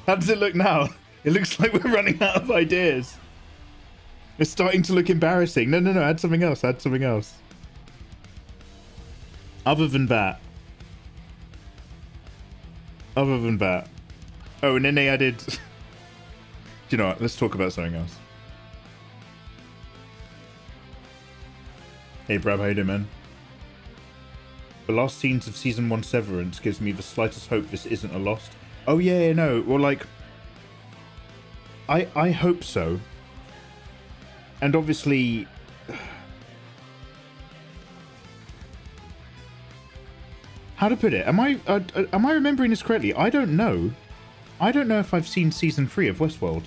How does it look now? It looks like we're running out of ideas. It's starting to look embarrassing. No, add something else. Add something else. Other than that. Oh, and then they added... Do you know what? Let's talk about something else. Hey, Brab, how you doing, man? The last scenes of Season 1 Severance gives me the slightest hope this isn't a Lost. Oh, yeah, no. Well, like... I hope so. And obviously... How to put it? Am I remembering this correctly? I don't know. I don't know if I've seen Season 3 of Westworld.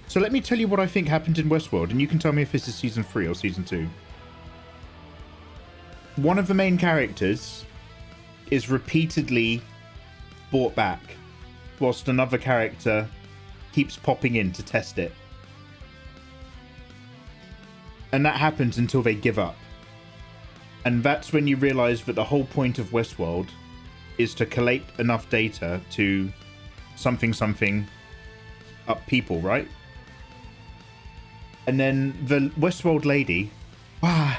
So let me tell you what I think happened in Westworld, and you can tell me if this is Season 3 or Season 2. One of the main characters is repeatedly brought back, whilst another character keeps popping in to test it. And that happens until they give up. And that's when you realize that the whole point of Westworld is to collate enough data to something up people, right? And then the Westworld lady, wow,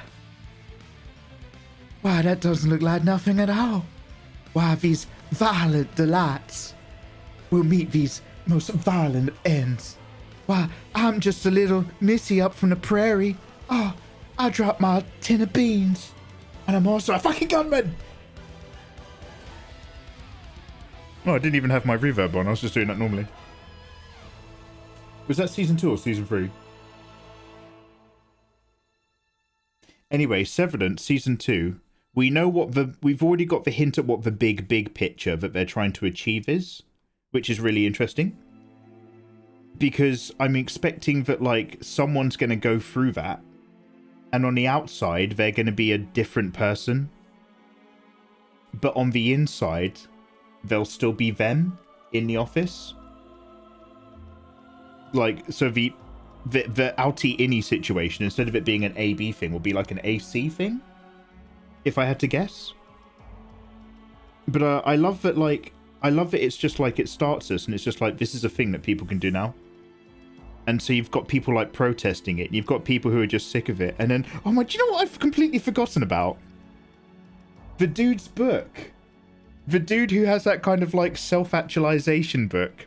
that doesn't look like nothing at all. Why, these violent delights will meet these most violent of ends. Why, I'm just a little missy up from the prairie. Oh, I dropped my tin of beans. And I'm also a fucking gunman! Oh, I didn't even have my reverb on. I was just doing that normally. Was that Season 2 or Season 3? Anyway, Severance, Season 2. We know we've already got the hint at what the big picture that they're trying to achieve is, which is really interesting. Because I'm expecting that, like, someone's going to go through that, and on the outside, they're going to be a different person. But on the inside, they'll still be them in the office. Like, so the outie-innie situation, instead of it being an A-B thing, will be like an AC thing, if I had to guess. But I love that, like, I love it. It's just like it starts us, and it's just like this is a thing that people can do now. And so you've got people like protesting it, and you've got people who are just sick of it. And then, oh my, do you know what I've completely forgotten about? The dude's book. The dude who has that kind of like self-actualization book.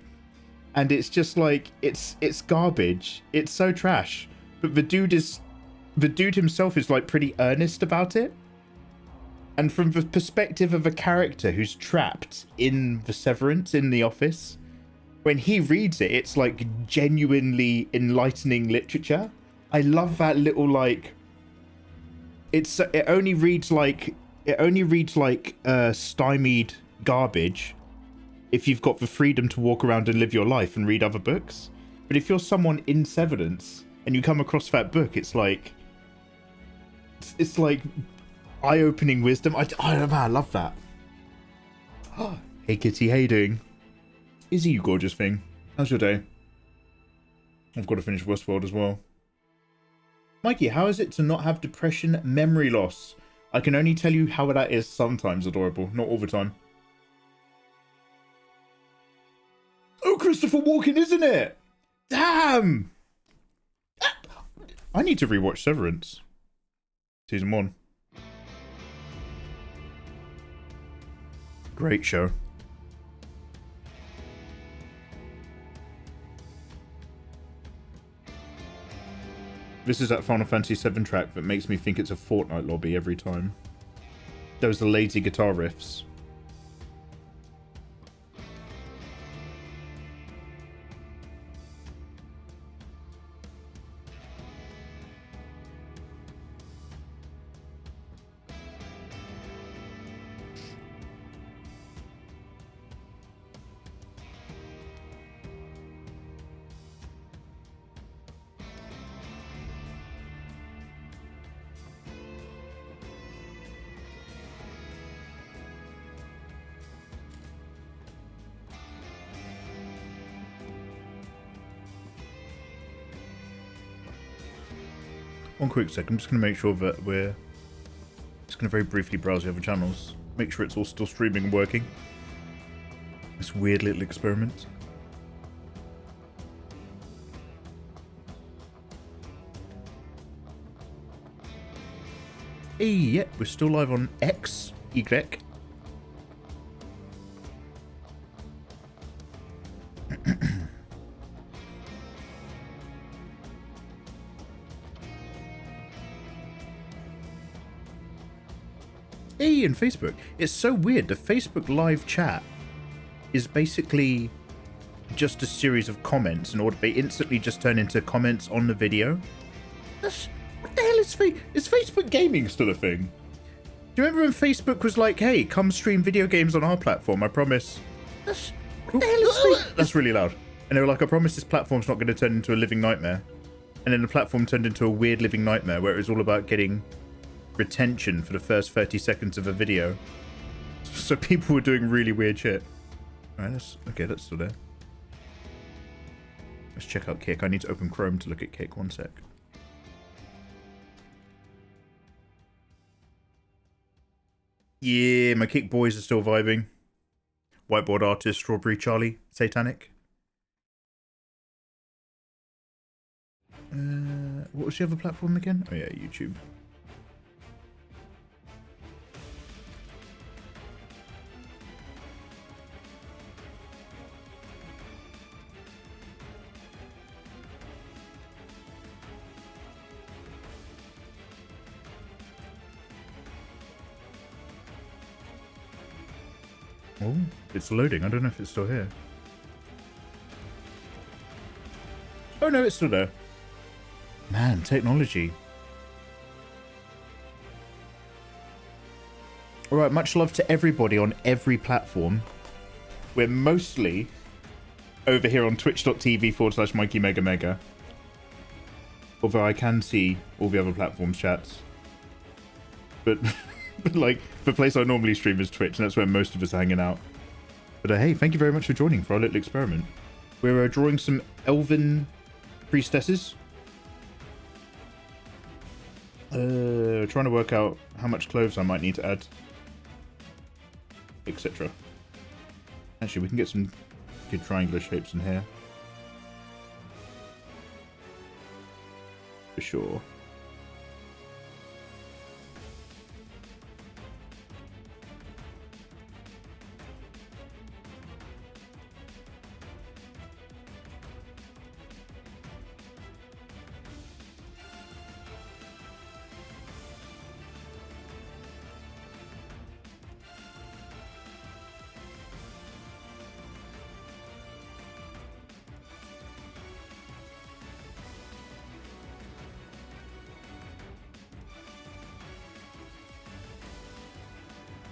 And it's just like, it's garbage. It's so trash. But the dude himself is like pretty earnest about it. And from the perspective of a character who's trapped in the severance in the office, when he reads it, it's like genuinely enlightening literature. I love that little like, it only reads like stymied garbage if you've got the freedom to walk around and live your life and read other books. But if you're someone in severance and you come across that book, it's like eye-opening wisdom. I love that. Hey Kitty, how you doing? Izzy, you gorgeous thing. How's your day? I've got to finish Westworld as well. Mikey, how is it to not have depression memory loss? I can only tell you how that is sometimes, adorable. Not all the time. Oh, Christopher Walken, isn't it? Damn! I need to rewatch Severance. Season 1. Great show. This is that Final Fantasy VII track that makes me think it's a Fortnite lobby every time. Those are the lazy guitar riffs. One quick sec, I'm just going to make sure that we're just going to very briefly browse the other channels. Make sure it's all still streaming and working. This weird little experiment. Hey, yep, we're still live on X, Y. Hey, and Facebook. It's so weird. The Facebook live chat is basically just a series of comments, and they instantly just turn into comments on the video. What the hell is Facebook? Is Facebook gaming still a thing? Do you remember when Facebook was like, hey, come stream video games on our platform, I promise. What the hell is Facebook? That's really loud. And they were like, I promise this platform's not going to turn into a living nightmare. And then the platform turned into a weird living nightmare where it was all about getting retention for the first 30 seconds of a video. So people were doing really weird shit. Alright, that's still there. Let's check out Kick. I need to open Chrome to look at Kick. One sec. Yeah, my Kick boys are still vibing. Whiteboard Artist, Strawberry Charlie, Satanic. What was the other platform again? Oh yeah, YouTube. Oh, it's loading. I don't know if it's still here. Oh no, it's still there. Man, technology. Alright, much love to everybody on every platform. We're mostly over here on twitch.tv/Mikey Mega Mega. Although I can see all the other platforms' chats. But like, the place I normally stream is Twitch, and that's where most of us are hanging out. But hey, thank you very much for joining for our little experiment. We're drawing some elven priestesses. Trying to work out how much clothes I might need to add, etc. Actually, we can get some good triangular shapes in here. For sure.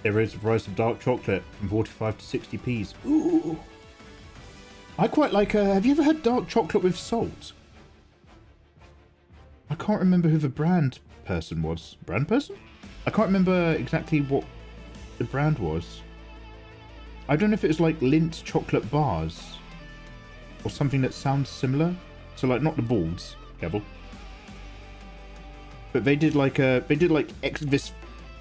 There is a price of dark chocolate from 45 to 60p's. Ooh. I quite like, have you ever had dark chocolate with salt? I can't remember who the brand person was. Brand person? I can't remember exactly what the brand was. I don't know if it was like Lindt chocolate bars. Or something that sounds similar. So like, not the balls, careful. But they did like this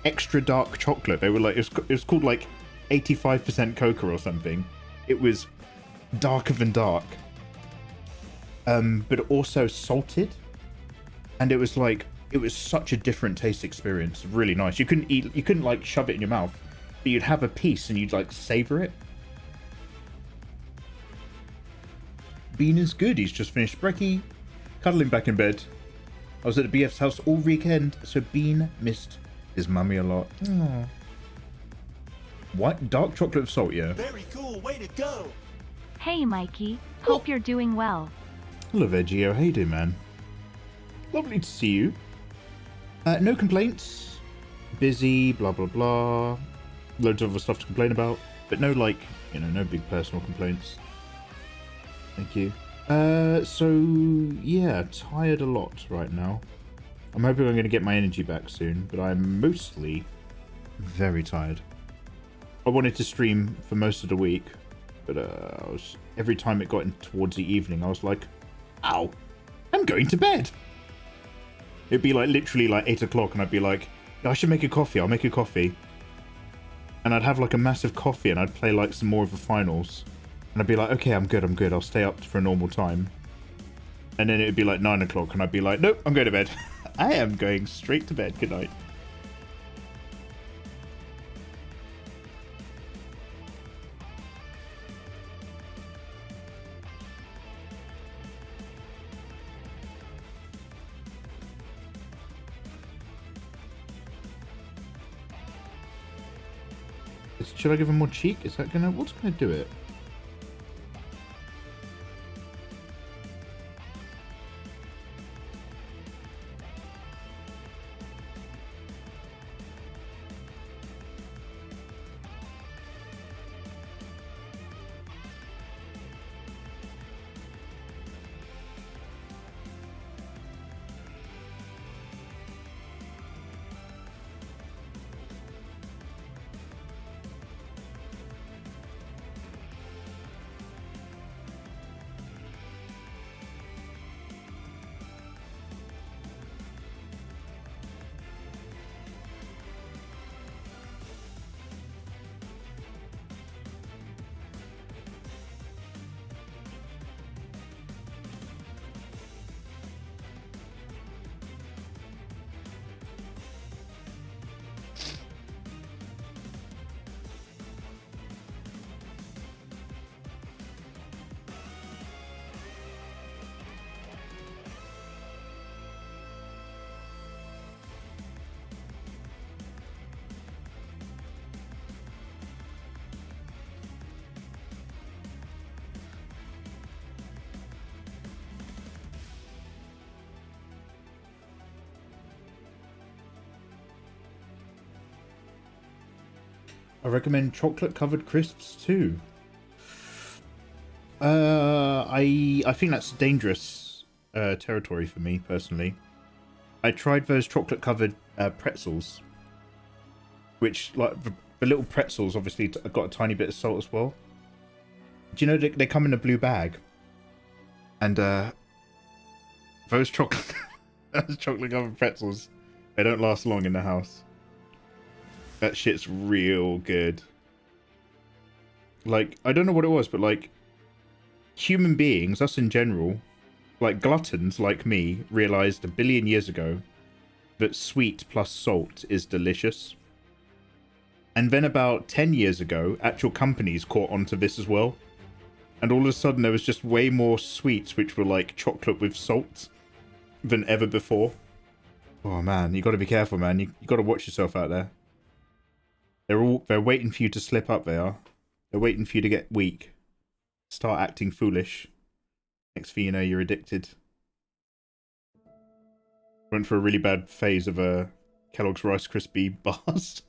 extra dark chocolate. They were like, it was called like 85% cocoa or something. It was darker than dark, but also salted, and it was such a different taste experience. Really nice. You couldn't like shove it in your mouth, but you'd have a piece and you'd like savor it. Bean is good. He's just finished brekkie, cuddling back in bed. I was at the BF's house all weekend, so Bean missed his mummy a lot. Aww. What? Dark chocolate with salt, yeah. Very cool. Way to go. Hey, Mikey. Hope you're doing well. Hello there, Gio. How you doing, man? Lovely to see you. No complaints. Busy, blah, blah, blah. Loads of other stuff to complain about. But no, like, you know, no big personal complaints. Thank you. So, yeah, tired a lot right now. I'm hoping I'm going to get my energy back soon, but I'm mostly very tired. I wanted to stream for most of the week, but every time it got in towards the evening, I was like, ow, I'm going to bed. It'd be like literally like 8 o'clock, and I'd be like, I should make a coffee. I'll make a coffee. And I'd have like a massive coffee, and I'd play like some more of the finals. And I'd be like, okay, I'm good. I'll stay up for a normal time. And then it'd be like 9 o'clock, and I'd be like, nope, I'm going to bed. I am going straight to bed. Good night. Should I give him more cheek? Is that gonna... What's gonna do it? I recommend chocolate covered crisps too. I think that's dangerous territory for me personally. I tried those chocolate covered pretzels, which like the little pretzels obviously got a tiny bit of salt as well. Do you know they come in a blue bag? And those chocolate those chocolate covered pretzels, they don't last long in the house. That shit's real good. Like, I don't know what it was, but like, human beings, us in general, like gluttons like me, realized 1 billion years ago that sweet plus salt is delicious. And then about 10 years ago, actual companies caught onto this as well. And all of a sudden, there was just way more sweets which were like chocolate with salt than ever before. Oh man, you got to be careful, man. You got to watch yourself out there. They're waiting for you to slip up. They are. They're waiting for you to get weak, start acting foolish. Next thing you know, you're addicted. Went for a really bad phase of Kellogg's Rice Krispie bars.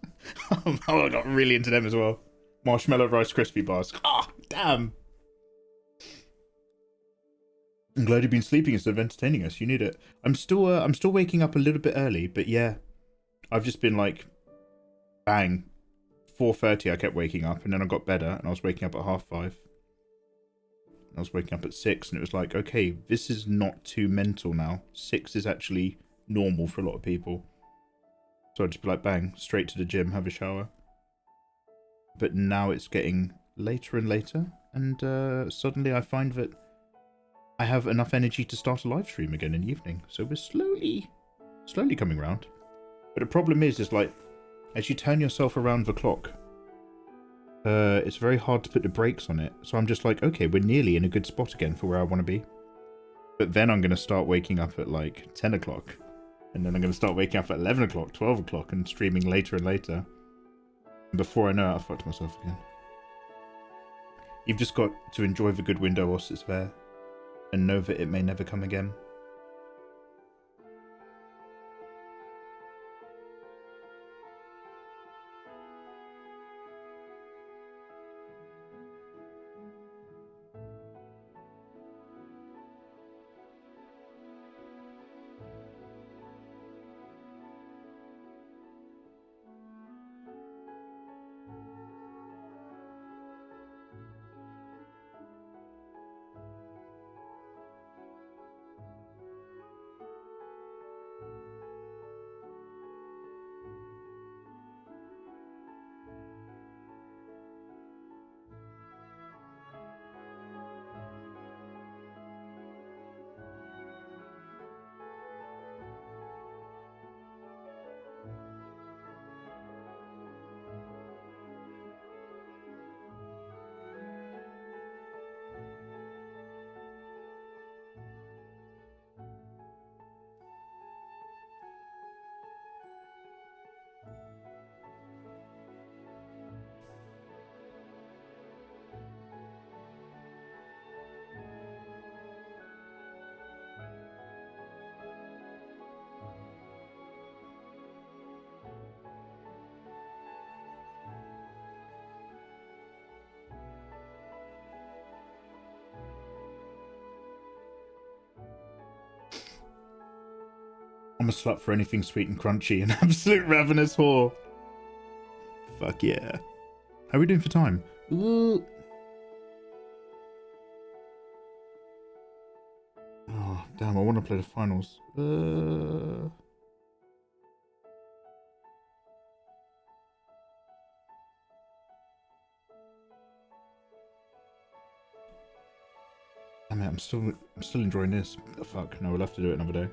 Oh, I got really into them as well. Marshmallow Rice Krispie bars. Ah, oh, damn. I'm glad you've been sleeping instead of entertaining us. You need it. I'm still waking up a little bit early, but yeah, I've just been like, bang, 4:30. I kept waking up, and then I got better, and I was waking up at 5:30. I was waking up at 6, and it was like, okay, this is not too mental now. 6 is actually normal for a lot of people. So I'd just be like, bang, straight to the gym, have a shower. But now it's getting later and later, and suddenly I find that I have enough energy to start a live stream again in the evening. So we're slowly coming round. But the problem is like, as you turn yourself around the clock, it's very hard to put the brakes on it. So I'm just like, okay, we're nearly in a good spot again for where I want to be. But then I'm going to start waking up at like 10 o'clock. And then I'm going to start waking up at 11 o'clock, 12 o'clock, and streaming later and later. And before I know it, I've fucked myself again. You've just got to enjoy the good window whilst it's there. And know that it may never come again. I'm a slut for anything sweet and crunchy, an absolute ravenous whore. Fuck yeah. How are we doing for time? Ooh. Oh, damn, I want to play the finals. Damn it, I'm still enjoying this. Oh, fuck, no, we'll have to do it another day.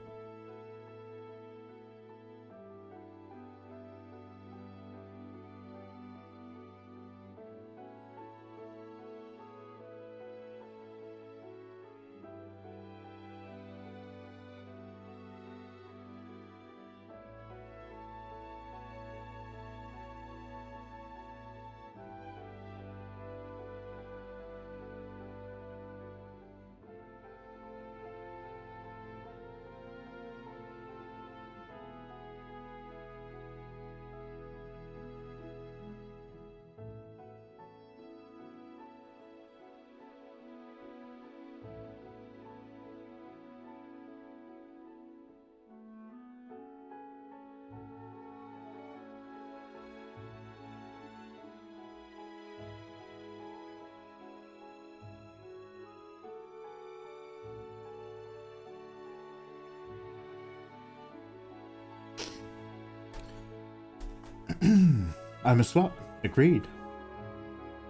I'm a slut. Agreed.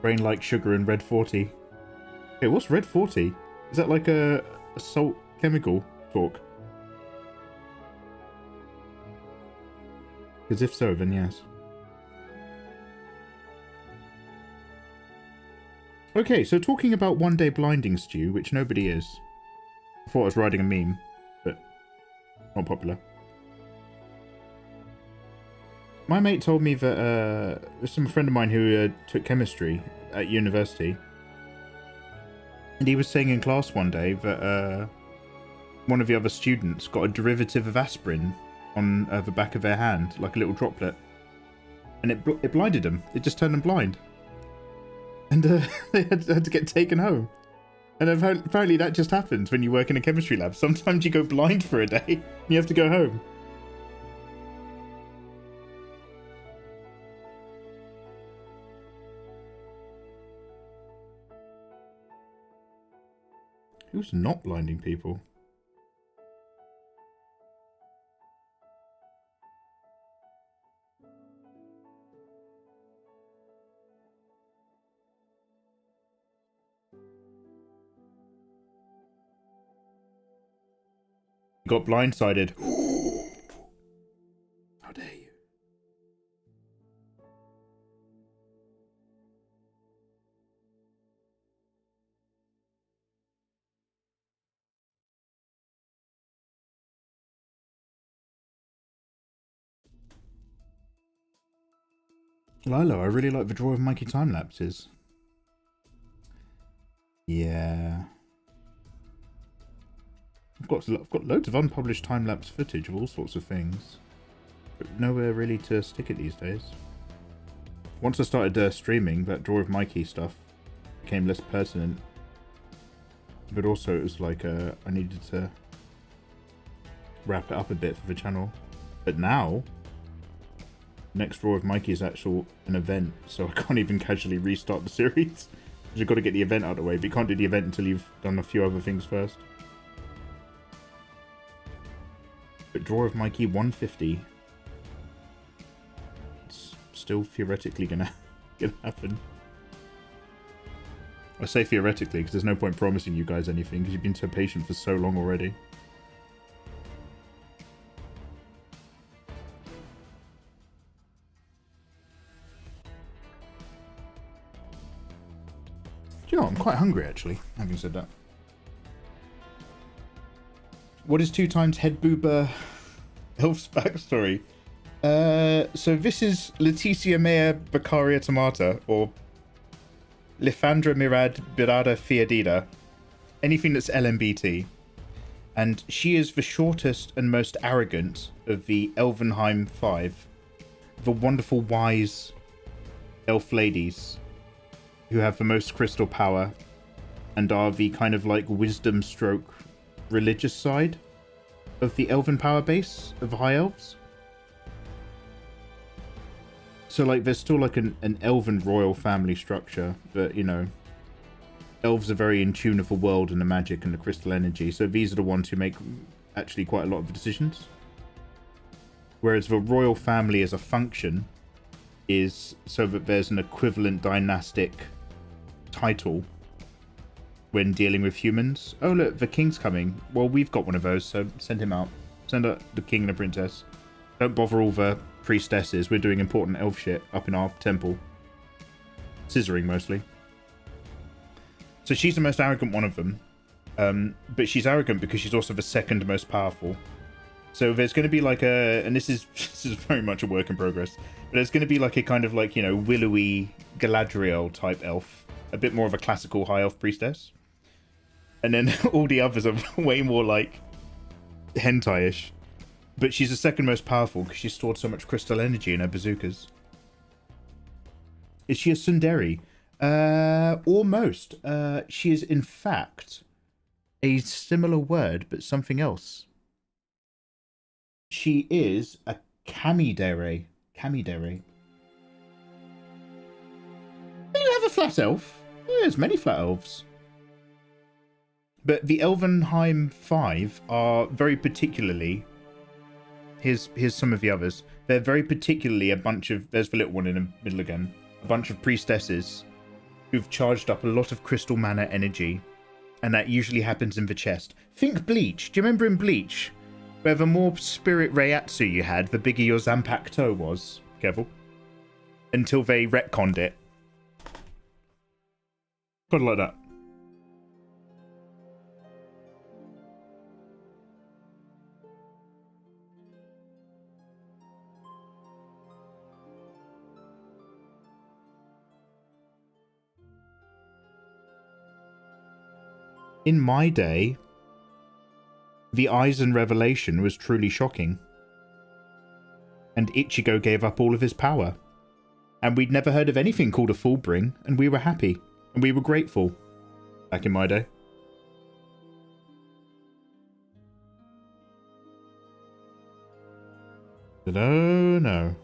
Brain like sugar and red 40. Hey, what's red 40? Is that like a salt chemical talk? Because if so, then yes. Okay, so talking about one day blinding stew, which nobody is. I thought I was writing a meme, but not popular. My mate told me that some friend of mine who took chemistry at university, and he was saying in class one day that one of the other students got a derivative of aspirin on the back of their hand, like a little droplet, and it blinded them. It just turned them blind, and they had to get taken home. And apparently that just happens when you work in a chemistry lab. Sometimes you go blind for a day, and you have to go home. Who's not blinding people? Got blindsided. How dare you? Lilo, I really like the draw of Mikey time lapses. Yeah. I've got loads of unpublished time lapse footage of all sorts of things, but nowhere really to stick it these days. Once I started streaming, that draw of Mikey stuff became less pertinent, but also it was like I needed to wrap it up a bit for the channel. But now, next draw of Mikey is an event, so I can't even casually restart the series. You've got to get the event out of the way, but you can't do the event until you've done a few other things first. But draw of Mikey 150. It's still theoretically gonna happen. I say theoretically because there's no point promising you guys anything because you've been so patient for so long already. Do you know what? I'm quite hungry actually, having said that. What is 2 times head boober Elf's backstory? So this is Leticia Mea Beccaria Tomata, or Lifandra Mirad Birada Fiadida. Anything that's LMBT. And she is the shortest and most arrogant of the Elvenheim 5. The wonderful, wise elf ladies who have the most crystal power and are the kind of like wisdom stroke religious side of the elven power base of the high elves. So like there's still like an elven royal family structure, but you know, elves are very in tune with the world and the magic and the crystal energy, so these are the ones who make actually quite a lot of the decisions. Whereas the royal family as a function is so that there's an equivalent dynastic title when dealing with humans. Oh look, the king's coming. Well, we've got one of those, so send him out. Send out the king and the princess. Don't bother all the priestesses. We're doing important elf shit up in our temple. Scissoring mostly. So she's the most arrogant one of them. But she's arrogant because she's also the second most powerful. So there's going to be like and this is very much a work in progress, but there's going to be like a kind of like, you know, willowy Galadriel type elf. A bit more of a classical high elf priestess. And then all the others are way more like hentai-ish. But she's the second most powerful because she's stored so much crystal energy in her bazookas. Is she a tsundere? Almost. She is in fact a similar word, but something else. She is a kamidere. Kamidere. You have a flat elf. There's many flat elves. But the Elvenheim 5 are very particularly... Here's some of the others. They're very particularly a bunch of... There's the little one in the middle again. A bunch of priestesses who've charged up a lot of crystal mana energy, and that usually happens in the chest. Think Bleach. Do you remember in Bleach, where the more spirit Reiatsu you had, the bigger your Zanpakuto was? Careful. Until they retconned it. Kind of like that. In my day, the Aizen revelation was truly shocking. And Ichigo gave up all of his power. And we'd never heard of anything called a Fullbring, and we were happy. And we were grateful. Back in my day. But oh no.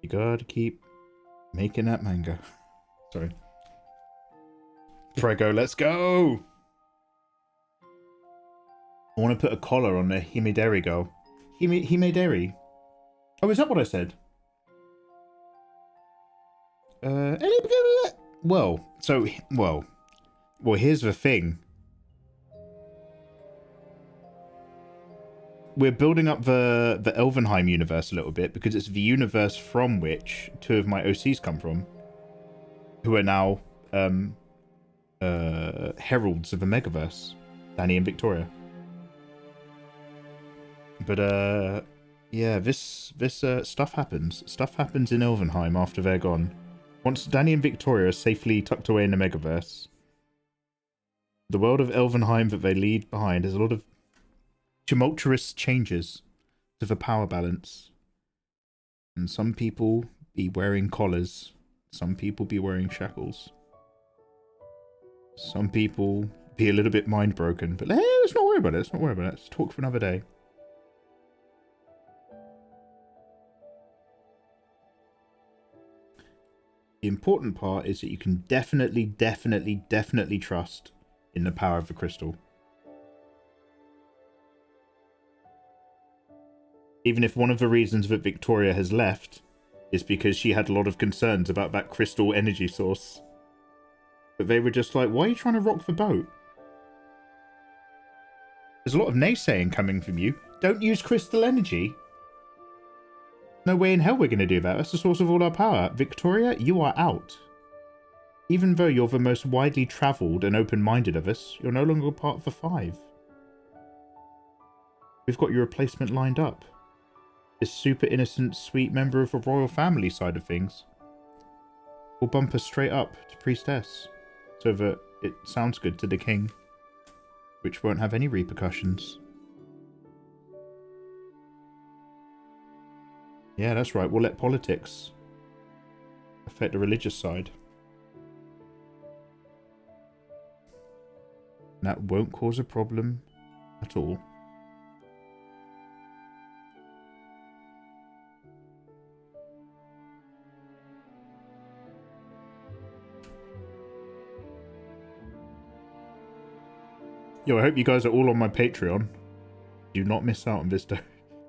You gotta keep making that manga. Sorry. Before I go, let's go! I want to put a collar on the Himederi girl. Himederi? Oh, is that what I said? Well, here's the thing. We're building up the Elvenheim universe a little bit, because it's the universe from which two of my OCs come from, who are now heralds of the Megaverse, Danny and Victoria. But yeah, this stuff happens. Stuff happens in Elvenheim after they're gone. Once Danny and Victoria are safely tucked away in the Megaverse, the world of Elvenheim that they leave behind has a lot of tumultuous changes to the power balance. And some people be wearing collars. Some people be wearing shackles. Some people be a little bit mind broken. But hey, let's not worry about it. Let's not worry about it. Let's talk for another day. The important part is that you can definitely trust in the power of the crystal. Even if one of the reasons that Victoria has left is because she had a lot of concerns about that crystal energy source. But they were just like, why are you trying to rock the boat? There's a lot of naysaying coming from you. Don't use crystal energy. No way in hell we're going to do that. That's the source of all our power. Victoria, you are out. Even though you're the most widely travelled and open-minded of us, you're no longer part of the five. We've got your replacement lined up. This super innocent, sweet member of the royal family side of things will bump us straight up to priestess, so that it sounds good to the king, which won't have any repercussions. Yeah, that's right. We'll let politics affect the religious side. And that won't cause a problem at all. Yo, I hope you guys are all on my Patreon. Do not miss out on this.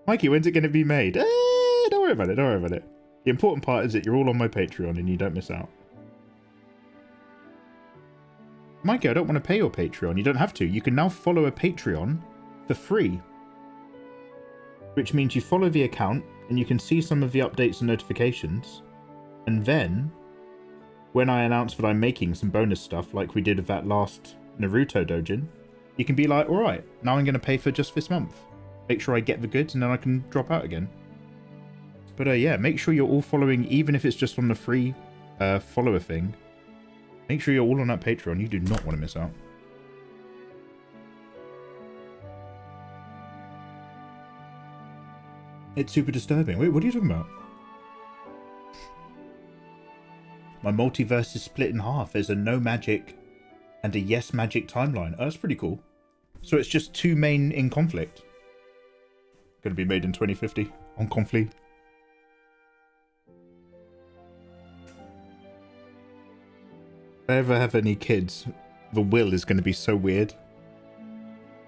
Mikey, when's it going to be made? Don't worry about it, don't worry about it. The important part is that you're all on my Patreon and you don't miss out. Mikey, I don't want to pay your Patreon. You don't have to. You can now follow a Patreon for free. Which means you follow the account and you can see some of the updates and notifications. And then, when I announce that I'm making some bonus stuff like we did with that last Naruto dojin, you can be like, alright, now I'm going to pay for just this month. Make sure I get the goods and then I can drop out again. But yeah, make sure you're all following, even if it's just on the free follower thing. Make sure you're all on that Patreon. You do not want to miss out. It's super disturbing. Wait, what are you talking about? My multiverse is split in half. There's a no magic and a yes magic timeline. Oh, that's pretty cool. So it's just two main in conflict. Going to be made in 2050 on conflict. If I ever have any kids, the will is going to be so weird.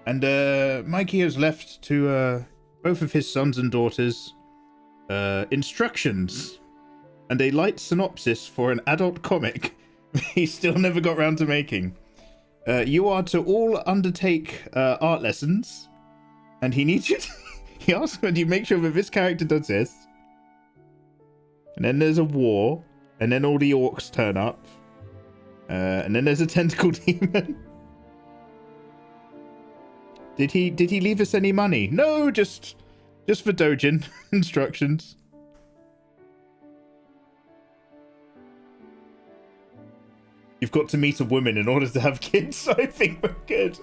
And Mikey has left to both of his sons and daughters instructions and a light synopsis for an adult comic he still never got round to making. You are to all undertake art lessons, and he needs you to... He asks when you make sure that this character does this. And then there's a war, and then all the orcs turn up. And then there's a tentacle demon. Did he leave us any money? No, just for Dojin instructions. You've got to meet a woman in order to have kids, so I think we're good.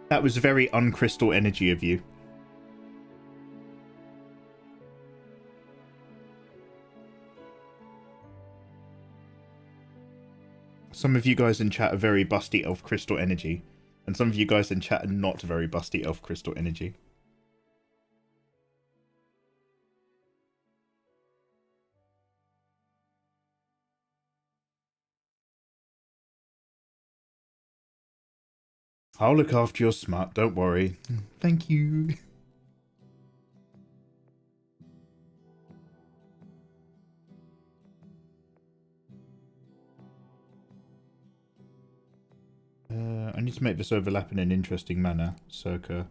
That was very uncrystal energy of you. Some of you guys in chat are very busty elf crystal energy. And some of you guys in chat are not very busty elf crystal energy. I'll look after your smut, don't worry. Thank you. I need to make this overlap in an interesting manner, circa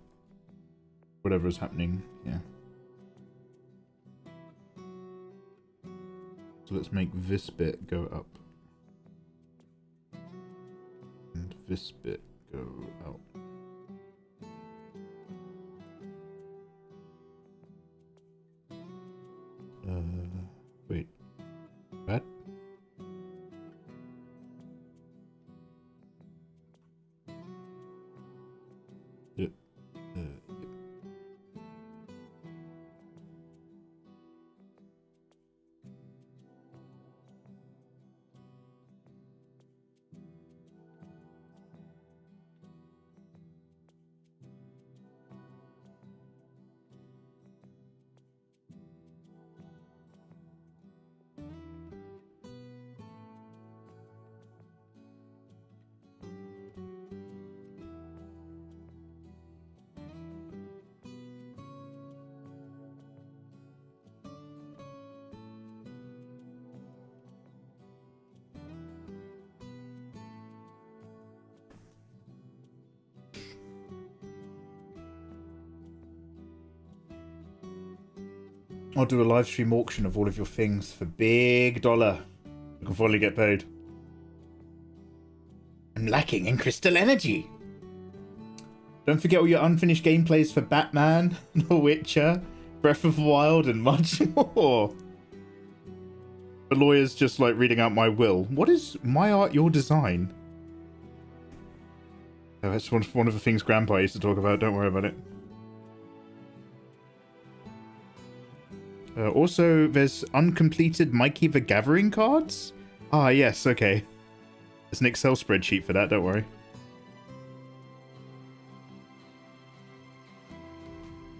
whatever is happening. Yeah. So let's make this bit go up. And this bit go out. Wait. What? I'll do a live stream auction of all of your things for big dollar. You can finally get paid. I'm lacking in crystal energy. Don't forget all your unfinished gameplays for Batman, The Witcher, Breath of the Wild, and much more. The lawyer's just like reading out my will. What is my art, your design? Oh, that's one of the things Grandpa used to talk about. Don't worry about it. Also, there's uncompleted Mikey the Gathering cards? Ah, yes, okay. There's an Excel spreadsheet for that, don't worry.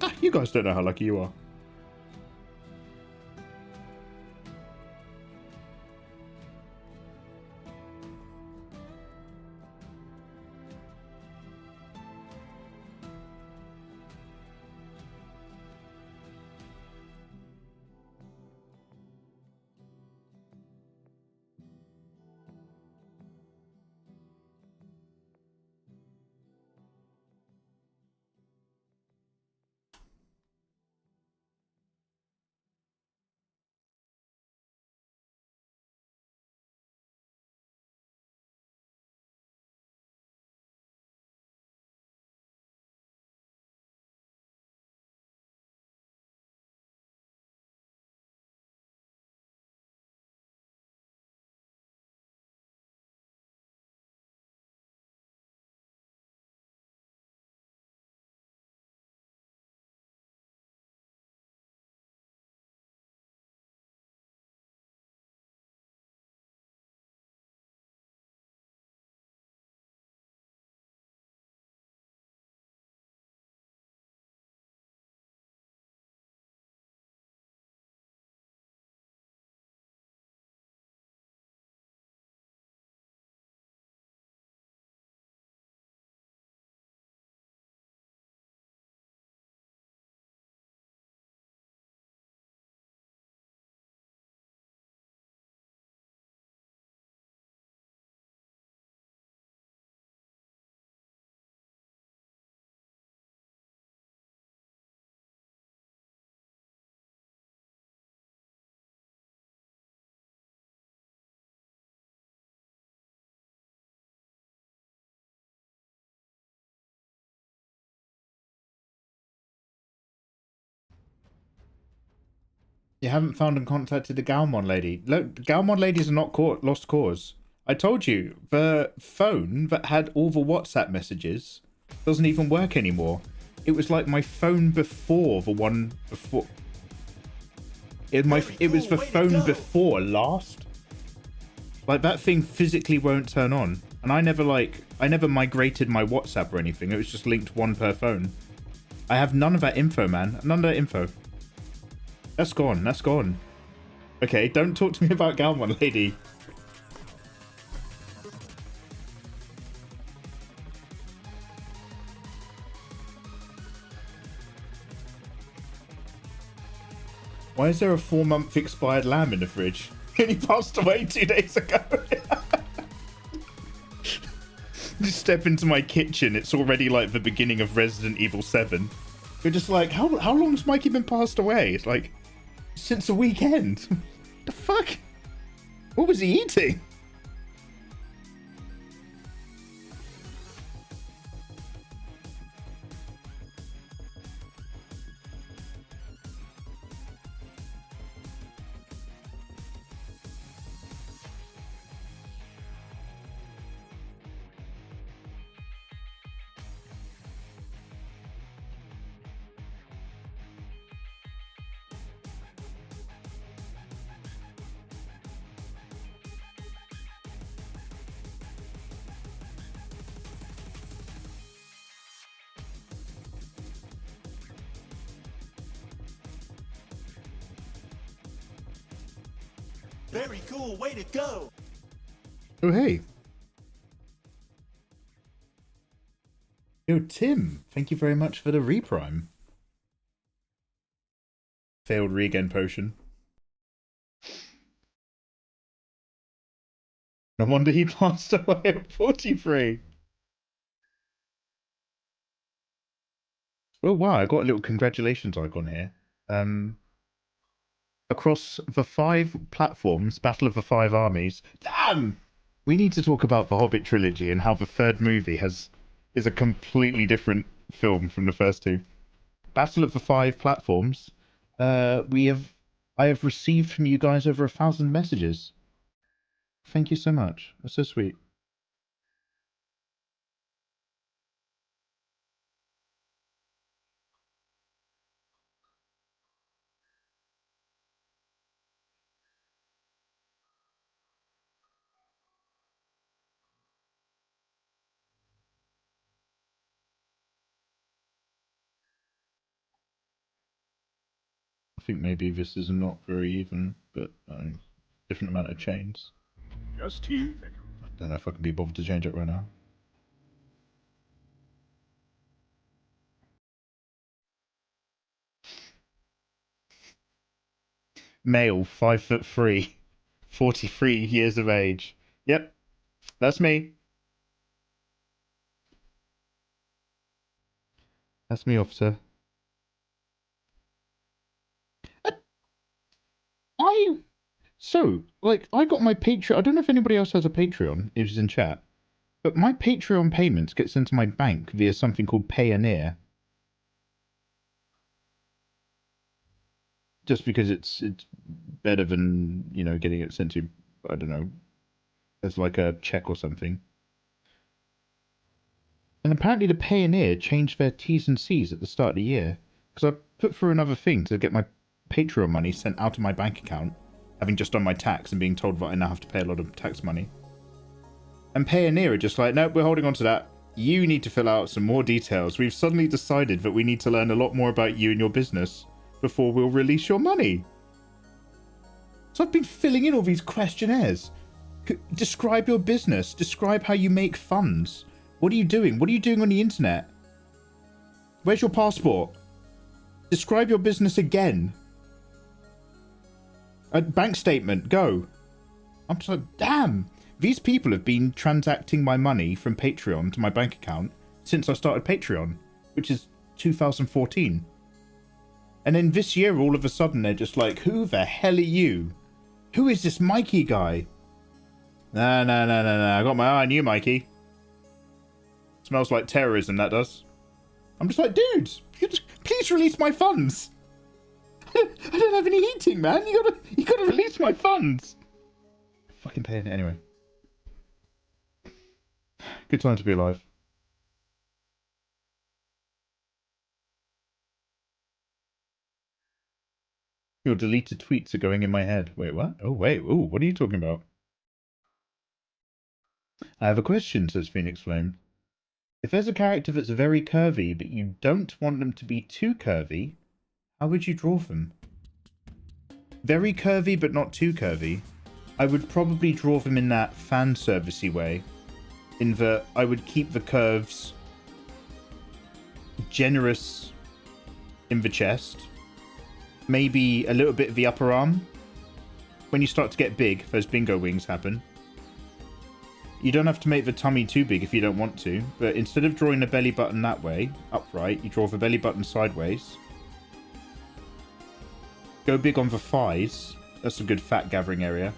Ah, you guys don't know how lucky you are. You haven't found and contacted the Galmon lady. Look, Galmon ladies are not lost cause. I told you, the phone that had all the WhatsApp messages doesn't even work anymore. It was like my phone before the one before. It was the phone before last. Like, that thing physically won't turn on. And I never migrated my WhatsApp or anything. It was just linked one per phone. I have none of that info, man. None of that info. That's gone. That's gone. Okay, don't talk to me about Galmon lady. Why is there a 4-month expired lamb in the fridge? He only passed away 2 days ago. Just step into my kitchen. It's already like the beginning of Resident Evil 7. You're just like, how long has Mikey been passed away? It's like, since the weekend. The fuck? What was he eating? Very cool, way to go! Oh, hey. Yo, Tim, thank you very much for the reprime. Failed regen potion. No wonder he passed away at 43. Oh, wow, I got a little congratulations icon here. Across the 5 platforms, Battle of the 5 Armies. Damn! We need to talk about the Hobbit trilogy and how the 3rd movie is a completely different film from the first 2. Battle of the 5 platforms. I have received from you guys over 1,000 messages. Thank you so much. That's so sweet. I think maybe this is not very even, but different amount of chains. Just T. I don't know if I can be bothered to change it right now. Male, 5'3", 43 years of age. Yep, that's me. That's me, officer. I got my Patreon. I don't know if anybody else has a Patreon, if it's in chat, but my Patreon payments get sent to my bank via something called Payoneer. Just because it's better than, you know, getting it sent to, I don't know, as like a check or something. And apparently the Payoneer changed their T's and C's at the start of the year. Because I put through another thing to get my Patreon money sent out of my bank account, having just done my tax and being told that I now have to pay a lot of tax money. And Payoneer are just like, nope, we're holding on to that. You need to fill out some more details. We've suddenly decided that we need to learn a lot more about you and your business before we'll release your money. So I've been filling in all these questionnaires. Describe your business. Describe how you make funds. What are you doing? What are you doing on the internet? Where's your passport? Describe your business again. A bank statement, go. I'm just like, damn. These people have been transacting my money from Patreon to my bank account since I started Patreon, which is 2014. And then this year, all of a sudden, they're just like, who the hell are you? Who is this Mikey guy? No. I got my eye on you, Mikey. Smells like terrorism, that does. I'm just like, dude, please release my funds. I don't have any heating, man. You gotta release my funds. Fucking paying it anyway. Good time to be alive. Your deleted tweets are going in my head. Wait, what? Oh, wait. Ooh, what are you talking about? I have a question, says Phoenix Flame. If there's a character that's very curvy, but you don't want them to be too curvy, how would you draw them? Very curvy, but not too curvy. I would probably draw them in that fan servicey way. In that I would keep the curves generous in the chest. Maybe a little bit of the upper arm. When you start to get big, those bingo wings happen. You don't have to make the tummy too big if you don't want to, but instead of drawing the belly button that way, upright, you draw the belly button sideways. Go big on the thighs. That's a good fat gathering area.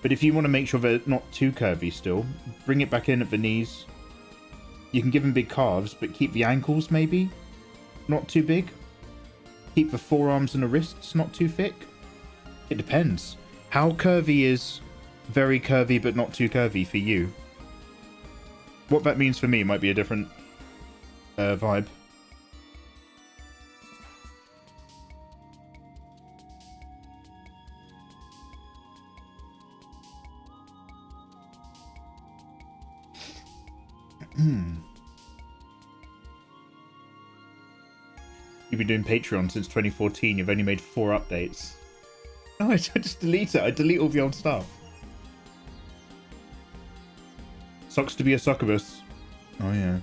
But if you want to make sure they're not too curvy still, bring it back in at the knees. You can give them big calves, but keep the ankles maybe not too big. Keep the forearms and the wrists not too thick. It depends. How curvy is very curvy but not too curvy for you? What that means for me might be a different vibe. You've been doing Patreon since 2014. You've only made 4 updates. Oh, I just delete it. I delete all the old stuff. Sucks to be a succubus. Oh, yeah.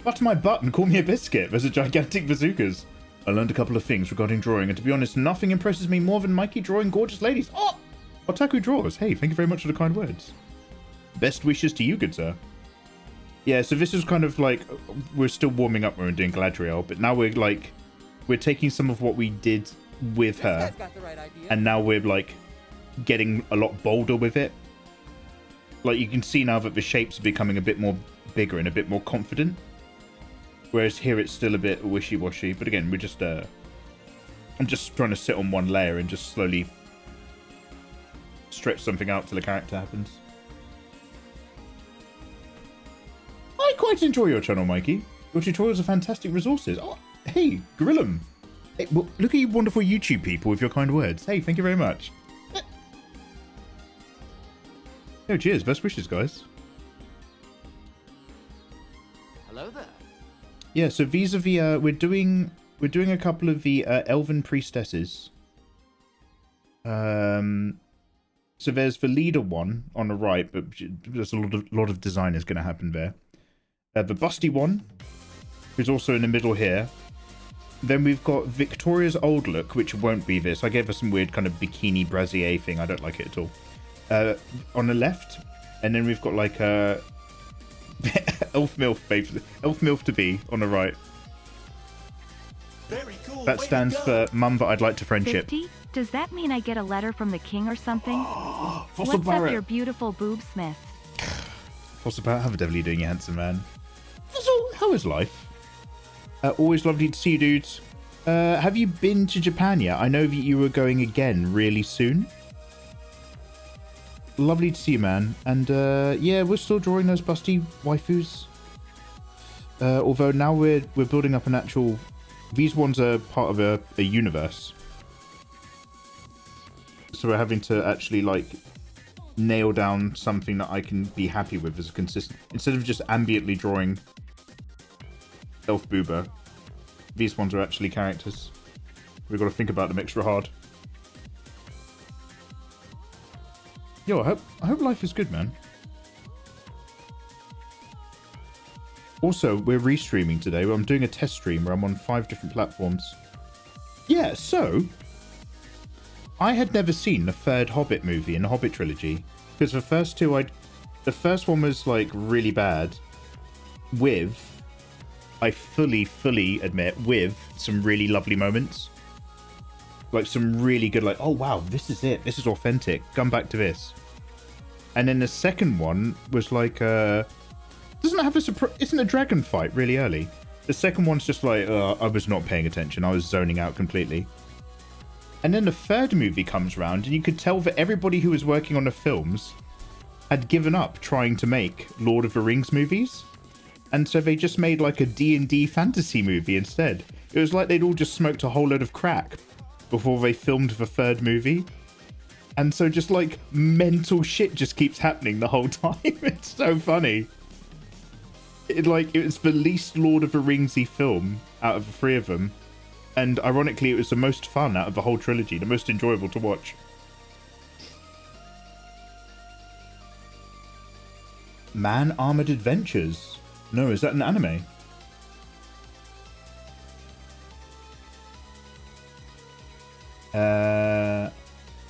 Butter my butt and call me a biscuit. There's a gigantic bazookas. I learned a couple of things regarding drawing, and to be honest, nothing impresses me more than Mikey drawing gorgeous ladies. Oh! Otaku draws. Hey, thank you very much for the kind words. Best wishes to you, good sir. Yeah, so this is kind of like, we're still warming up when we're doing Galadriel, but now we're like, we're taking some of what we did with her, and now we're like getting a lot bolder with it. Like you can see now that the shapes are becoming a bit more bigger and a bit more confident. Whereas here it's still a bit wishy-washy, but again, we're just, I'm just trying to sit on one layer and just slowly stretch something out till the character happens. I quite enjoy your channel, Mikey. Your tutorials are fantastic resources. Oh, hey, Gorillum. Hey, well, look at you wonderful YouTube people with your kind words. Hey, thank you very much. Oh, cheers. Best wishes, guys. Hello there. Yeah, so these are the, we're doing a couple of the elven priestesses. So there's the leader one on the right, but there's a lot of design is going to happen there. The busty one, who's also in the middle here. Then we've got Victoria's old look, which won't be this. I gave her some weird kind of bikini brassiere thing. I don't like it at all. On the left, and then we've got like a elf milf, babe. Elf milf to be on the right. Very cool. That stands for mum that I'd like to friendship. 50? Does that mean I get a letter from the king or something? Fossil What's Barrett. up, your beautiful boob smith? Fossil Barrett, how the devil are you doing, you handsome man? Fossil, how is life? Always lovely to see you, dudes. Have you been to Japan yet? I know that you were going again really soon. Lovely to see you, man. And yeah, we're still drawing those busty waifus. Although now we're building up an actual... These ones are part of a universe. So we're having to actually, like, nail down something that I can be happy with as a consistent... Instead of just ambiently drawing Elf Booba, these ones are actually characters. We've got to think about them extra hard. Yo, I hope life is good, man. Also, we're restreaming today. I'm doing a test stream where I'm on 5 different platforms. Yeah, so... I had never seen the third Hobbit movie in the Hobbit trilogy. Because the first two, the first one was, like, really bad. With... I fully admit, with some really lovely moments. Like, some really good, like, oh, wow, this is it. This is authentic. Come back to this. And then the second one was like, doesn't have isn't a dragon fight really early. The second one's just like, I was not paying attention. I was zoning out completely. And then the third movie comes around, and you could tell that everybody who was working on the films had given up trying to make Lord of the Rings movies. And so they just made like a D&D fantasy movie instead. It was like they'd all just smoked a whole load of crack before they filmed the third movie. And so just like mental shit just keeps happening the whole time. It's so funny. It was the least Lord of the Ringsy film out of the three of them. And ironically, it was the most fun out of the whole trilogy, the most enjoyable to watch. Man Armored Adventures. No, is that an anime?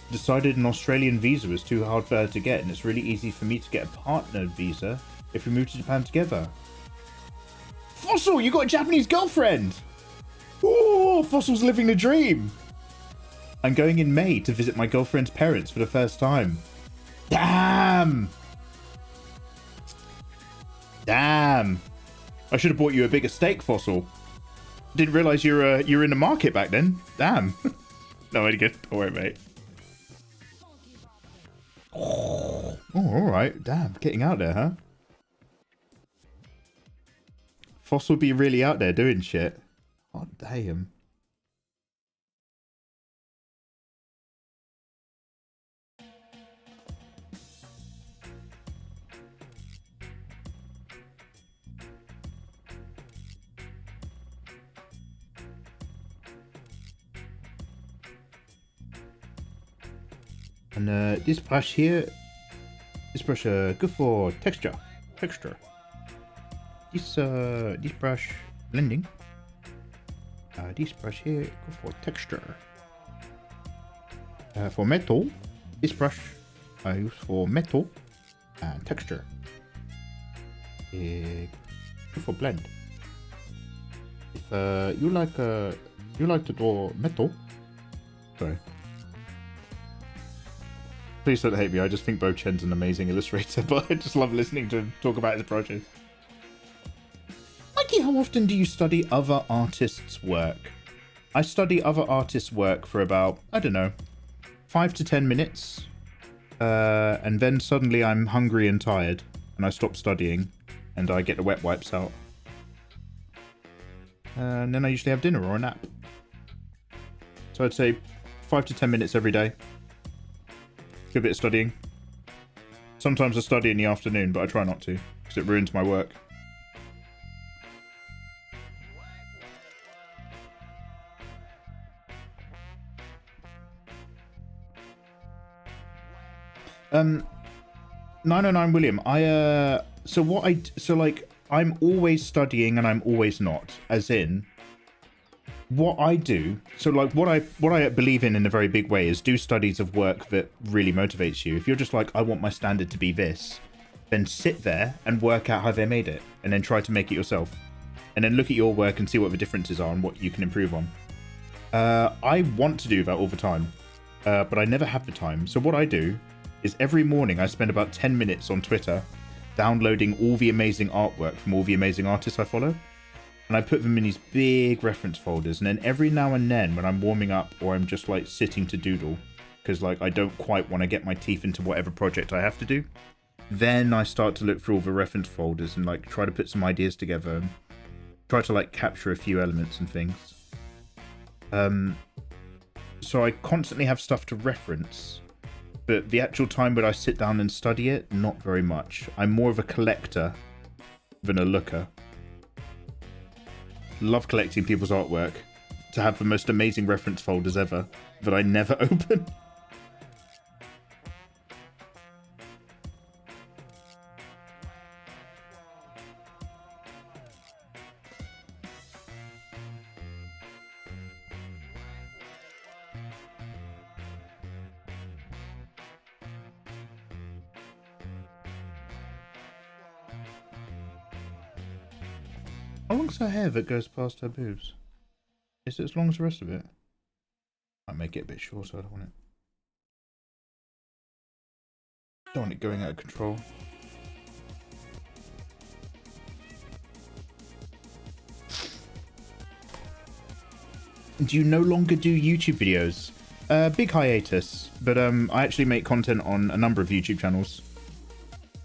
Decided an Australian visa was too hard for her to get, and it's really easy for me to get a partner visa if we move to Japan together. Fossil, you got a Japanese girlfriend! Oh, Fossil's living the dream! I'm going in May to visit my girlfriend's parents for the first time. Damn! Damn! I should have bought you a bigger steak, Fossil. Didn't realize you were in the market back then. Damn. No, I'm good. Don't worry, mate. Oh, alright. Damn, getting out there, huh? Fossil be really out there doing shit. Oh, damn. And this brush here, good for texture. This brush blending. This brush here, good for texture. For metal, this brush I use for metal and texture. Good for blend. If you like to draw metal, sorry. Please don't hate me, I just think Bo Chen's an amazing illustrator, but I just love listening to him talk about his projects. Mikey, how often do you study other artists' work? I study other artists' work for about, I don't know, 5 to 10 minutes. And then suddenly I'm hungry and tired, and I stop studying, and I get the wet wipes out. And then I usually have dinner or a nap. So I'd say 5 to 10 minutes every day. Good bit of studying. Sometimes I study in the afternoon, but I try not to, because it ruins my work. Um, 909 William, I'm always studying and I'm always not, as in, what I do, so like what I believe in a very big way is do studies of work that really motivates you. If you're just like, I want my standard to be this, then sit there and work out how they made it, and then try to make it yourself, and then look at your work and see what the differences are and what you can improve on. I want to do that all the time, but I never have the time. So what I do is every morning I spend about 10 minutes on Twitter downloading all the amazing artwork from all the amazing artists I follow. And I put them in these big reference folders. And then every now and then when I'm warming up or I'm just like sitting to doodle, because like I don't quite want to get my teeth into whatever project I have to do, then I start to look through all the reference folders and like try to put some ideas together and try to like capture a few elements and things. So I constantly have stuff to reference, but the actual time when I sit down and study it, not very much. I'm more of a collector than a looker. Love collecting people's artwork, to have the most amazing reference folders ever that I never open. How long's her hair that goes past her boobs? Is it as long as the rest of it? Might make it a bit shorter, I don't want it. Don't want it going out of control. Do you no longer do YouTube videos? Big hiatus, but I actually make content on a number of YouTube channels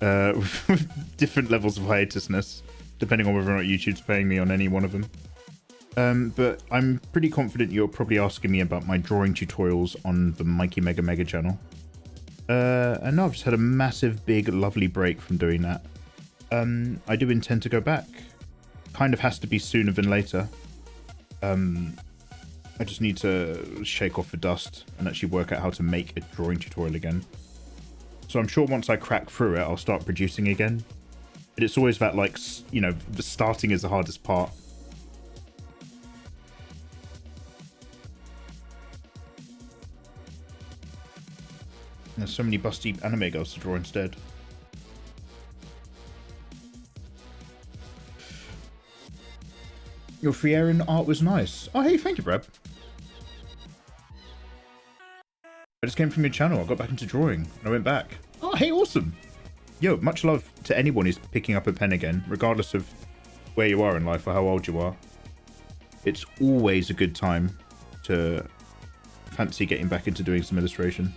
with different levels of hiatusness, depending on whether or not YouTube's paying me on any one of them. But I'm pretty confident you're probably asking me about my drawing tutorials on the Mikey Mega Mega channel. And no, I've just had a massive, big, lovely break from doing that. I do intend to go back. Kind of has to be sooner than later. I just need to shake off the dust and actually work out how to make a drawing tutorial again. So I'm sure once I crack through it, I'll start producing again. But it's always that, like, you know, the starting is the hardest part. There's so many busty anime girls to draw instead. Your free Aaron art was nice. Oh, hey, thank you, Brad. I just came from your channel. I got back into drawing and I went back. Oh, hey, awesome. Yo, much love to anyone who's picking up a pen again, regardless of where you are in life or how old you are. It's always a good time to fancy getting back into doing some illustration.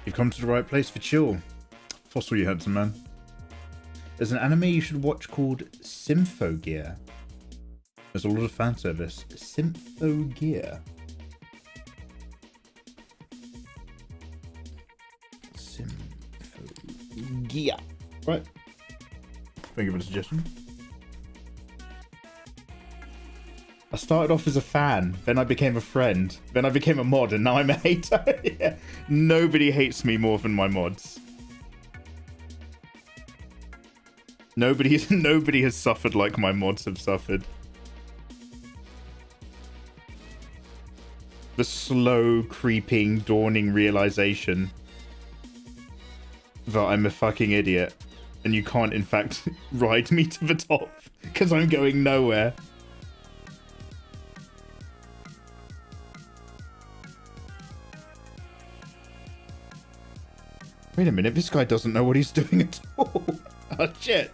You've come to the right place for chill. Fossil, you handsome man. There's an anime you should watch called Symphogear. There's a lot of fan service. Symphogear. Symphogear. Right. Thank you for the suggestion. I started off as a fan, then I became a friend, then I became a mod, and now I'm a hater. Yeah. Nobody hates me more than my mods. Nobody has suffered like my mods have suffered. The slow, creeping, dawning realization that I'm a fucking idiot, and you can't, in fact, ride me to the top, because I'm going nowhere. Wait a minute, this guy doesn't know what he's doing at all. Oh, shit.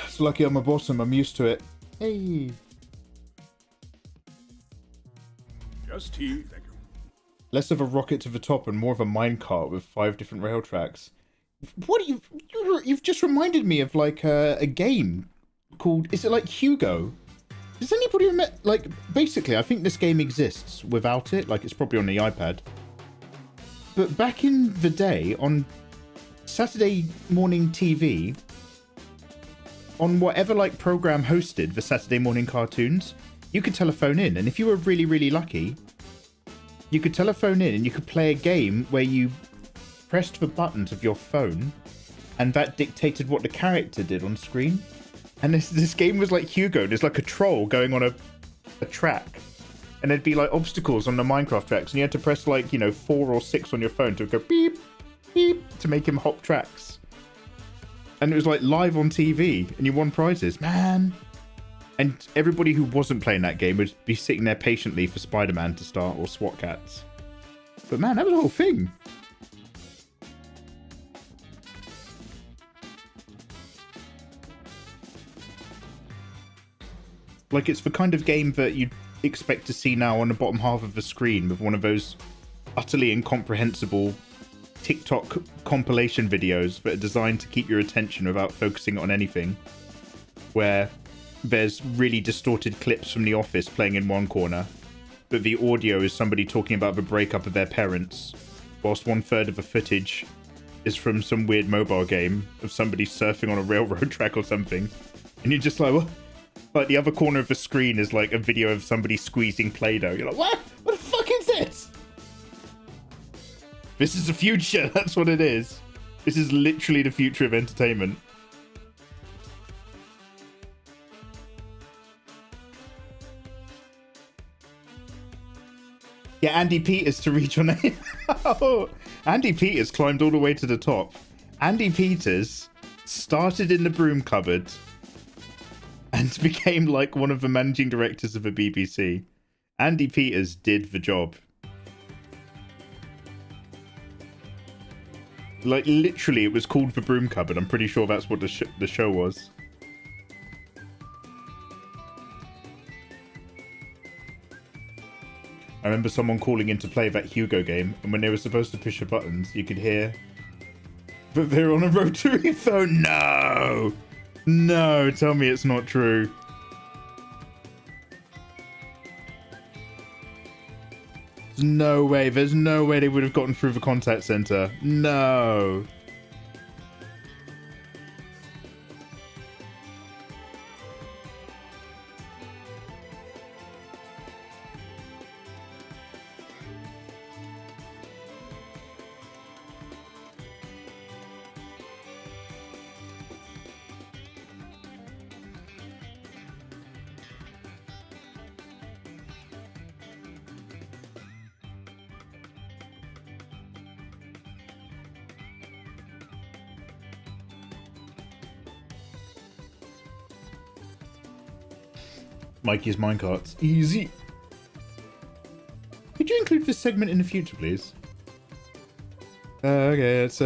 It's lucky I'm a bottom, I'm used to it. Hey. Just tea, thank you. Less of a rocket to the top and more of a minecart with 5 different rail tracks. What are you've just reminded me of like a game called, is it like Hugo? Does anybody remember, like, basically I think this game exists without it, like it's probably on the iPad. But back in the day on Saturday morning TV, on whatever like program hosted the Saturday morning cartoons, you could telephone in, and if you were really, really lucky, you could telephone in and you could play a game where you pressed the buttons of your phone and that dictated what the character did on screen. And this game was like Hugo. There's like a troll going on a track, and there'd be like obstacles on the Minecraft tracks, and you had to press like, you know, 4 or 6 on your phone to go beep, beep to make him hop tracks. And it was like live on TV, and you won prizes, man. And everybody who wasn't playing that game would be sitting there patiently for Spider-Man to start, or SWAT Cats. But man, that was a whole thing. Like, it's the kind of game that you'd expect to see now on the bottom half of the screen with one of those utterly incomprehensible TikTok compilation videos that are designed to keep your attention without focusing on anything. Where there's really distorted clips from The Office playing in one corner, but the audio is somebody talking about the breakup of their parents, whilst 1/3 of the footage is from some weird mobile game of somebody surfing on a railroad track or something. And you're just like, what? Like, the other corner of the screen is like a video of somebody squeezing Play-Doh. You're like, what? What the fuck is this? This is the future. That's what it is. This is literally the future of entertainment. Yeah, Andy Peters to reach your name. Oh, Andy Peters climbed all the way to the top. Andy Peters started in the broom cupboard and became like one of the managing directors of the BBC. Andy Peters did the job. Like, literally, it was called the broom cupboard. I'm pretty sure that's what the show was. I remember someone calling in to play that Hugo game, and when they were supposed to push the buttons, you could hear that they're on a rotary phone. No! No, tell me it's not true. There's no way they would have gotten through the contact center. No. Mikey's minecarts. Easy. Could you include this segment in the future, please? Okay, it's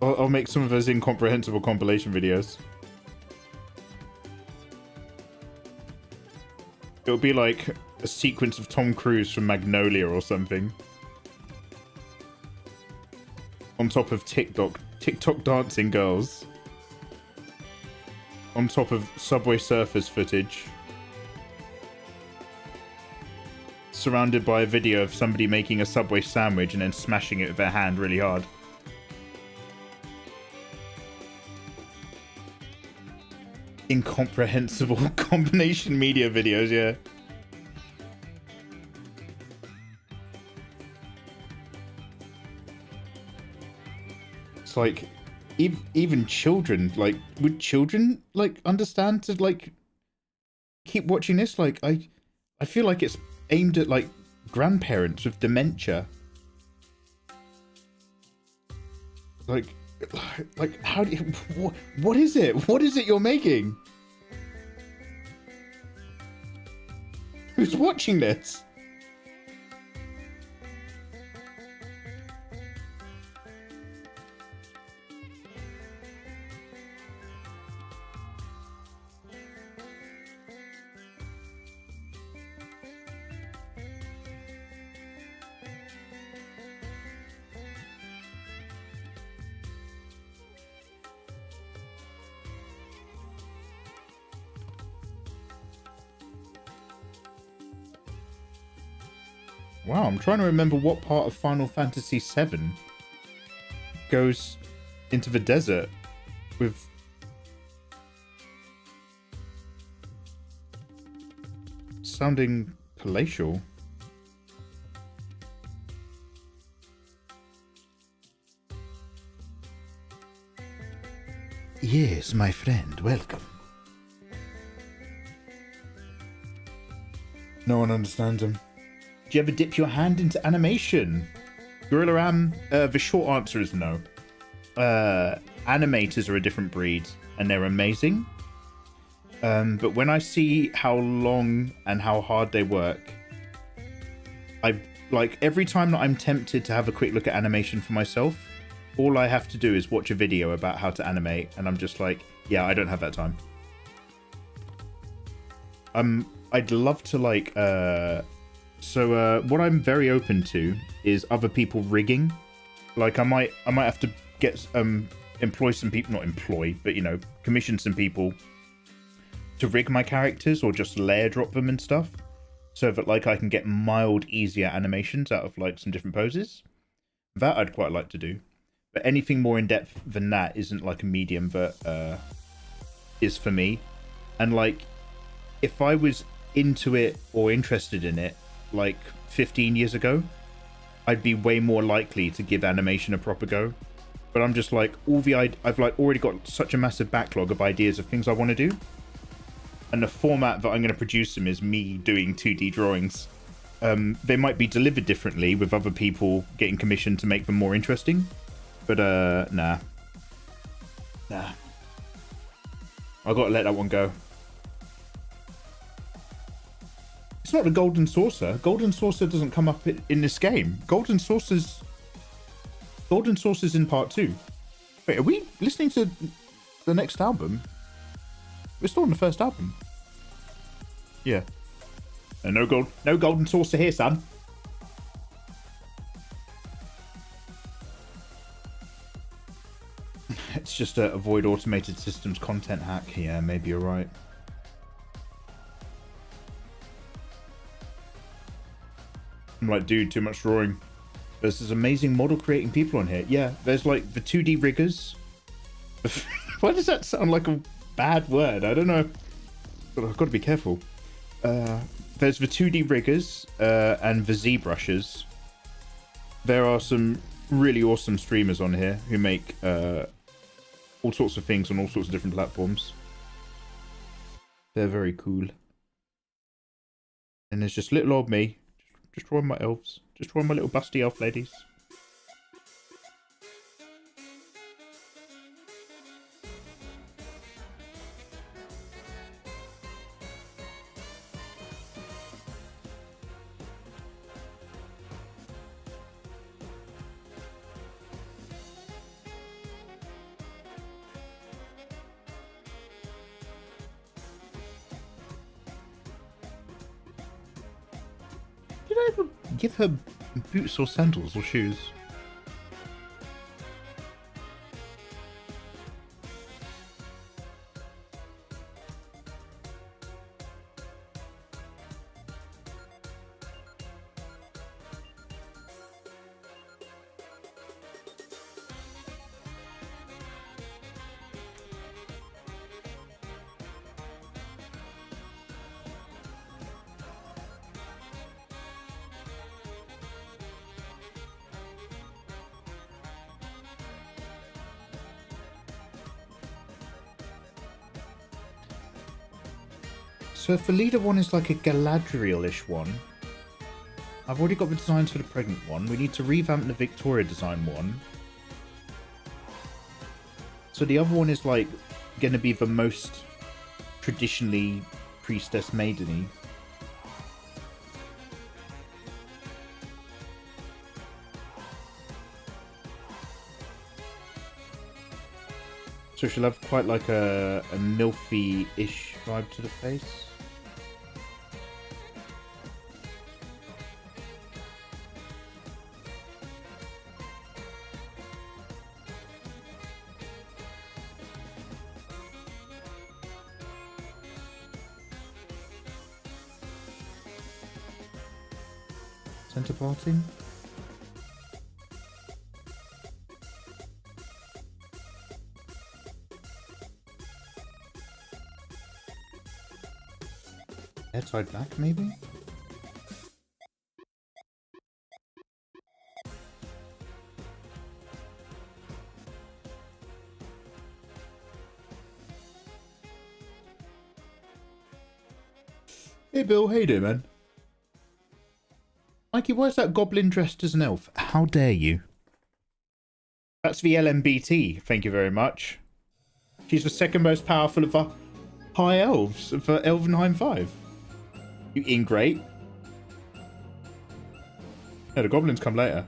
I'll make some of those incomprehensible compilation videos. It'll be like a sequence of Tom Cruise from Magnolia or something. On top of TikTok dancing girls. On top of Subway Surfers footage. Surrounded by a video of somebody making a Subway sandwich and then smashing it with their hand really hard. Incomprehensible combination media videos, yeah. It's like, even children, like, would children, like, understand to, like, keep watching this? Like, I feel like it's aimed at like grandparents with dementia. Like how do you, what is it? What is it you're making? Who's watching this? Wow, I'm trying to remember what part of Final Fantasy VII goes into the desert with... sounding palatial. Yes, my friend, welcome. No one understands him. Do you ever dip your hand into animation? Gorilla Ram, the short answer is no. Animators are a different breed, and they're amazing. But when I see how long and how hard they work, every time that I'm tempted to have a quick look at animation for myself, all I have to do is watch a video about how to animate, and I'm just like, yeah, I don't have that time. I'd love to what I'm very open to is other people rigging. Like I might have to get employ some people, not employ, but you know, commission some people to rig my characters or just layer drop them and stuff, so that like I can get mild, easier animations out of like some different poses. That I'd quite like to do. But anything more in depth than that isn't like a medium that is for me. And like, if I was into it or interested in it like 15 years ago, I'd be way more likely to give animation a proper go. But I'm just like, I've like already got such a massive backlog of ideas of things I want to do. And the format that I'm going to produce them is me doing 2D drawings. They might be delivered differently with other people getting commissioned to make them more interesting. But, nah. I gotta let that one go. It's not the Golden Saucer. Golden Saucer doesn't come up in this game. Golden Saucer's in part 2. Wait, are we listening to the next album? We're still on the first album. Yeah. No Golden Saucer here, son. It's just a avoid automated systems content hack. Yeah, maybe you're right. I'm like, dude, too much drawing. There's this amazing model creating people on here. Yeah, there's like the 2D riggers. Why does that sound like a bad word? I don't know. But I've got to be careful. There's the 2D riggers and the ZBrushers. There are some really awesome streamers on here who make all sorts of things on all sorts of different platforms. They're very cool. And there's just little old me, just drawing my elves, just drawing my little busty elf ladies. Did I ever give her boots or sandals or shoes? So if the leader one is like a Galadriel-ish one, I've already got the designs for the pregnant one. We need to revamp the Victoria design one. So the other one is like going to be the most traditionally priestess maideny. So she'll have quite like a milfy-ish vibe to the face. Center parting? Hair tied back, maybe? Hey Bill, how you doing, man? Mikey, why is that goblin dressed as an elf? How dare you? That's the LMBT, thank you very much. She's the second most powerful of the high elves for Elvenheim 5. You ingrate. Yeah, the goblins come later.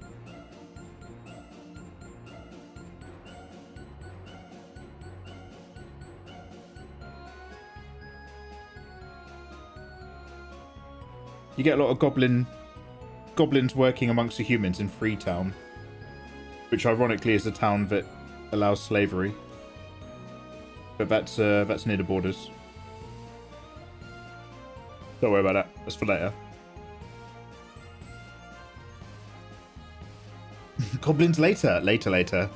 You get a lot of goblins working amongst the humans in Freetown, which ironically is the town that allows slavery. But that's near the borders. Don't worry about that. That's for later. Goblins later. Later.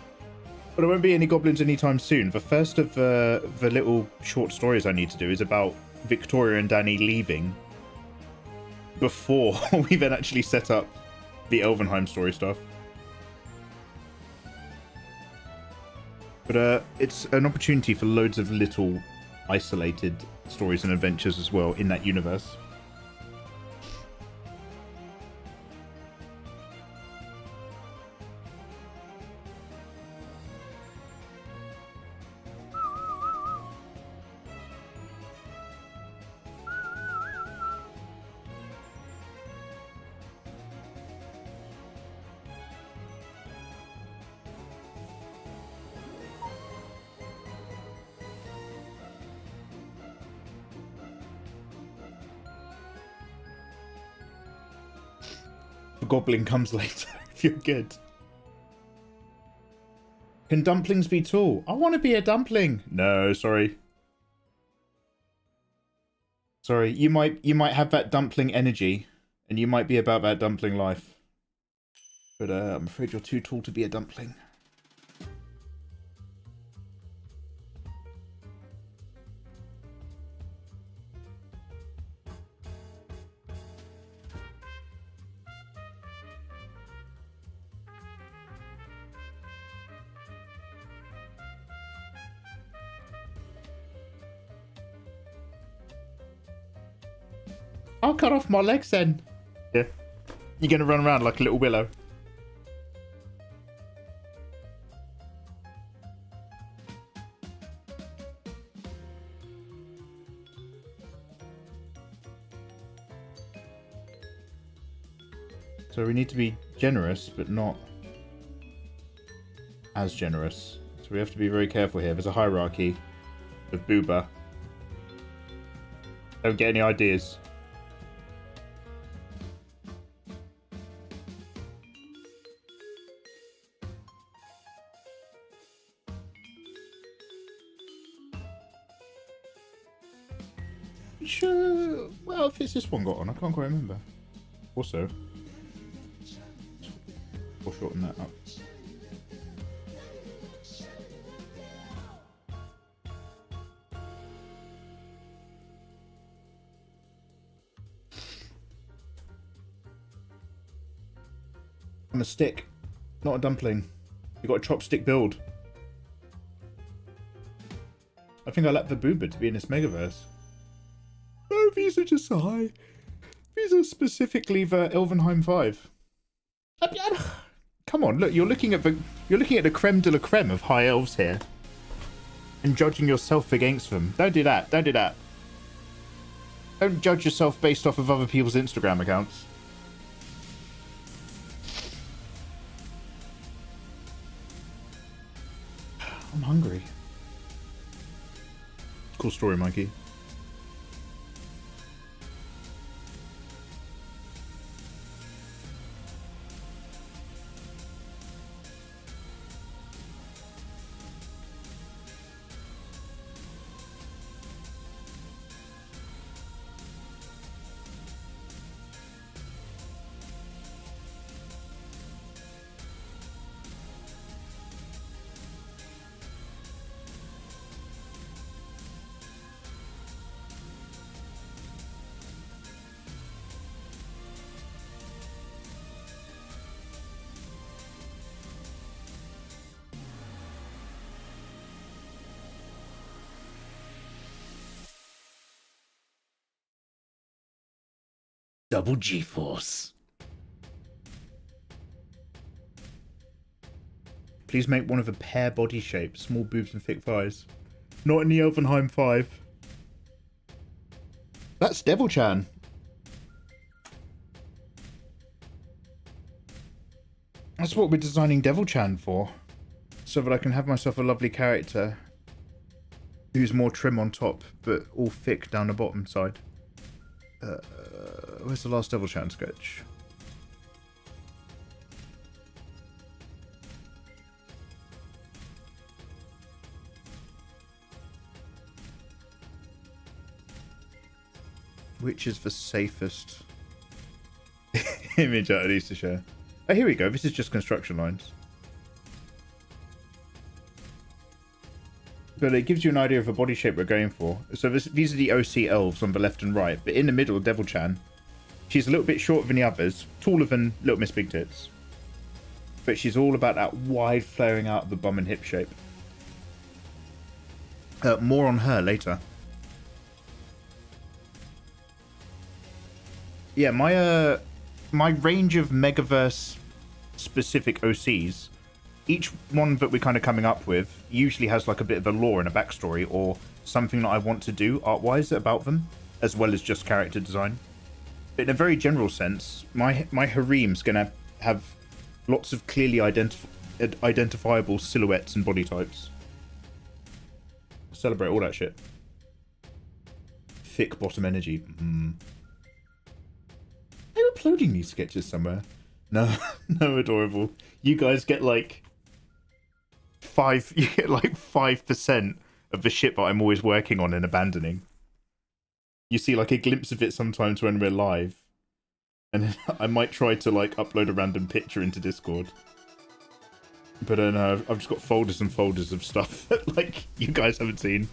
But there won't be any goblins anytime soon. The first of the little short stories I need to do is about Victoria and Danny leaving before we then actually set up the Elvenheim story stuff. But it's an opportunity for loads of little isolated stories and adventures as well in that universe. Goblin comes later if you're good. Can dumplings be tall? I want to be a dumpling. No, sorry. Sorry, you might have that dumpling energy and you might be about that dumpling life. But I'm afraid you're too tall to be a dumpling. I'll cut off my legs then. Yeah. You're going to run around like a little willow. So we need to be generous, but not as generous. So we have to be very careful here. There's a hierarchy of booba. Don't get any ideas. Sure. Well, if it's this one got on, I can't quite remember. Also, we'll shorten that up. On a stick, not a dumpling. You got a chopstick build. I think I like the booba to be in this megaverse. Oh, these are just high. These are specifically the Elvenheim 5. Come on, look, you're looking at the creme de la creme of high elves here. And judging yourself against them. Don't do that. Don't do that. Don't judge yourself based off of other people's Instagram accounts. I'm hungry. Cool story, Mikey. Double G-force. Please make one of a pear body shape, small boobs and thick thighs. Not in the Elvenheim 5. That's Devil-chan. That's what we're designing Devil-chan for. So that I can have myself a lovely character who's more trim on top, but all thick down the bottom side. Where's the last Devil-chan sketch? Which is the safest image I need to share? Oh, here we go. This is just construction lines. But it gives you an idea of the body shape we're going for. So these are the OC elves on the left and right. But in the middle, Devil-chan. She's a little bit shorter than the others. Taller than Little Miss Big Tits. But she's all about that wide flaring out of the bum and hip shape. More on her later. Yeah, my range of Megaverse specific OCs, each one that we're kind of coming up with usually has like a bit of a lore and a backstory or something that I want to do art-wise about them, as well as just character design. But in a very general sense, my harem's gonna have lots of clearly identifiable silhouettes and body types. Celebrate all that shit. Thick bottom energy. Are you uploading these sketches somewhere? No, no, adorable. You guys get like 5% of the shit that I'm always working on and abandoning. You see like a glimpse of it sometimes when we're live. And I might try to like upload a random picture into Discord. But I know I've just got folders and folders of stuff that like you guys haven't seen.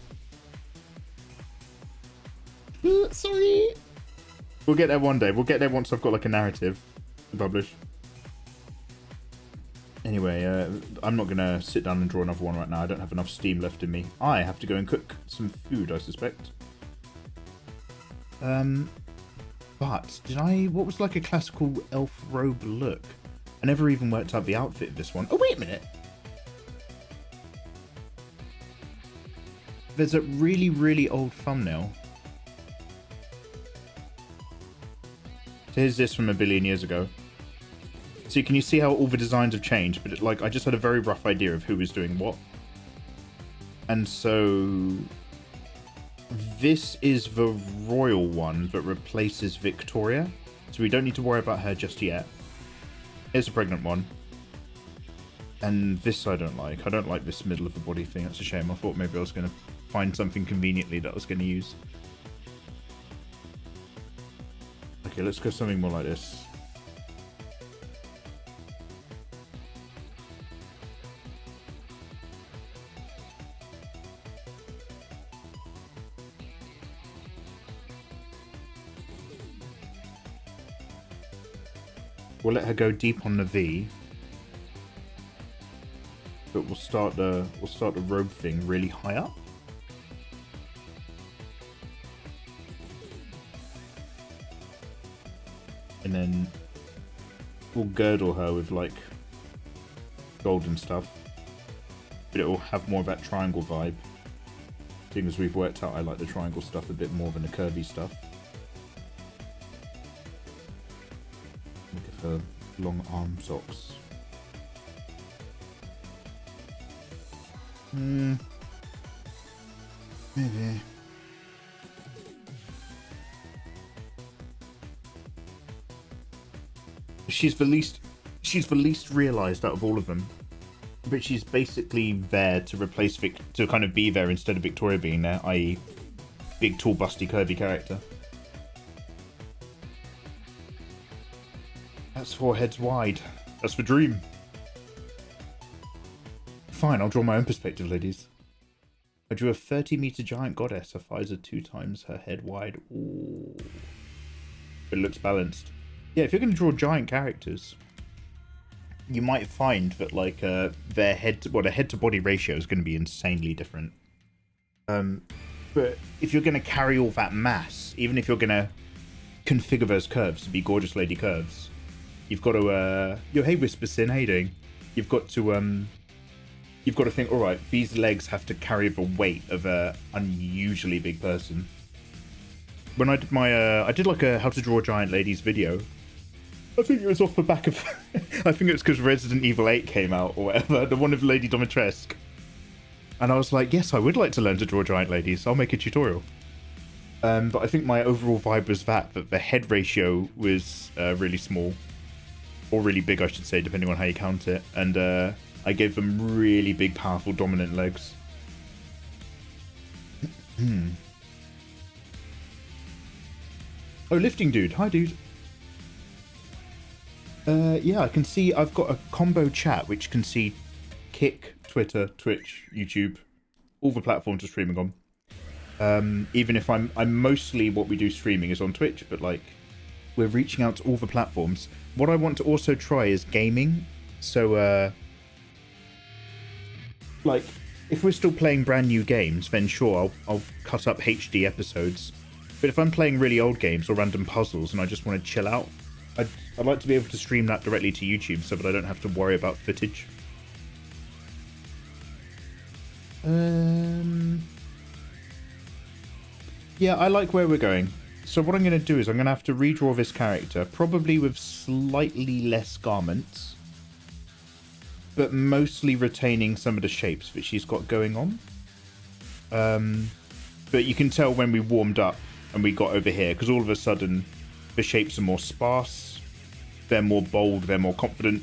Sorry. We'll get there one day. We'll get there once I've got like a narrative to publish. Anyway, I'm not going to sit down and draw another one right now. I don't have enough steam left in me. I have to go and cook some food, I suspect. But what was like a classical elf robe look? I never even worked out the outfit of this one. Oh, wait a minute. There's a really, really old thumbnail. So here's this from a billion years ago. So can you see how all the designs have changed? But like, I just had a very rough idea of who was doing what. And so this is the royal one that replaces Victoria. So we don't need to worry about her just yet. Here's a pregnant one. And this I don't like. I don't like this middle of the body thing. That's a shame. I thought maybe I was going to find something conveniently that I was going to use. Okay, let's go something more like this. We'll let her go deep on the V, but we'll start the robe thing really high up. And then we'll girdle her with like golden stuff, but it will have more of that triangle vibe. Seeing as we've worked out I like the triangle stuff a bit more than the curvy stuff. Give her long arm socks. Maybe. She's the least realized out of all of them, but she's basically there to replace to kind of be there instead of Victoria being there, i.e. big, tall, busty, curvy character. That's 4 heads wide. That's the dream. Fine, I'll draw my own perspective, ladies. I drew a 30-meter giant goddess. Her thighs are 2 times her head wide. Ooh. But it looks balanced. Yeah, if you're going to draw giant characters, you might find that like their head to body ratio is going to be insanely different. But if you're going to carry all that mass, even if you're going to configure those curves to be gorgeous lady curves, you've got to hey Whisper Sin, how you doing? You've got to think, all right, these legs have to carry the weight of a unusually big person. When I did my I did like a how to draw giant ladies video. I think it was off the back of I think it was because Resident Evil 8 came out or whatever, the one of Lady Dimitrescu. And I was like, yes, I would like to learn to draw giant ladies. I'll make a tutorial. But I think my overall vibe was that the head ratio was really small. Or really big, I should say, depending on how you count it. And I gave them really big, powerful, dominant legs. Oh, Lifting Dude. Hi, dude. Yeah, I can see I've got a combo chat which can see Kick, Twitter, Twitch, YouTube, all the platforms are streaming on. Even if I'm mostly what we do streaming is on Twitch, but like we're reaching out to all the platforms. What I want to also try is gaming. So like if we're still playing brand new games, then sure, I'll cut up HD episodes. But if I'm playing really old games or random puzzles and I just want to chill out, I'd like to be able to stream that directly to YouTube so that I don't have to worry about footage. Yeah, I like where we're going. So what I'm going to do is I'm going to have to redraw this character, probably with slightly less garments, but mostly retaining some of the shapes that she's got going on. But you can tell when we warmed up and we got over here, because all of a sudden the shapes are more sparse, they're more bold, they're more confident.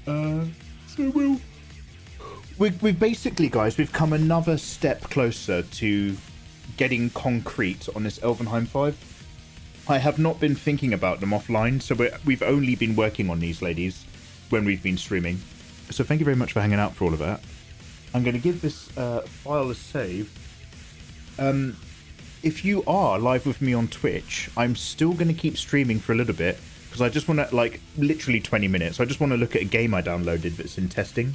So we've basically, guys, we've come another step closer to getting concrete on this Elvenheim 5. I have not been thinking about them offline, so we've only been working on these ladies when we've been streaming. So thank you very much for hanging out for all of that. I'm going to give this file a save. If you are live with me on Twitch, I'm still going to keep streaming for a little bit, because I just want to, like, literally 20 minutes. I just want to look at a game I downloaded that's in testing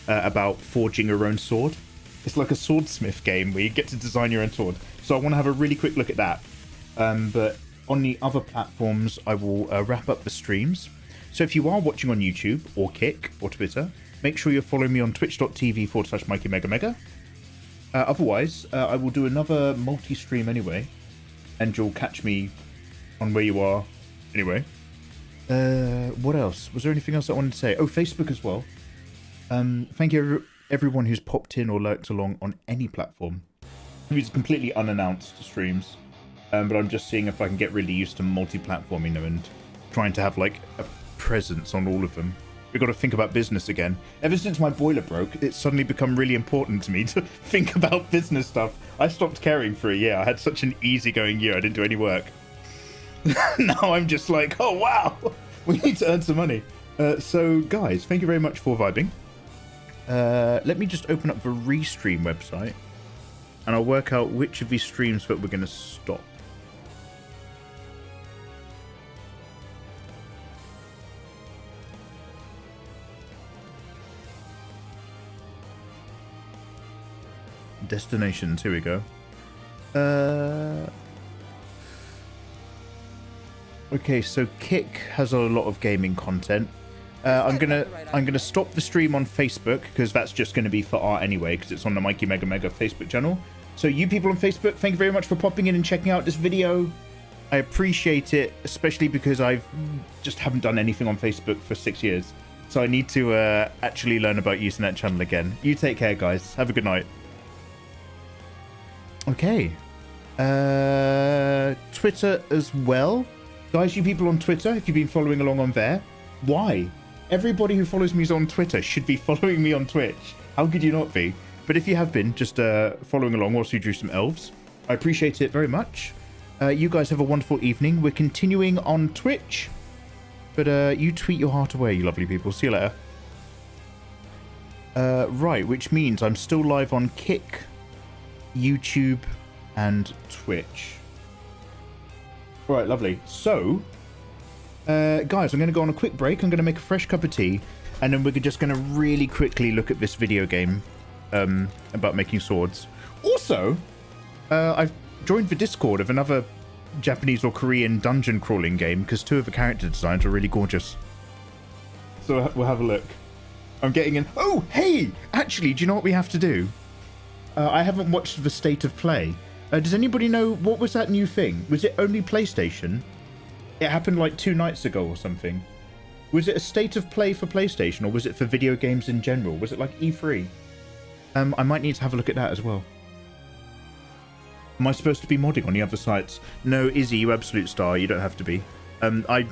about forging your own sword. It's like a swordsmith game where you get to design your own sword. So I want to have a really quick look at that. But on the other platforms, I will wrap up the streams. So if you are watching on YouTube or Kick or Twitter, make sure you're following me on twitch.tv/MikeyMegaMega. Otherwise, I will do another multi-stream anyway, and you'll catch me on where you are anyway. What else? Was there anything else I wanted to say? Oh, Facebook as well. Thank you everyone who's popped in or lurked along on any platform. These are completely unannounced streams, but I'm just seeing if I can get really used to multi-platforming them and trying to have like a presence on all of them. We've got to think about business again. Ever since my boiler broke, it's suddenly become really important to me to think about business stuff. I stopped caring for a year. I had such an easygoing year. I didn't do any work. Now I'm just like, oh wow, we need to earn some money. So guys, thank you very much for vibing. Let me just open up the Restream website and I'll work out which of these streams that we're going to stop. Destinations, here we go. Okay, so Kick has a lot of gaming content. I'm gonna stop the stream on Facebook because that's just gonna be for art anyway, because it's on the Mikey Mega Mega Facebook channel. So you people on Facebook, thank you very much for popping in and checking out this video. I appreciate it, especially because I've just haven't done anything on Facebook for 6 years. So I need to actually learn about using that channel again. You take care, guys. Have a good night. Okay. Twitter as well. Guys, you people on Twitter, if you've been following along on there, why? Everybody who follows me on Twitter should be following me on Twitch. How could you not be? But if you have been, just following along whilst we drew some elves, I appreciate it very much. You guys have a wonderful evening. We're continuing on Twitch. But you tweet your heart away, you lovely people. See you later. Right, which means I'm still live on Kick, YouTube, and Twitch. All right, lovely. So, guys, I'm going to go on a quick break. I'm going to make a fresh cup of tea, and then we're just going to really quickly look at this video game about making swords. Also, I've joined the Discord of another Japanese or Korean dungeon crawling game because 2 of the character designs are really gorgeous. So we'll have a look. I'm getting in. Oh, hey! Actually, do you know what we have to do? I haven't watched the state of play. Does anybody know what was that new thing? Was it only PlayStation? It happened like 2 nights ago or something. Was it a state of play for PlayStation or was it for video games in general? Was it like E3? I might need to have a look at that as well. Am I supposed to be modding on the other sites? No, Izzy, you absolute star. You don't have to be. I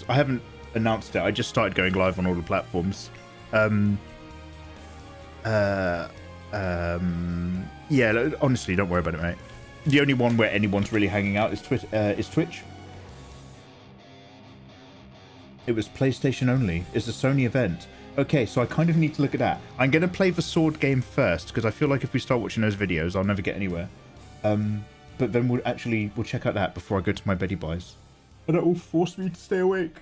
haven't announced it. I just started going live on all the platforms. Yeah, honestly, don't worry about it, mate. The only one where anyone's really hanging out is Twitch. It was PlayStation only. It's a Sony event. Okay, so I kind of need to look at that. I'm going to play the sword game first, because I feel like if we start watching those videos, I'll never get anywhere. But then we'll check out that before I go to my beddy buys. And that will force me to stay awake.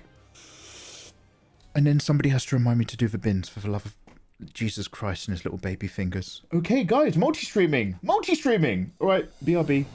And then somebody has to remind me to do the bins, for the love of Jesus Christ and his little baby fingers. Okay, guys, multi-streaming! Multi-streaming! Alright, BRB.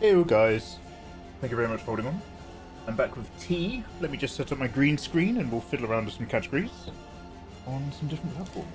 Hey guys, thank you very much for holding on. I'm back with tea. Let me just set up my green screen and we'll fiddle around with some categories on some different platforms.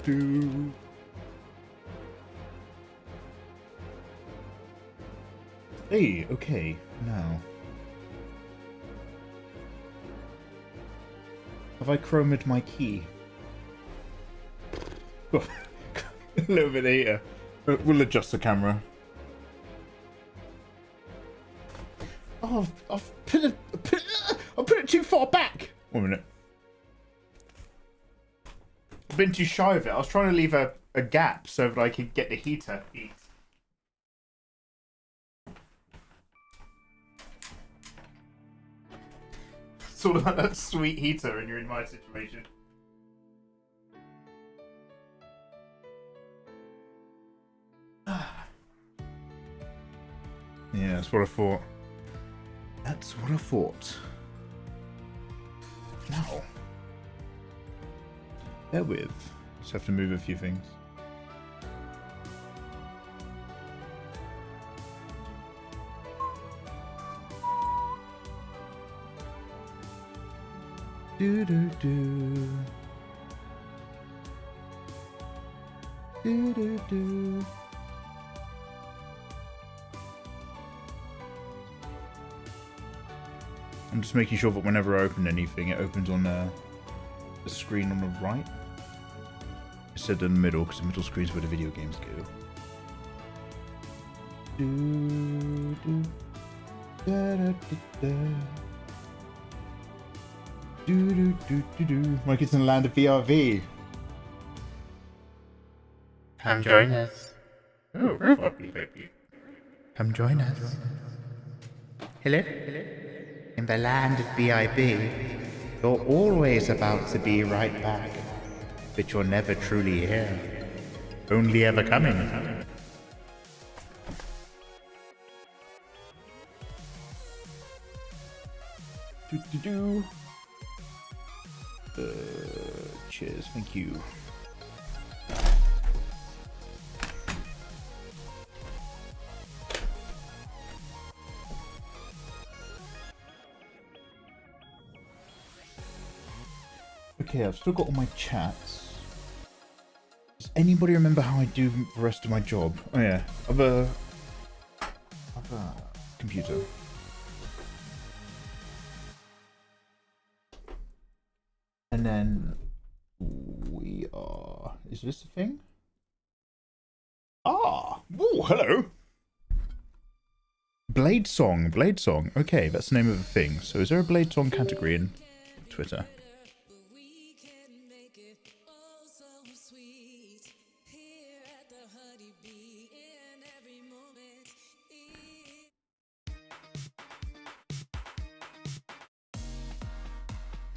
Do. Hey, okay, now. Have I chromed my key? A little bit later. We'll adjust the camera. Oh, I've put it too far back. 1 minute. I've been too shy of it. I was trying to leave a gap so that I could get the heater heat. It's all about that sweet heater when you're in my situation. Yeah, that's what I thought. That's what I thought. Now, bear with. Just have to move a few things. Do do do. Do do do. I'm just making sure that whenever I open anything, it opens on the screen on the right. I said in the middle because the middle screen is where the video games go. Do, do, da, da, da, da. Do, do, do, do, do. Like it's in the land of VRV. Come join us. Oh, lovely baby. Come join us. Hello? Hello? In the land of BIB, you're always about to be right back, but you're never truly here. Only ever coming. Do. Cheers, thank you. Okay, I've still got all my chats. Does anybody remember how I do the rest of my job? Oh yeah, other computer. And then we are... Is this a thing? Ah! Oh, hello! Blade Song. Okay, that's the name of the thing. So is there a Blade Song category in Twitter?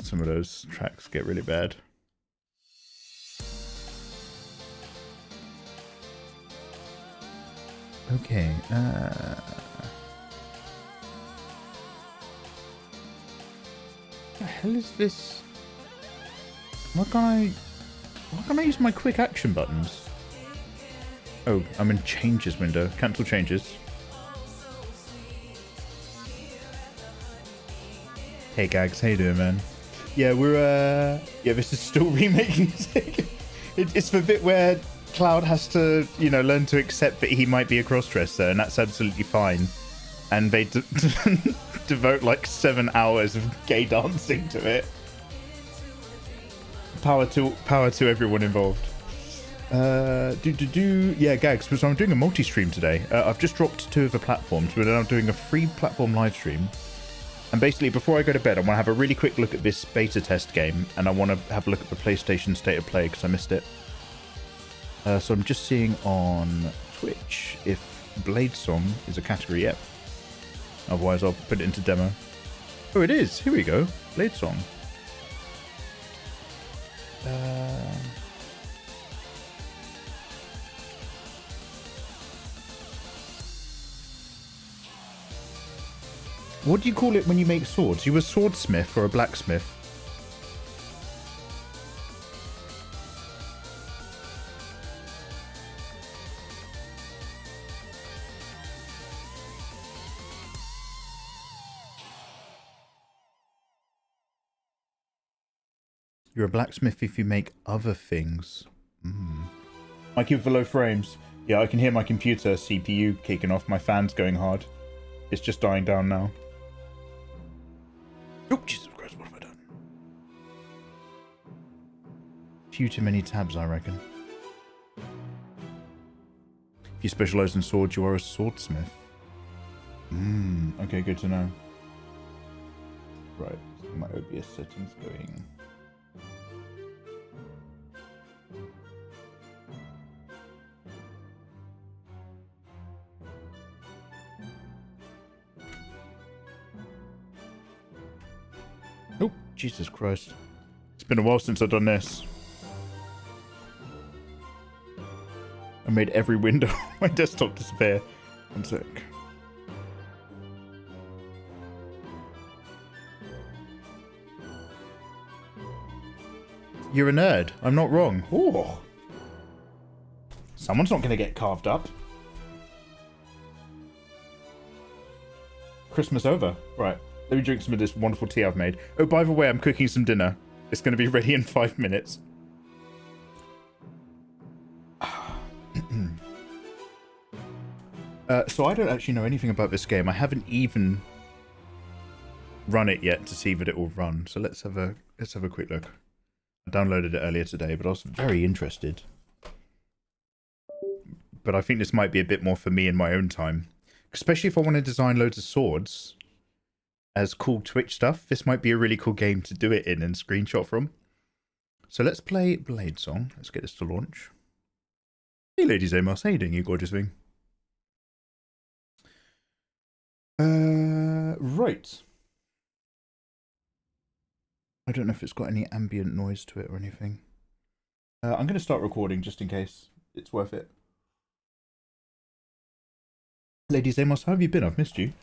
Some of those tracks get really bad. Okay, what the hell is this? Why can't I use my quick action buttons? Oh, I'm in changes window. Cancel changes. Hey Gags, how you doing, man? Yeah, we're yeah, this is still remake music. It's the bit where Cloud has to, you know, learn to accept that he might be a crossdresser, and that's absolutely fine. And they devote like 7 hours of gay dancing to it. Power to everyone involved. Yeah, Gags, so I'm doing a multi-stream today. I've just dropped 2 of the platforms, but I'm doing a free platform live stream. And basically, before I go to bed, I want to have a really quick look at this beta test game, and I want to have a look at the PlayStation State of Play, because I missed it. So I'm just seeing on Twitch if Blade Song is a category yet. Otherwise, I'll put it into demo. Oh, it is! Here we go. Blade Song. What do you call it when you make swords? You a swordsmith or a blacksmith? You're a blacksmith if you make other things. Mikey with the low frames. Yeah, I can hear my computer CPU kicking off. My fan's going hard. It's just dying down now. Oh, Jesus Christ, what have I done? Few too many tabs, I reckon. If you specialize in swords, you are a swordsmith. Okay, good to know. Right, my OBS settings going. Oh, Jesus Christ. It's been a while since I've done this. I made every window on my desktop disappear. One sec. You're a nerd. I'm not wrong. Oh. Someone's not going to get carved up. Christmas over. Right. Let me drink some of this wonderful tea I've made. Oh, by the way, I'm cooking some dinner. It's going to be ready in 5 minutes. So I don't actually know anything about this game. I haven't even run it yet to see that it will run. So let's have a quick look. I downloaded it earlier today, but I was very interested. But I think this might be a bit more for me in my own time. Especially if I want to design loads of swords as cool Twitch stuff, this might be a really cool game to do it in and screenshot from. So let's play Blade Song. Let's get this to launch. Hey, ladies Amos, how you doing, you gorgeous thing? Right. I don't know if it's got any ambient noise to it or anything. I'm going to start recording just in case it's worth it. Ladies Amos, how have you been? I've missed you.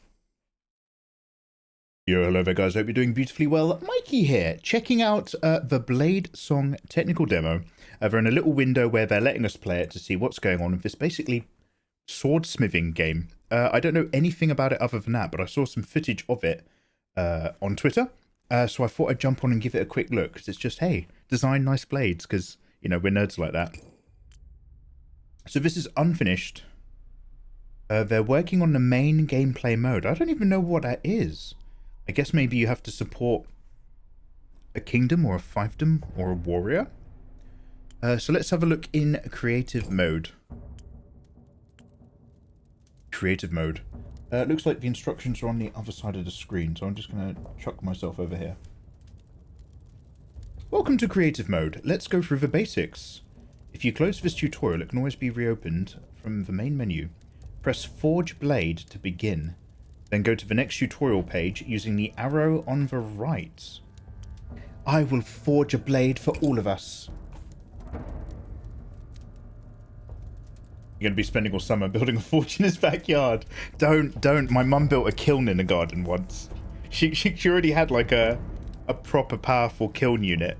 Yo, hello there guys, hope you're doing beautifully well. Mikey here, checking out the Blade Song technical demo. They're in a little window where they're letting us play it to see what's going on with this basically swordsmithing game. I don't know anything about it other than that, but I saw some footage of it on Twitter. So I thought I'd jump on and give it a quick look, because it's just, hey, design nice blades, because, you know, we're nerds like that. So this is unfinished. They're working on the main gameplay mode. I don't even know what that is. I guess maybe you have to support a kingdom or a fiefdom or a warrior. So let's have a look in creative mode. Creative mode. Looks like the instructions are on the other side of the screen, so I'm just going to chuck myself over here. Welcome to creative mode. Let's go through the basics. If you close this tutorial, it can always be reopened from the main menu. Press Forge Blade to begin. Then go to the next tutorial page using the arrow on the right. I will forge a blade for all of us. You're going to be spending all summer building a forge in his backyard. Don't. My mum built a kiln in a garden once. She already had like a proper powerful kiln unit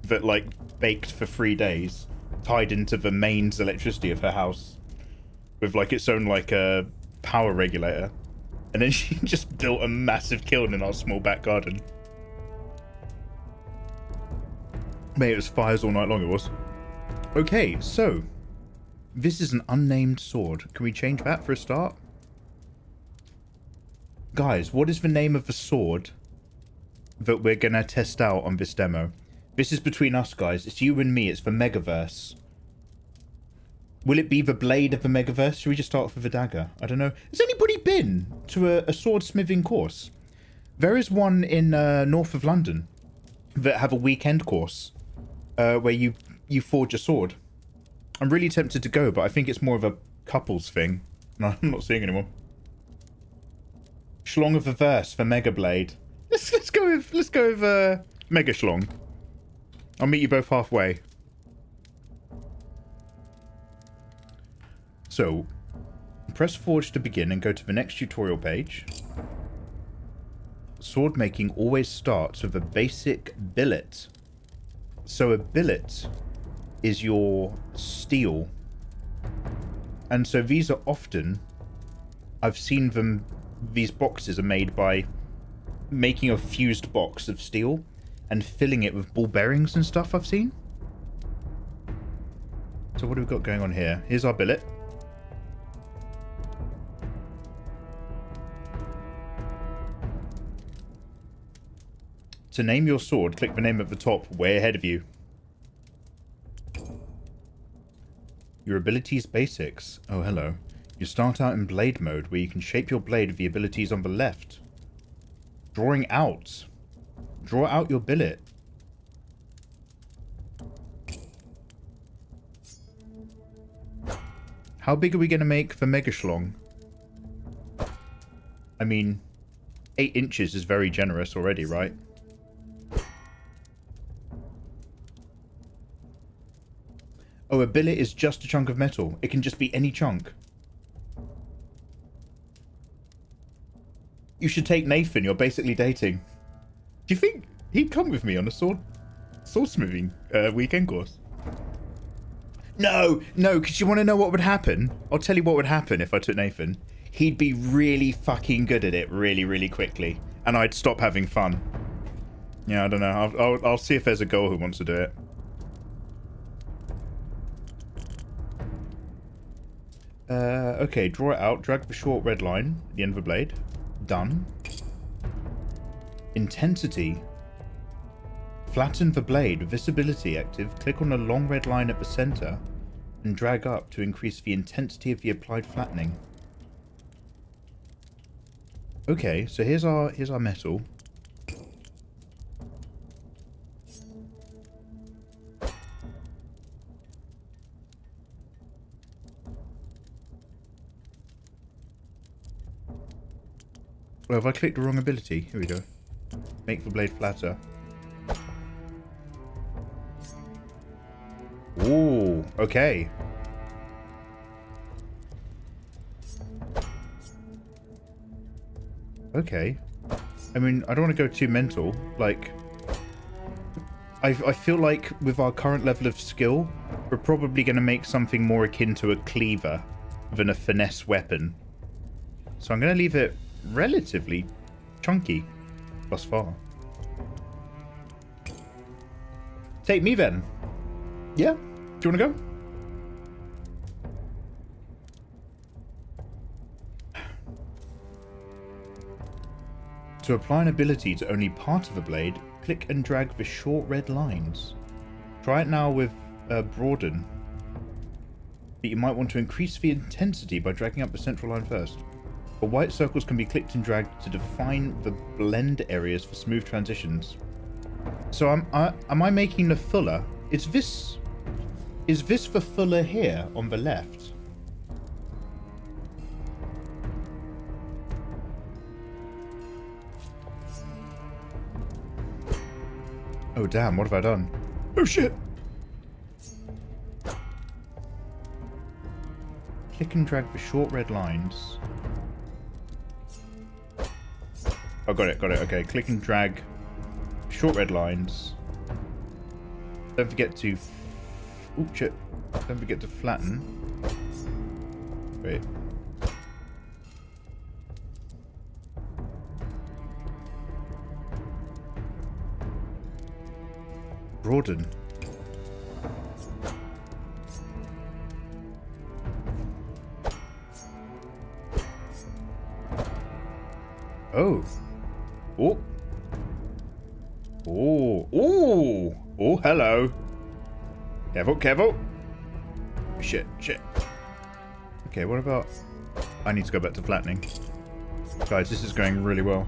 that like baked for 3 days, tied into the mains electricity of her house with like its own like a power regulator. And then she just built a massive kiln in our small back garden. Mate, it was fires all night long, it was. Okay, so this is an unnamed sword. Can we change that for a start? Guys, what is the name of the sword that we're going to test out on this demo? This is between us, guys. It's you and me. It's the Megaverse. Will it be the blade of the Megaverse? Should we just start off with a dagger? I don't know. Has anybody been to a swordsmithing course? There is one in north of London that have a weekend course where you forge a sword. I'm really tempted to go, but I think it's more of a couples thing. No, I'm not seeing anyone. Schlong of the verse for Mega Blade. Let's go with Mega Schlong. I'll meet you both halfway. So, press forge to begin and go to the next tutorial page. Sword making always starts with a basic billet. So a billet is your steel. And so these are often, I've seen them, these boxes are made by making a fused box of steel and filling it with ball bearings and stuff I've seen. So what do we got going on here? Here's our billet. To name your sword, click the name at the top, way ahead of you. Your abilities basics. Oh, hello. You start out in blade mode, where you can shape your blade with the abilities on the left. Drawing out. Draw out your billet. How big are we going to make for Mega Schlong? I mean, 8 inches is very generous already, right? Oh, a billet is just a chunk of metal. It can just be any chunk. You should take Nathan. You're basically dating. Do you think he'd come with me on a swordsmithing weekend course? No, because you want to know what would happen? I'll tell you what would happen if I took Nathan. He'd be really fucking good at it really, really quickly. And I'd stop having fun. Yeah, I don't know. I'll see if there's a girl who wants to do it. Okay, draw it out. Drag the short red line at the end of the blade. Done. Intensity. Flatten the blade with visibility active. Click on the long red line at the center and drag up to increase the intensity of the applied flattening. Okay, so here's our metal. Well, have I clicked the wrong ability? Here we go. Make the blade flatter. Ooh, okay. Okay. I mean, I don't want to go too mental. Like, I feel like with our current level of skill, we're probably going to make something more akin to a cleaver than a finesse weapon. So I'm going to leave it relatively chunky thus far. Take me then. Yeah? Do you want to go? To apply an ability to only part of a blade, click and drag the short red lines. Try it now with broaden. But you might want to increase the intensity by dragging up the central line first. The white circles can be clicked and dragged to define the blend areas for smooth transitions. So am I making the fuller? Is this the fuller here on the left? Oh damn, what have I done? Oh shit! Click and drag the short red lines. Oh, got it. Okay, click and drag short red lines. Don't forget to... Oop, shit. Don't forget to flatten. Wait. Broaden. Oh. Oh. Oh. Oh. Oh, hello. Careful, careful. Shit. Okay, what about... I need to go back to flattening. Guys, this is going really well.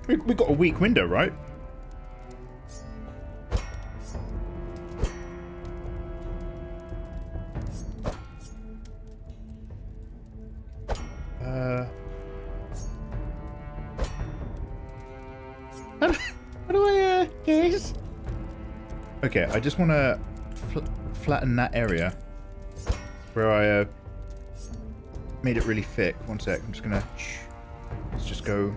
We got a weak window, right? How do I, guys? Okay, I just want to flatten that area where I made it really thick. One sec, I'm just gonna... Let's just go...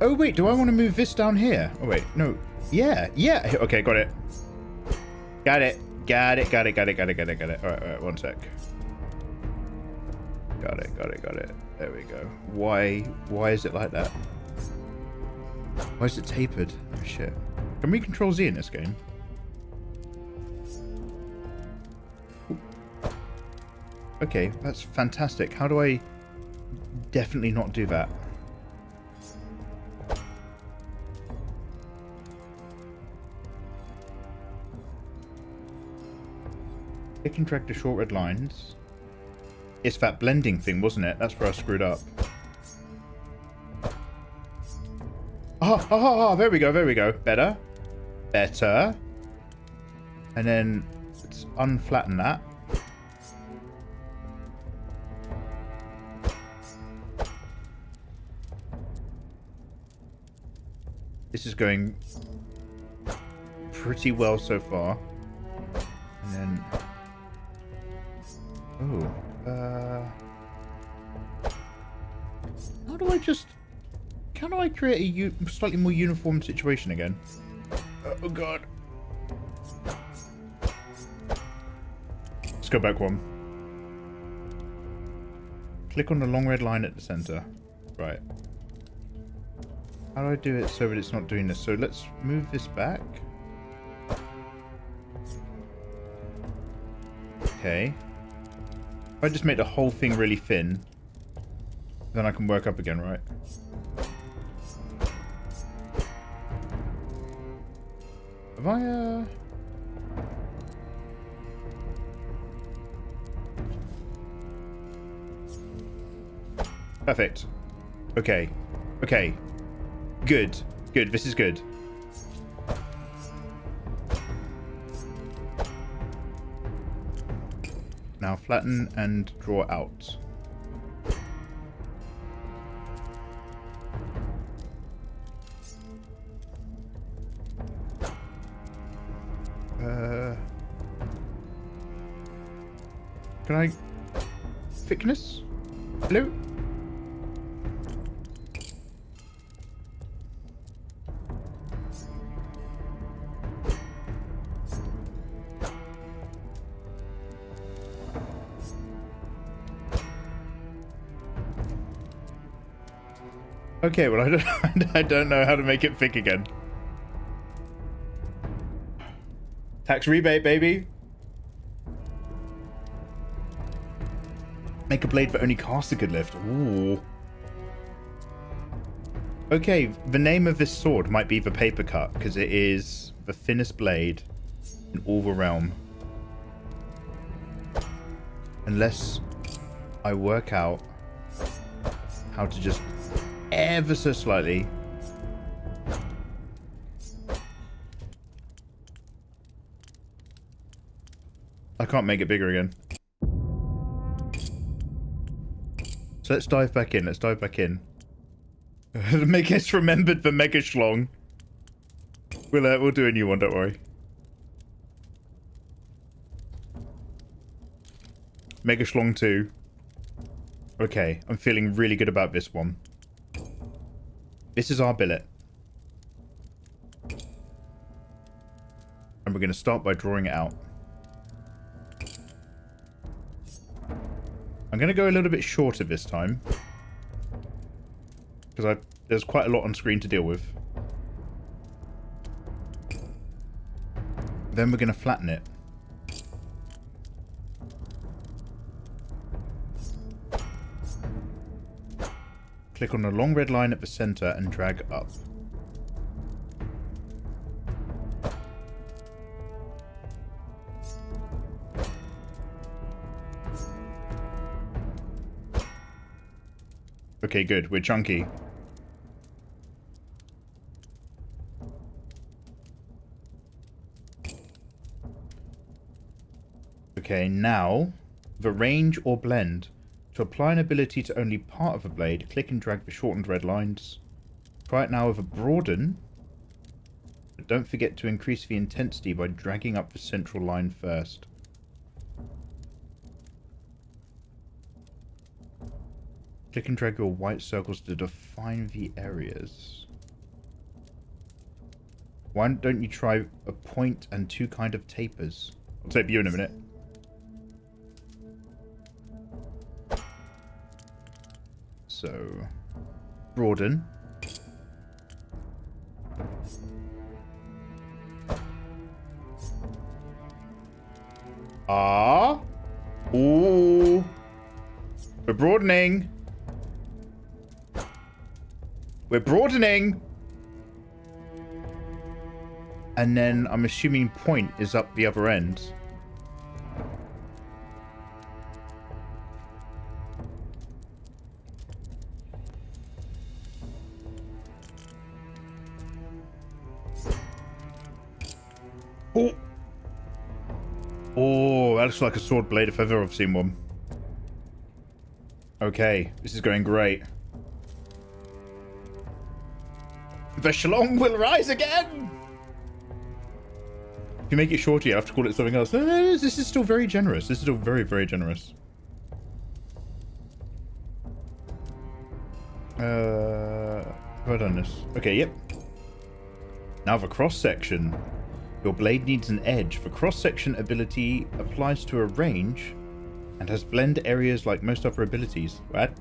Oh wait, do I want to move this down here? Oh wait, no. Yeah, yeah. Okay, got it. Got it. Got it. Alright, one sec. Got it. There we go. Why is it like that? Why is it tapered? Oh shit. Can we control Z in this game? Okay, that's fantastic. How do I definitely not do that? Click and drag the short red lines. It's that blending thing, wasn't it? That's where I screwed up. There we go. Better. And then let's unflatten that. This is going pretty well so far. And then... how do I just... Can I create a slightly more uniform situation again? Oh god. Let's go back one. Click on the long red line at the center. Right. How do I do it so that it's not doing this? So let's move this back. Okay. If I just make the whole thing really thin, then I can work up again, right? Have I, Perfect. Okay. Good. This is good. Now flatten and draw out. Can I... Thickness? Hello? Okay, well I don't know how to make it thick again. Tax rebate, baby. Make a blade that only caster could lift. Ooh. Okay, the name of this sword might be the paper cut because it is the thinnest blade in all the realm. Unless I work out how to just ever so slightly I can't make it bigger again. So let's dive back in. Make us remembered the Mega Schlong. We'll do a new one, don't worry. Mega Schlong 2. Okay, I'm feeling really good about this one. This is our billet. And we're going to start by drawing it out. I'm going to go a little bit shorter this time. Because there's quite a lot on screen to deal with. Then we're going to flatten it. Click on the long red line at the center and drag up. Okay, good. We're chunky. Okay, now, the range or blend. To apply an ability to only part of a blade, click and drag the shortened red lines. Try it now with a broaden. But don't forget to increase the intensity by dragging up the central line first. Click and drag your white circles to define the areas. Why don't you try a point and two kind of tapers? I'll tape you in a minute. So, broaden. Ah. Ooh. We're broadening. We're broadening. And then I'm assuming point is up the other end. Oh. Oh, that looks like a sword blade if I've ever seen one. Okay, this is going great. The schlong will rise again! If you make it shorter, you have to call it something else. This is still very generous. This is still very, very generous. Have I done this? Okay, yep. Now the cross-section. Your blade needs an edge. The cross-section ability applies to a range and has blend areas like most other abilities. What?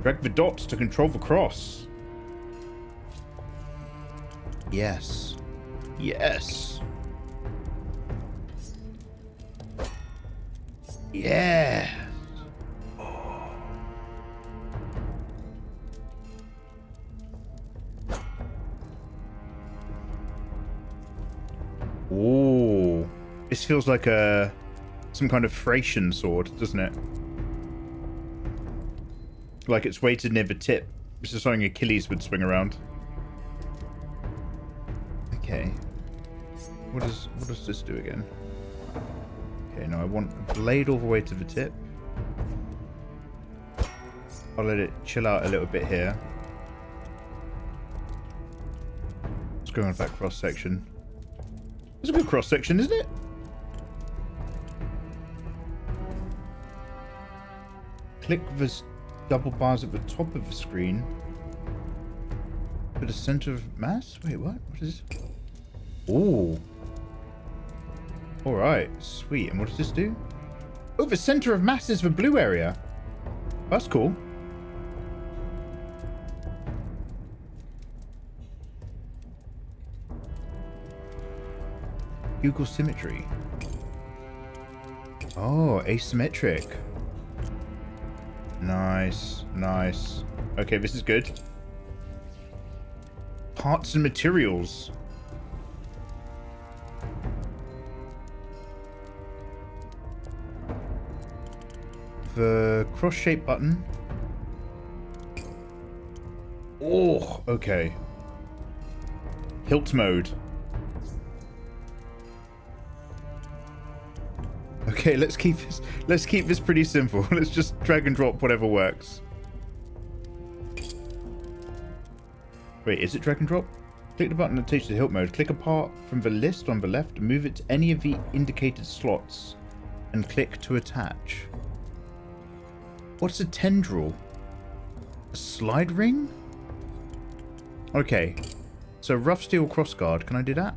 Drag the dots to control the cross. Yes. Yes. Yeah. Ooh. This feels like some kind of Thracian sword, doesn't it? Like it's weighted near the tip. This is something Achilles would swing around. Okay. What does this do again? Okay, now I want a blade all the way to the tip. I'll let it chill out a little bit here. What's going on with that cross section? It's a good cross section, isn't it? Click the double bars at the top of the screen for the center of mass. Wait, what? What is this? Ooh. Alright, sweet. And what does this do? Oh, the center of mass is the blue area. That's cool. Google symmetry. Oh, asymmetric. Nice, nice. Okay, this is good. Parts and materials. The cross-shaped button. Oh, okay. Hilt mode. Okay, let's keep this pretty simple. Let's just drag and drop whatever works. Wait, is it drag and drop? Click the button that takes you to hilt mode. Click a part from the list on the left, move it to any of the indicated slots, and click to attach. What's a tendril? A slide ring? Okay. So rough steel crossguard. Can I do that?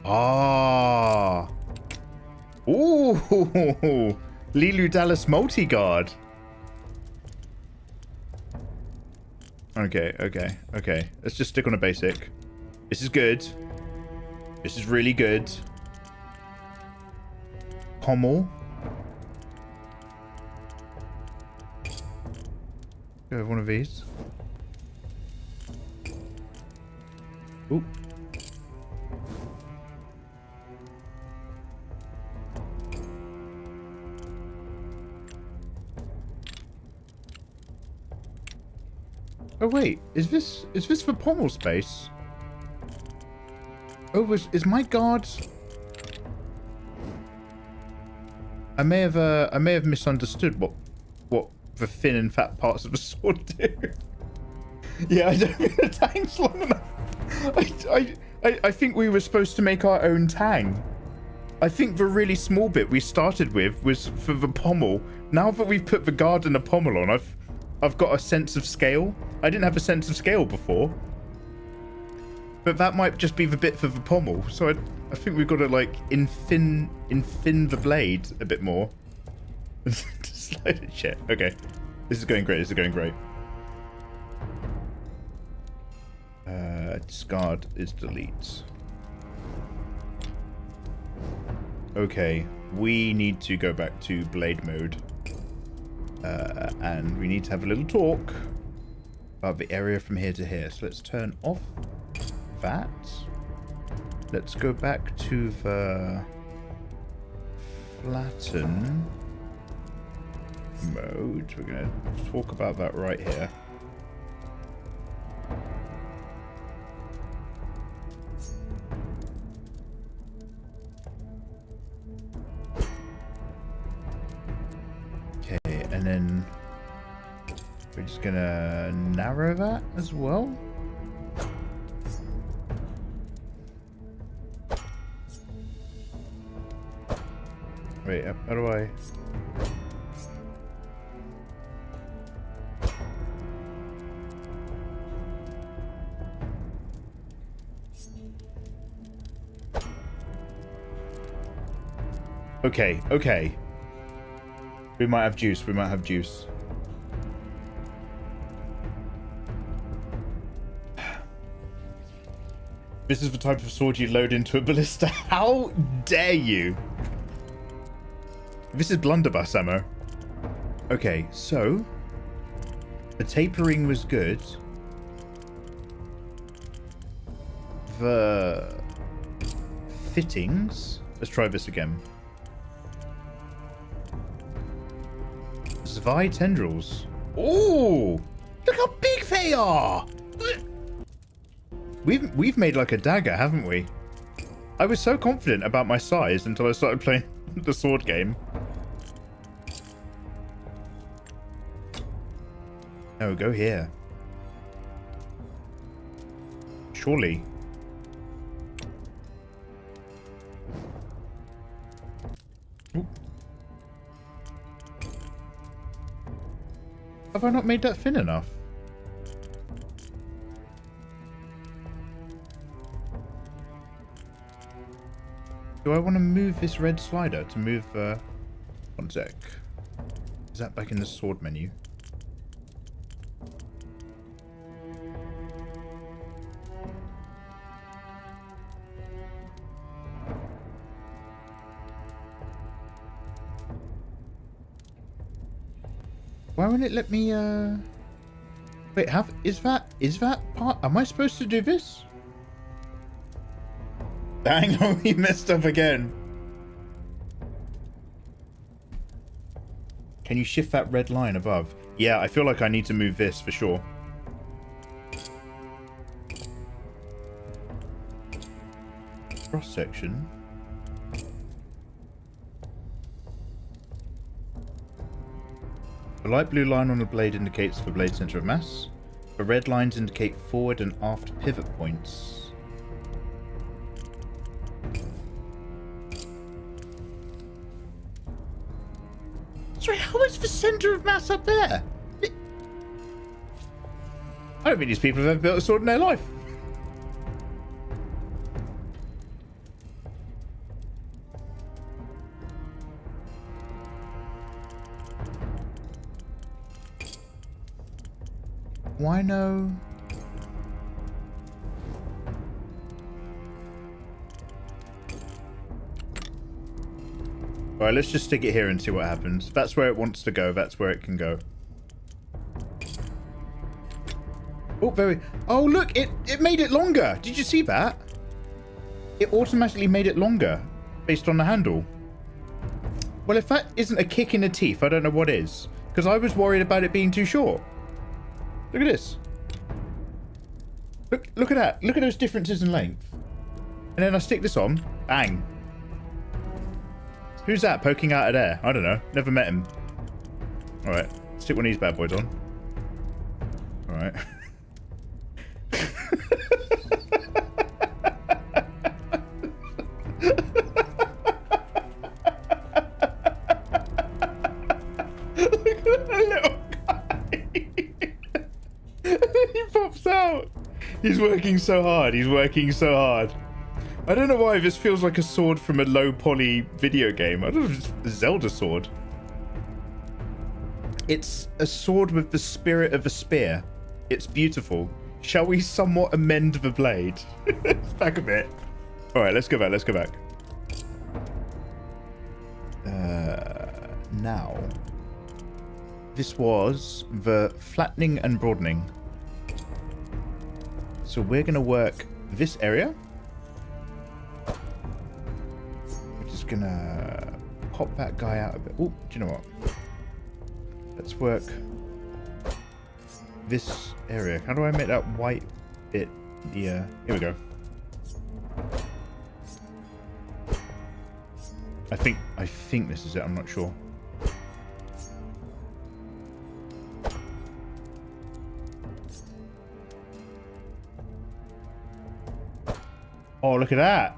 Ah. Ooh. Lilu Dallas multi-guard. Okay. Let's just stick on a basic. This is good. This is really good. Cómo. Go have one of these. Oh wait, is this for pommel space? Oh, is my guard? I may have misunderstood what the thin and fat parts of the sword do. Yeah, I don't think the tang's long enough. I think we were supposed to make our own tang. I think the really small bit we started with was for the pommel. Now that we've put the guard and the pommel on, I've got a sense of scale. I didn't have a sense of scale before. But that might just be the bit for the pommel. So I think we've got to like infin the blade a bit more. Slide it. Shit. Okay. This is going great. This is going great. Discard is delete. Okay. We need to go back to blade mode. And we need to have a little talk about the area from here to here. So let's turn off that. Let's go back to the flatten mode. We're going to talk about that right here. Okay, and then we're just going to narrow that as well. Wait, how do I... Okay, okay. We might have juice, we might have juice. This is the type of sword you load into a ballista. How dare you? This is blunderbuss ammo. Okay, so the tapering was good. The fittings. Let's try this again. Zwei tendrils. Oh, look how big they are. We've made like a dagger, haven't we? I was so confident about my size until I started playing the sword game. No, go here. Surely. Ooh. Have I not made that thin enough? Do I want to move this red slider to move... one sec. Is that back in the sword menu? Why won't it let me, Wait, is that part? Am I supposed to do this? Dang, on, we messed up again. Can you shift that red line above? Yeah, I feel like I need to move this for sure. Cross section. The light blue line on the blade indicates the blade center of mass. The red lines indicate forward and aft pivot points. Sorry, how is the center of mass up there? I don't think these people have ever built a sword in their life. Why no? Alright, let's just stick it here and see what happens. If that's where it wants to go, that's where it can go. Oh, very... Oh, look! It made it longer! Did you see that? It automatically made it longer, based on the handle. Well, if that isn't a kick in the teeth, I don't know what is. Because I was worried about it being too short. Look at this. Look at that. Look at those differences in length. And then I stick this on. Bang. Who's that poking out of there? I don't know. Never met him. Alright. Stick one of these bad boys on. Alright. Look at that little guy. He pops out. He's working so hard. He's working so hard. I don't know why this feels like a sword from a low poly video game. I don't know if it's a Zelda sword. It's a sword with the spirit of a spear. It's beautiful. Shall we somewhat amend the blade? It's back a bit. All right, let's go back. Let's go back. Now, this was the flattening and broadening. So we're going to work this area. We're just going to pop that guy out a bit. Oh, do you know what? Let's work this area. How do I make that white bit? Yeah, here we go. I think this is it. I'm not sure. Oh, look at that.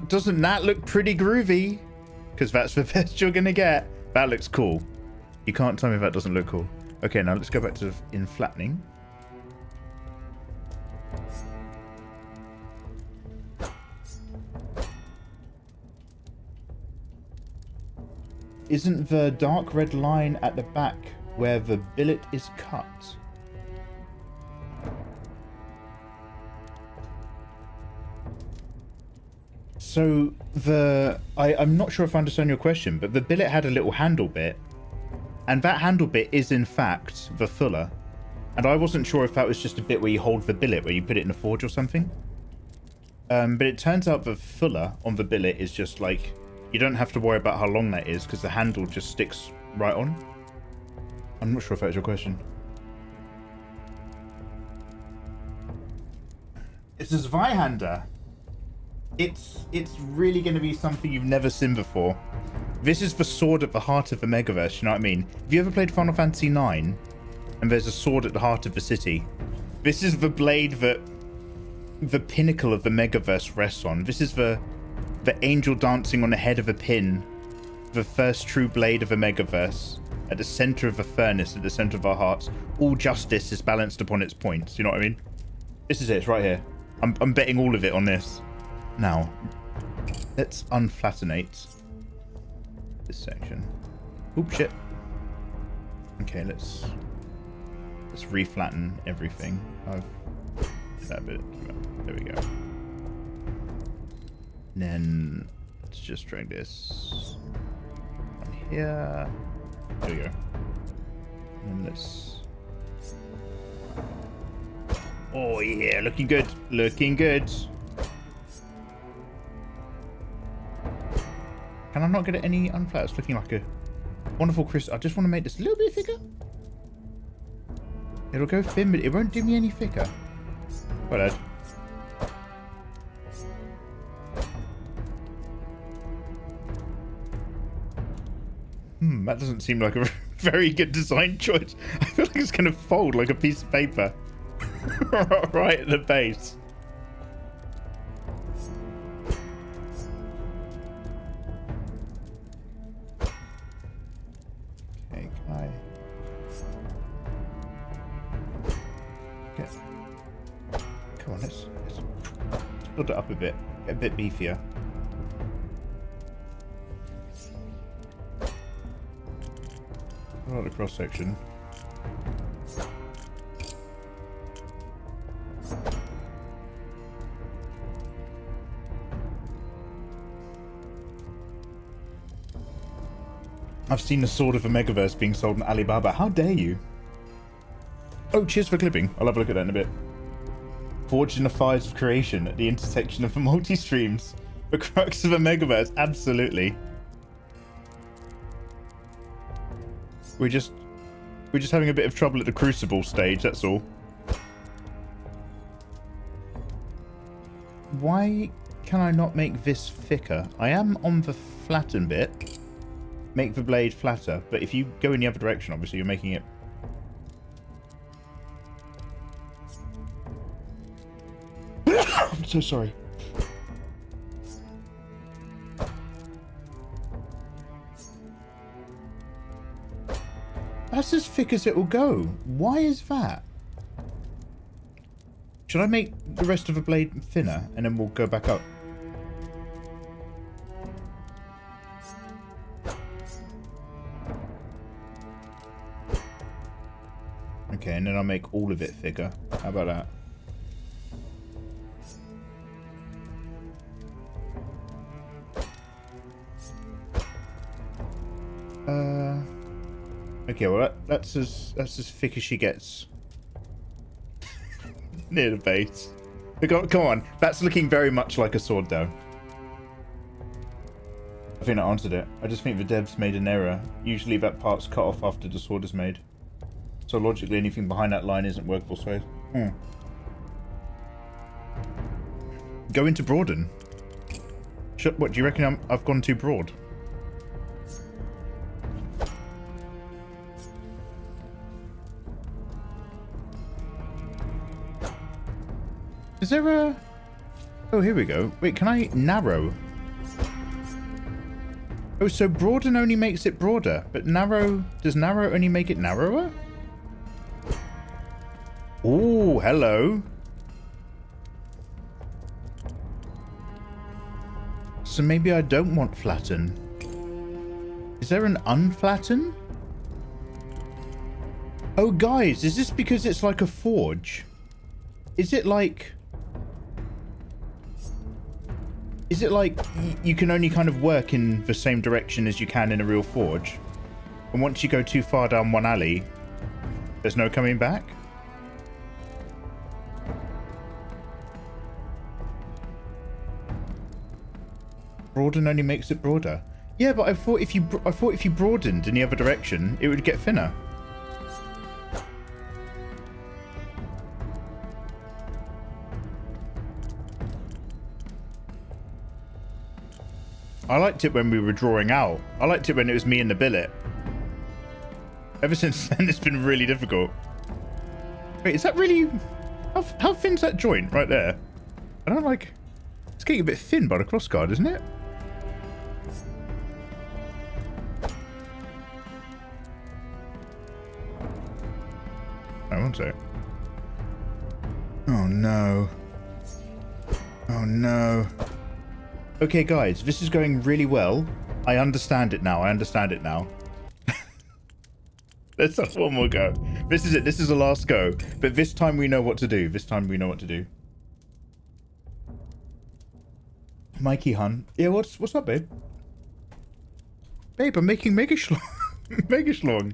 Doesn't that look pretty groovy? Because that's the best you're going to get. That looks cool. You can't tell me if that doesn't look cool. Okay, now let's go back to in flattening. Isn't the dark red line at the back where the billet is cut? So I'm not sure if I understand your question, but the billet had a little handle bit, and that handle bit is in fact the fuller. And I wasn't sure if that was just a bit where you hold the billet, where you put it in a forge or something. But it turns out the fuller on the billet is just like, you don't have to worry about how long that is because the handle just sticks right on. I'm not sure if that was your question. It's a Zweihander. It's really going to be something you've never seen before. This is the sword at the heart of the Megaverse, you know what I mean? Have you ever played Final Fantasy IX? And there's a sword at the heart of the city. This is the blade that the pinnacle of the Megaverse rests on. This is the angel dancing on the head of a pin. The first true blade of the Megaverse. At the center of the furnace, at the center of our hearts. All justice is balanced upon its points, you know what I mean? This is it, it's right here. I'm betting all of it on this. Now, let's unflattenate this section. Oop, shit. Okay, let's reflatten everything. That bit. There we go. And then let's just drag this on here. There we go. And let's. Oh yeah, looking good. Looking good. Can I not get it any unflat? It's looking like a wonderful crystal. I just want to make this a little bit thicker. It'll go thin, but it won't do me any thicker. Well, Ed. That doesn't seem like a very good design choice. I feel like it's going to fold like a piece of paper. Right at the base. Okay, can I... Get... Come on, let's build it up a bit. Get a bit beefier. Right, the cross section. I've seen the sword of the Megaverse being sold in Alibaba. How dare you? Oh, cheers for clipping. I'll have a look at that in a bit. Forged in the fires of creation at the intersection of the multi-streams. The crux of the Megaverse. Absolutely. We're just having a bit of trouble at the Crucible stage, that's all. why can I not make this thicker? I am on the flatten bit. Make the blade flatter, but if you go in the other direction, obviously you're making it... I'm so sorry. That's as thick as it will go. Why is that? Should I make the rest of the blade thinner and then we'll go back up? Okay, and then I'll make all of it thicker. How about that? Okay, well that's as thick as she gets. Near the base. Come on, that's looking very much like a sword though. I think I answered it. I just think the devs made an error. Usually that part's cut off after the sword is made. So logically anything behind that line isn't workable space. Go into broaden. What, do you reckon I've gone too broad? Is there a... Oh, here we go. Wait, can I narrow? Oh, so broaden only makes it broader, but narrow... Does narrow only make it narrower? Oh, hello. So maybe I don't want flatten. Is there an unflatten? Oh, guys, is this because it's like a forge? Is it like... Is it like you can only kind of work in the same direction as you can in a real forge? And once you go too far down one alley, there's no coming back? Broaden only makes it broader. Yeah, but I thought if you broadened in the other direction, it would get thinner. I liked it when we were drawing out. I liked it when it was me and the billet. Ever since then, it's been really difficult. Wait, is that really... How thin's that joint right there? I don't like... It's getting a bit thin by the crossguard, isn't it? Oh, one sec. Oh, no. Oh, no. Okay, guys, this is going really well. I understand it now. Let's have one more go. This is it. This is the last go. But this time we know what to do. Mikey Hun. Yeah, what's up, babe? Babe, I'm making Mega Schlong. Mega Schlong.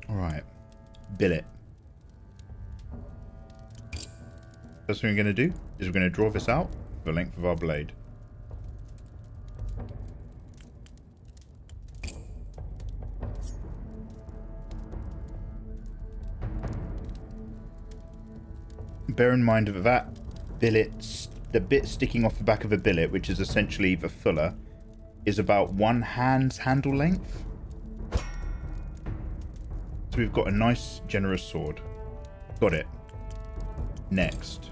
Alright. Billet. First thing we're going to do is we're going to draw this out for the length of our blade. Bear in mind that billet, the bit sticking off the back of a billet, which is essentially the fuller, is about one hand's handle length. So we've got a nice, generous sword. Got it. Next.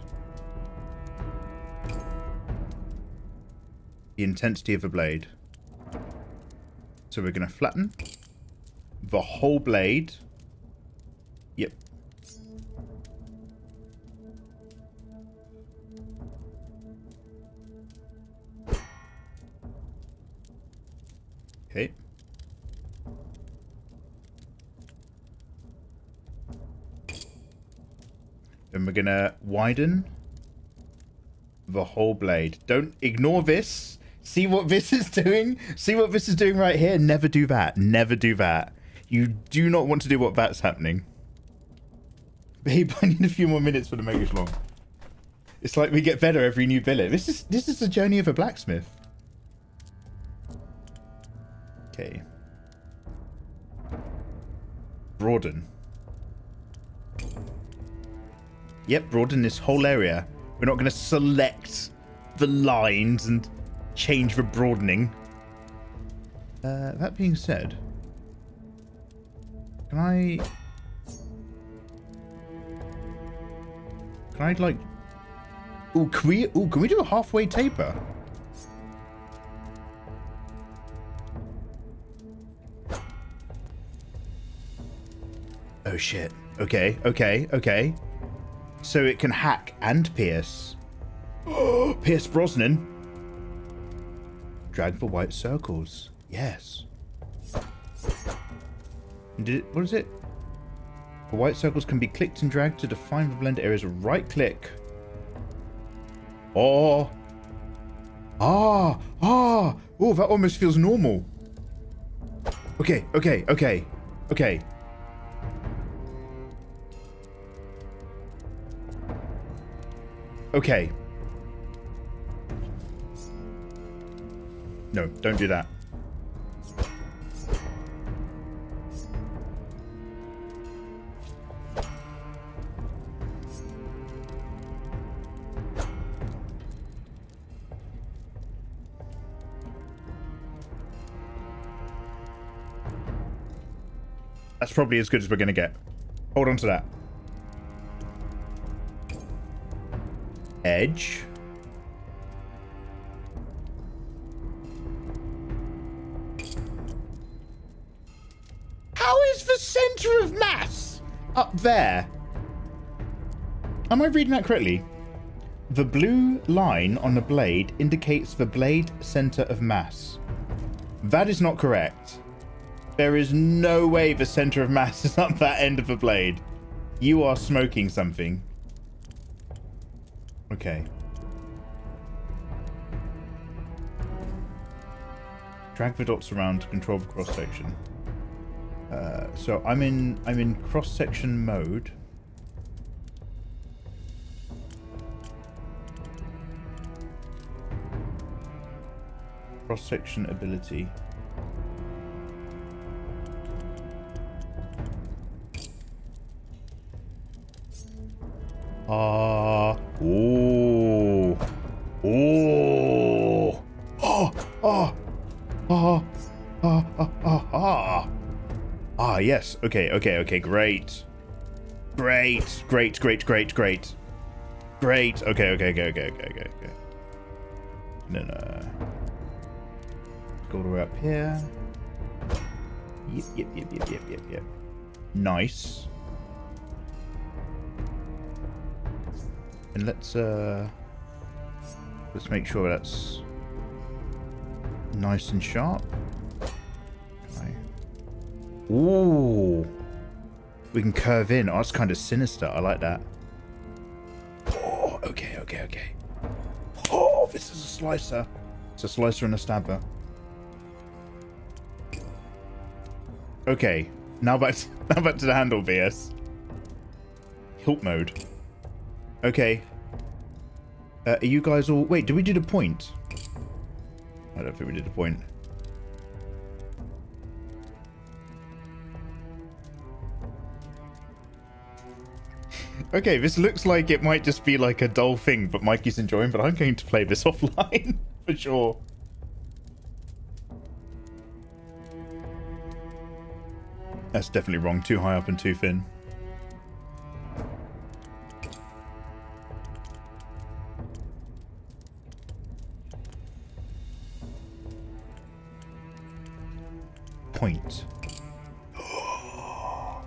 The intensity of the blade. So we're going to flatten the whole blade. Yep. Okay. Then we're going to widen the whole blade. Don't ignore this. See what this is doing? See what this is doing right here? Never do that. Never do that. You do not want to do what that's happening. Babe, I need a few more minutes for the Mega Schlong. It's like we get better every new billet. This is the journey of a blacksmith. Okay. Broaden. Yep, broaden this whole area. We're not going to select the lines and change the broadening. That being said, can I like... Ooh, can we do a halfway taper? Oh shit. Okay, okay, okay. So it can hack and pierce. Oh, Pierce Brosnan. Drag for white circles. Yes. What is it? The white circles can be clicked and dragged to define the blend areas. Right click. Oh. Oh, that almost feels normal. Okay. Okay. No, don't do that. That's probably as good as we're going to get. Hold on to that. Edge. How is the center of mass up there? Am I reading that correctly? The blue line on the blade indicates the blade center of mass. That is not correct. There is no way the center of mass is up that end of the blade. You are smoking something. Okay. Drag the dots around to control the cross section. So I'm in cross section mode. Cross section ability. Yes. Okay, great. Great. Okay. Then, go all the way up here. Yep. Nice. And let's make sure that's nice and sharp. Okay. Ooh. We can curve in. Oh, that's kind of sinister. I like that. Oh, okay. Oh, this is a slicer. It's a slicer and a stabber. Okay. Now back to the handle, VS. Hilt mode. Okay. Are you guys all... Wait, did we do the point? I don't think we did the point. Okay, this looks like it might just be like a dull thing, but Mikey's enjoying, but I'm going to play this offline, for sure. That's definitely wrong. Too high up and too thin. Point. Oh,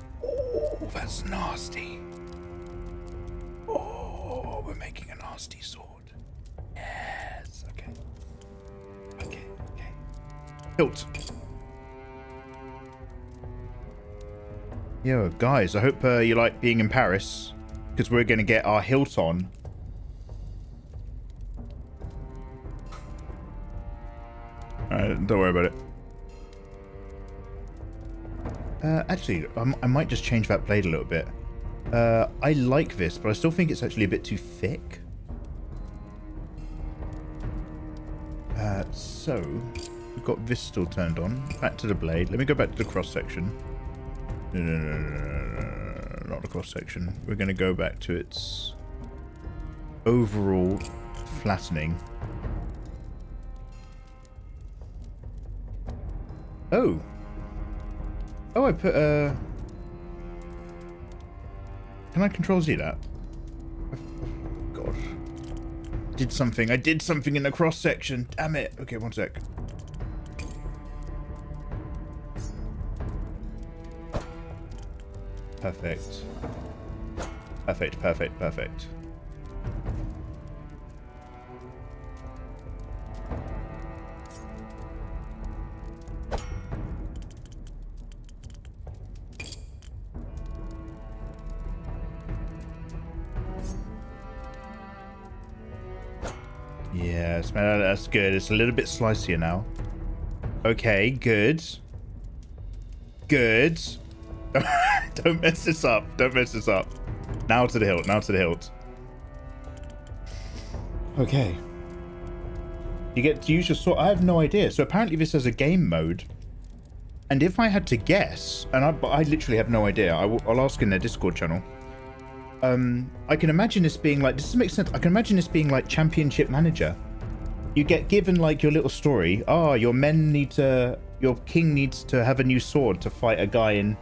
that's nasty. Oh, we're making a nasty sword. Yes. Okay. Hilt. Yo, guys, I hope you like being in Paris, because we're going to get our hilt on. Alright, don't worry about it. Actually, I might just change that blade a little bit. I like this, but I still think it's actually a bit too thick. So, we've got this still turned on. Back to the blade. Let me go back to the cross section. No, not the cross section. We're going to go back to its overall flattening. Oh. Oh, I put a... Can I control Z that? God. Did something. I did something in the cross section. Damn it. Okay, one sec. Perfect. Perfect, perfect, perfect. Yes, man, that's good. It's a little bit slicier now. Okay, good. Good. Don't mess this up. Don't mess this up. Now to the hilt. Now to the hilt. Okay. You get to use your sword. I have no idea. So apparently this has a game mode. And if I had to guess, and I literally have no idea. I'll ask in their Discord channel. I can imagine this being like, does this make sense? I can imagine this being like Championship Manager. You get given like your little story. Oh, your king needs to have a new sword to fight a guy in,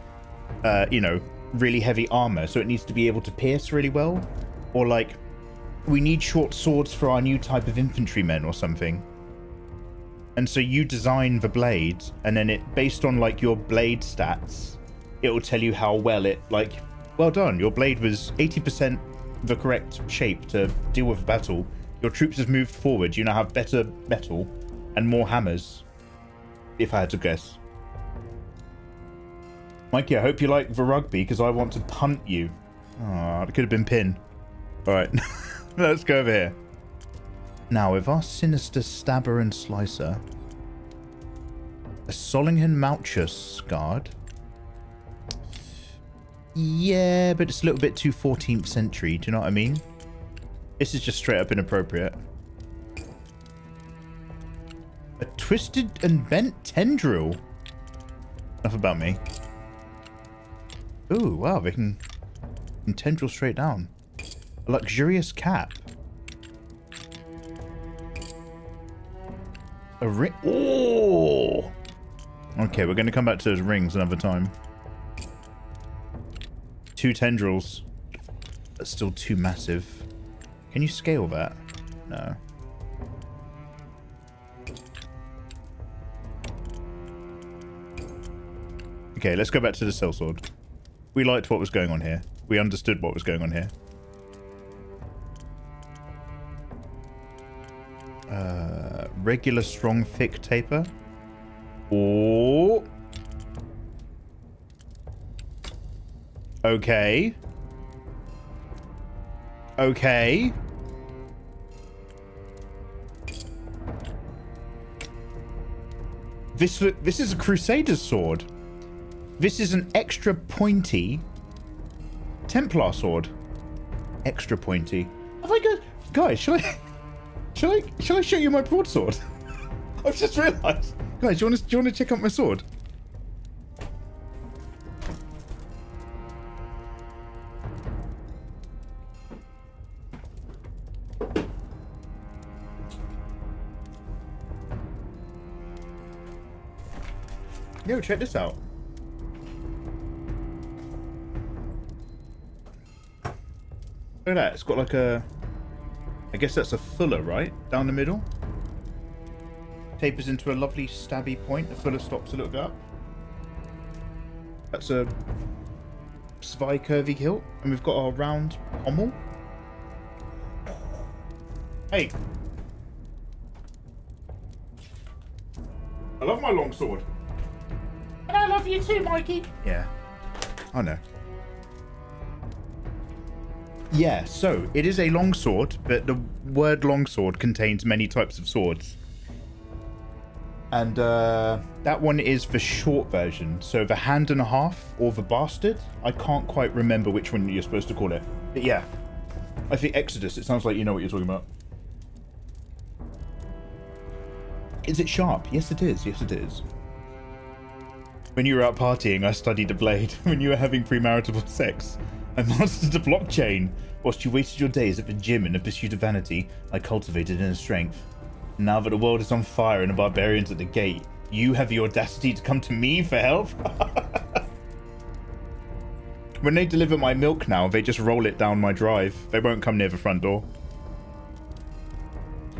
you know, really heavy armor. So it needs to be able to pierce really well. Or like, we need short swords for our new type of infantrymen or something. And so you design the blade, and then it, based on like your blade stats, it will tell you how well it, like, well done, your blade was 80% the correct shape to deal with a battle. Your troops have moved forward. You now have better metal and more hammers, if I had to guess. Mikey, I hope you like the rugby, because I want to punt you. Oh, it could have been pin. Alright, let's go over here. Now, with our sinister stabber and slicer, a Solingen Malchus guard. Yeah, but it's a little bit too 14th century. Do you know what I mean? This is just straight up inappropriate. A twisted and bent tendril. Enough about me. Ooh, wow, they can tendril straight down. A luxurious cap. A ring. Oh! Okay, we're going to come back to those rings another time. 2 tendrils. That's still too massive. Can you scale that? No. Okay, let's go back to the sellsword. We liked what was going on here. We understood what was going on here. Regular strong thick taper. Oh. Okay. Okay. This is a Crusader's sword. This is an extra pointy Templar sword. Extra pointy. Have I got, guys? Shall I show you my broadsword? I've just realised. Guys, do you want to check out my sword? Yo, check this out. Look at that. It's got like a... I guess that's a fuller, right? Down the middle. Tapers into a lovely stabby point. The fuller stops a little bit up. That's a Zwei curvy hilt. And we've got our round pommel. Hey. I love my long sword. And I love you too, Mikey. Yeah. I know. Yeah, so it is a longsword, but the word longsword contains many types of swords. And that one is the short version. So the hand and a half, or the bastard. I can't quite remember which one you're supposed to call it. But yeah, I think Exodus, it sounds like you know what you're talking about. Is it sharp? Yes, it is. Yes, it is. When you were out partying, I studied the blade. When you were having premarital sex, I mastered the blockchain. Whilst you wasted your days at the gym in the pursuit of vanity, I cultivated inner strength. Now that the world is on fire and the barbarians at the gate, you have the audacity to come to me for help? When they deliver my milk now, they just roll it down my drive. They won't come near the front door.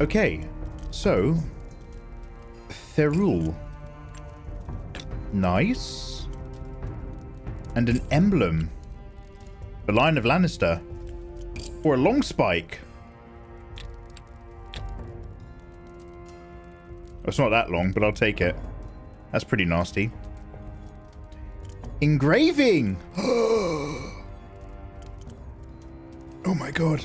Okay, so... Ferrule. Nice. And an emblem. The Lion of Lannister. Or a long spike. It's not that long, but I'll take it. That's pretty nasty. Engraving! Oh my god.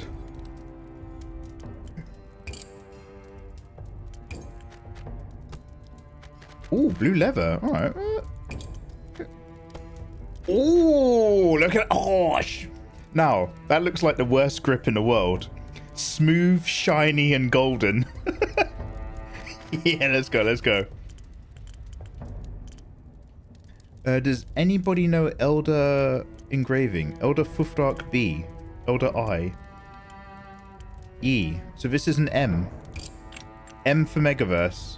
Ooh, blue leather. Alright. Ooh, look at... Oh, now, that looks like the worst grip in the world. Smooth, shiny, and golden. Yeah, let's go, let's go. Does anybody know Elder engraving? Elder Fufdark B. Elder I. E. So this is an M. M for Megaverse.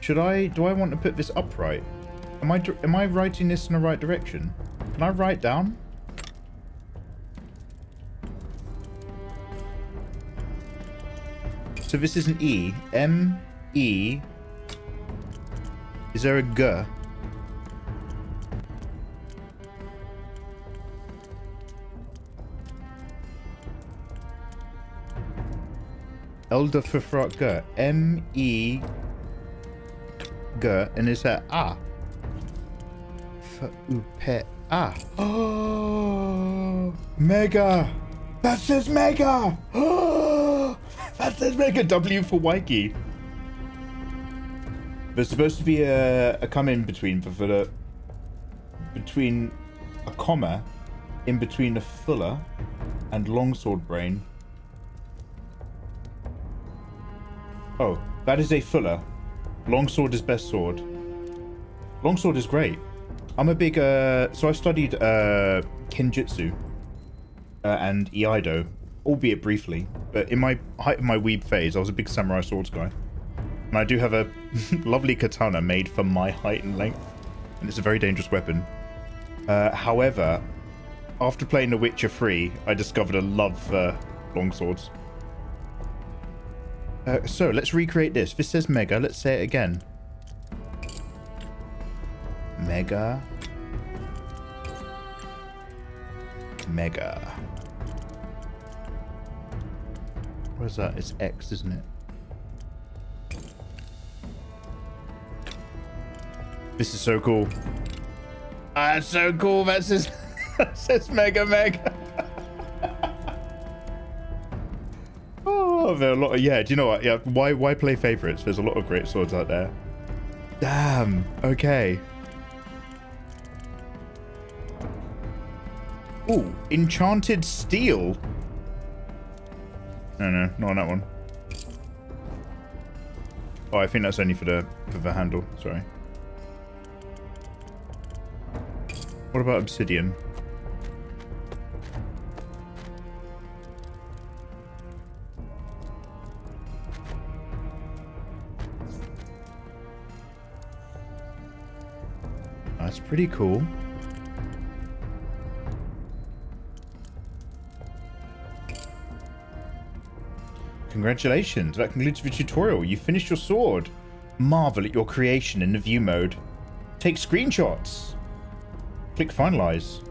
Do I want to put this upright? Am I writing this in the right direction? Can I write down? So this is an E. M, E. Is there a G? Elder Fufrak G. M, E, G. And is that A? F-U-P A. Oh, Mega! That says Mega! Oh, that says Mega! W for Waiki. There's supposed to be a come in between for the between a comma in between the fuller and longsword brain. Oh, that is a fuller. Longsword is best sword. Longsword is great. I'm a big so I studied Kenjutsu and Iaido, albeit briefly, but in my height of my weeb phase, I was a big samurai swords guy. And I do have a lovely katana made for my height and length, and it's a very dangerous weapon. However, after playing The Witcher 3, I discovered a love for longswords. So, let's recreate this. This says Mega. Let's say it again. Mega. Mega. Where's that? It's X, isn't it? This is so cool. Ah, it's so cool. That says, that says Mega Mega. Oh, there are a lot of... Yeah, do you know what? Yeah, why play favorites? There's a lot of great swords out there. Damn. Okay. Ooh, enchanted steel. No, not on that one. Oh, I think that's only for the handle. Sorry. What about obsidian? That's pretty cool. Congratulations, that concludes the tutorial. You finished your sword. Marvel at your creation in the view mode. Take screenshots. Click finalize.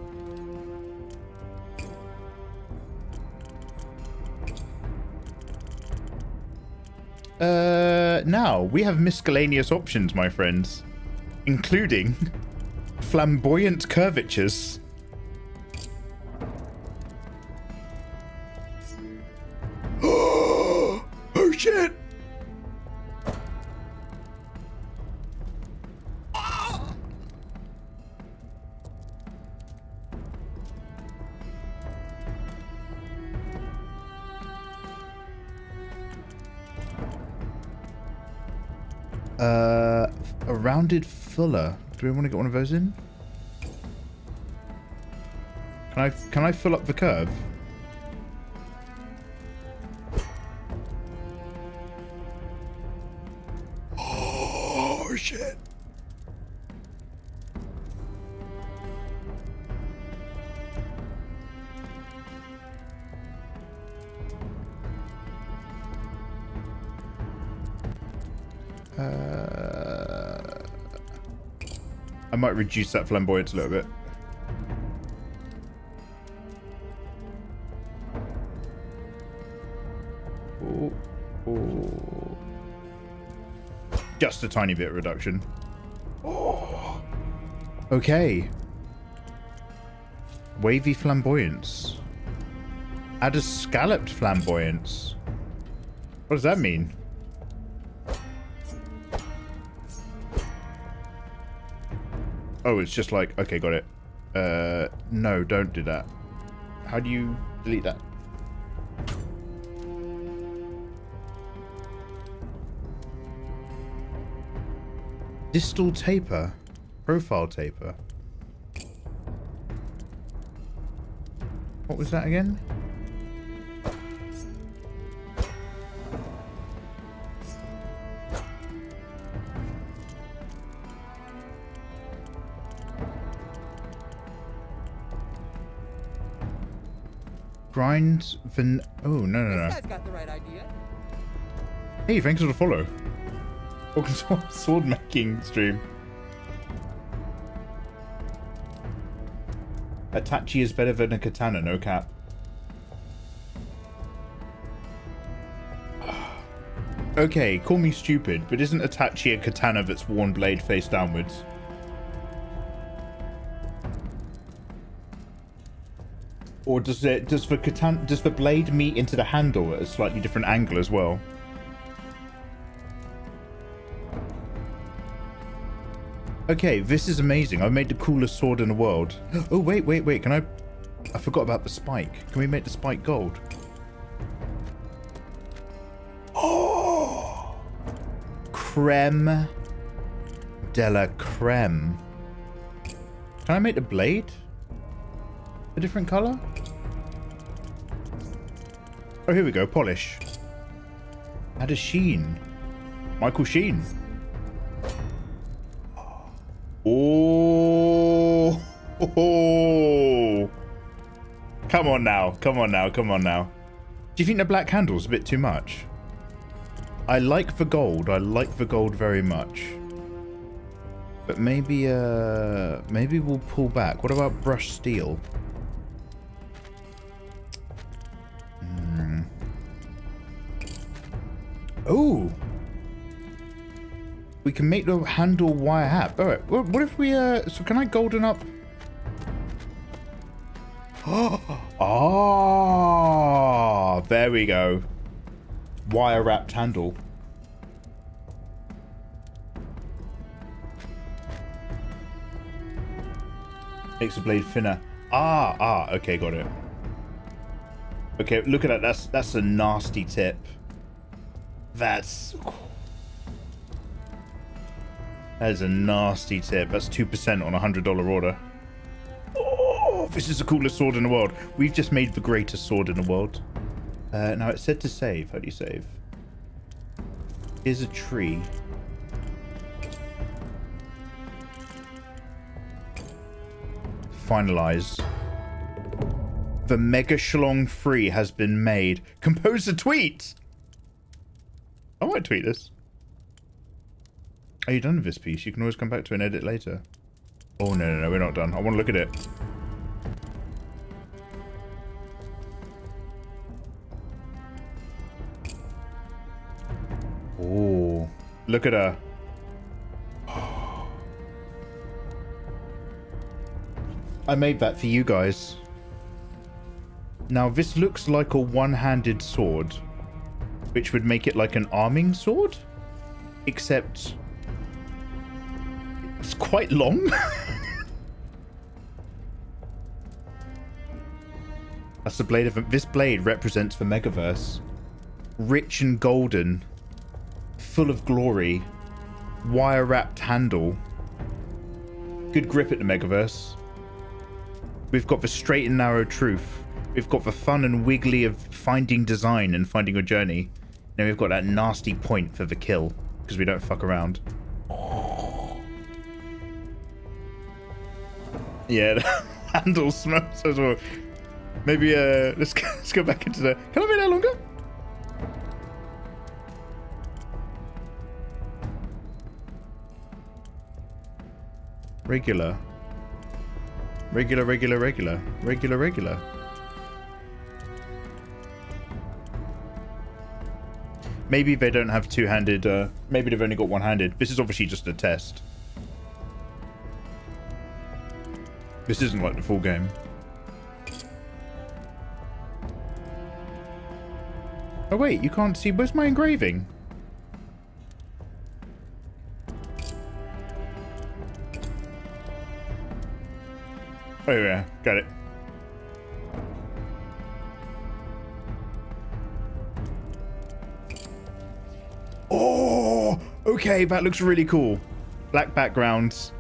Now we have miscellaneous options, my friends, including flamboyant curvatures. Oh shit! A rounded fuller. Do we want to get one of those in? Can I fill up the curve? Oh shit. I might reduce that flamboyance a little bit. Ooh, ooh. Just a tiny bit of reduction. Oh. Okay. Wavy flamboyance. Add a scalloped flamboyance. What does that mean? Oh, it's just like, okay, got it. No, don't do that. How do you delete that? Distal taper. Profile taper. What was that again? Grind van. Oh, no. This guy's got the right idea. Hey, thanks for the follow. Welcome to our sword making stream. Itachi is better than a katana, no cap. Okay, call me stupid, but isn't Itachi a katana that's worn blade face downwards? Or does the blade meet into the handle at a slightly different angle as well? Okay, this is amazing. I've made the coolest sword in the world. Oh, wait. Can I forgot about the spike. Can we make the spike gold? Oh! Creme de la creme. Can I make the blade a different color? Oh, here we go. Polish. Add a sheen. Michael Sheen. Oh. Come on now. Do you think the black handle's a bit too much? I like the gold. I like the gold very much. But maybe we'll pull back. What about brushed steel? Oh, we can make the handle wire hat. All right. What if we so can I golden up? Oh, there we go. Wire wrapped handle. Makes the blade thinner. Okay, got it. Okay, look at that. That's a nasty tip. That is a nasty tip. That's 2% on a $100 order. Oh, this is the coolest sword in the world. We've just made the greatest sword in the world. Now it said to save. How do you save? Here's a tree. Finalize. The Mega Schlong 3 has been made. Compose a tweet! I might tweet this. Are you done with this piece? You can always come back to an edit later. Oh, no, we're not done. I want to look at it. Oh, look at her. I made that for you guys. Now, this looks like a one-handed sword, which would make it like an arming sword, except it's quite long. That's the blade of this blade represents the Megaverse, rich and golden, full of glory, wire-wrapped handle. Good grip at the Megaverse. We've got the straight and narrow truth. We've got the fun and wiggly of finding design and finding your journey. Then we've got that nasty point for the kill, because we don't fuck around. Yeah, the handle smells as well. Maybe, let's go back into the... Can I be there longer? Regular. Regular. Maybe they don't have two-handed, maybe they've only got one-handed. This is obviously just a test. This isn't like the full game. Oh wait, you can't see, where's my engraving? Oh yeah, got it. Oh, okay, that looks really cool. Black backgrounds,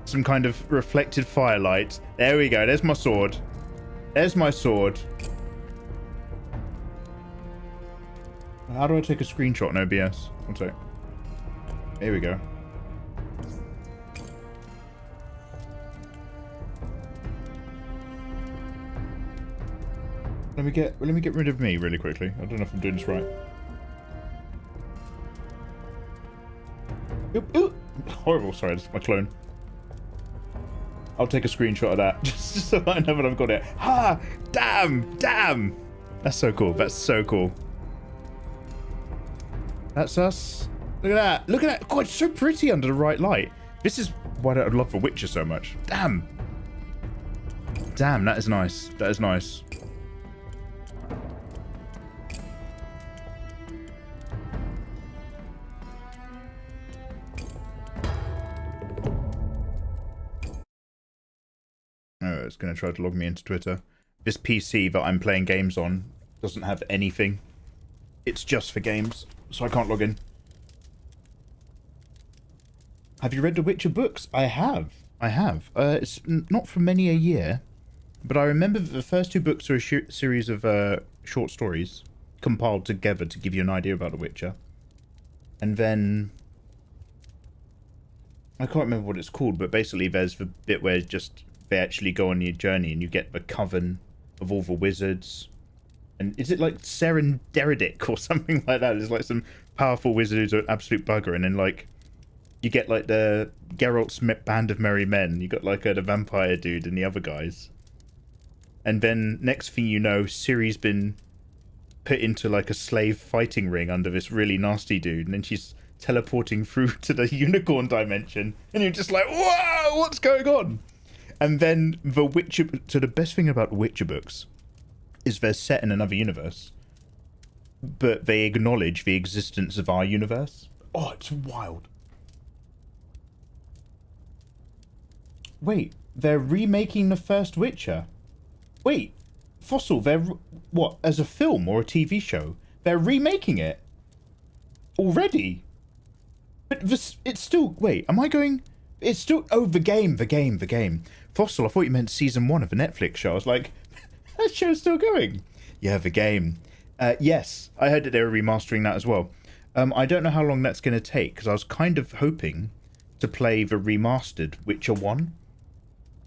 some kind of reflected firelight. There we go, there's my sword. There's my sword. How do I take a screenshot in OBS? One sec. Here we go. Let me get rid of me really quickly. I don't know if I'm doing this right. Oop, oop. Horrible, sorry, that's my clone. I'll take a screenshot of that just so I know that I've got it. Ha! Damn! That's so cool. That's so cool. That's us. Look at that. Look at that. God, it's so pretty under the right light. This is why I love The Witcher so much. Damn, that is nice. That is nice. Oh, it's going to try to log me into Twitter. This PC that I'm playing games on doesn't have anything. It's just for games, so I can't log in. Have you read the Witcher books? I have. It's not for many a year, but I remember that the first two books are a series of short stories compiled together to give you an idea about the Witcher. And then... I can't remember what it's called, but basically there's the bit where just they actually go on your journey and you get the coven of all the wizards. And is it like Serenderidic or something like that? It's like some powerful wizard who's an absolute bugger, and then like you get like the Geralt's band of merry men. You got like the vampire dude and the other guys. And then next thing you know, Ciri's been put into like a slave fighting ring under this really nasty dude, and then she's teleporting through to the unicorn dimension, and you're just like, whoa, what's going on? And then the Witcher... So the best thing about Witcher books is they're set in another universe, but they acknowledge the existence of our universe. Oh, it's wild. Wait, they're remaking the first Witcher. Wait, Fossil, they're... What, as a film or a TV show? They're remaking it? Already? But this, it's still... Wait, am I going... It's still... Oh, the game. Fossil, I thought you meant season 1 of the Netflix show. I was like, that show's still going. Yeah, the game. Yes, I heard that they were remastering that as well. I don't know how long that's going to take, because I was kind of hoping to play the remastered Witcher 1,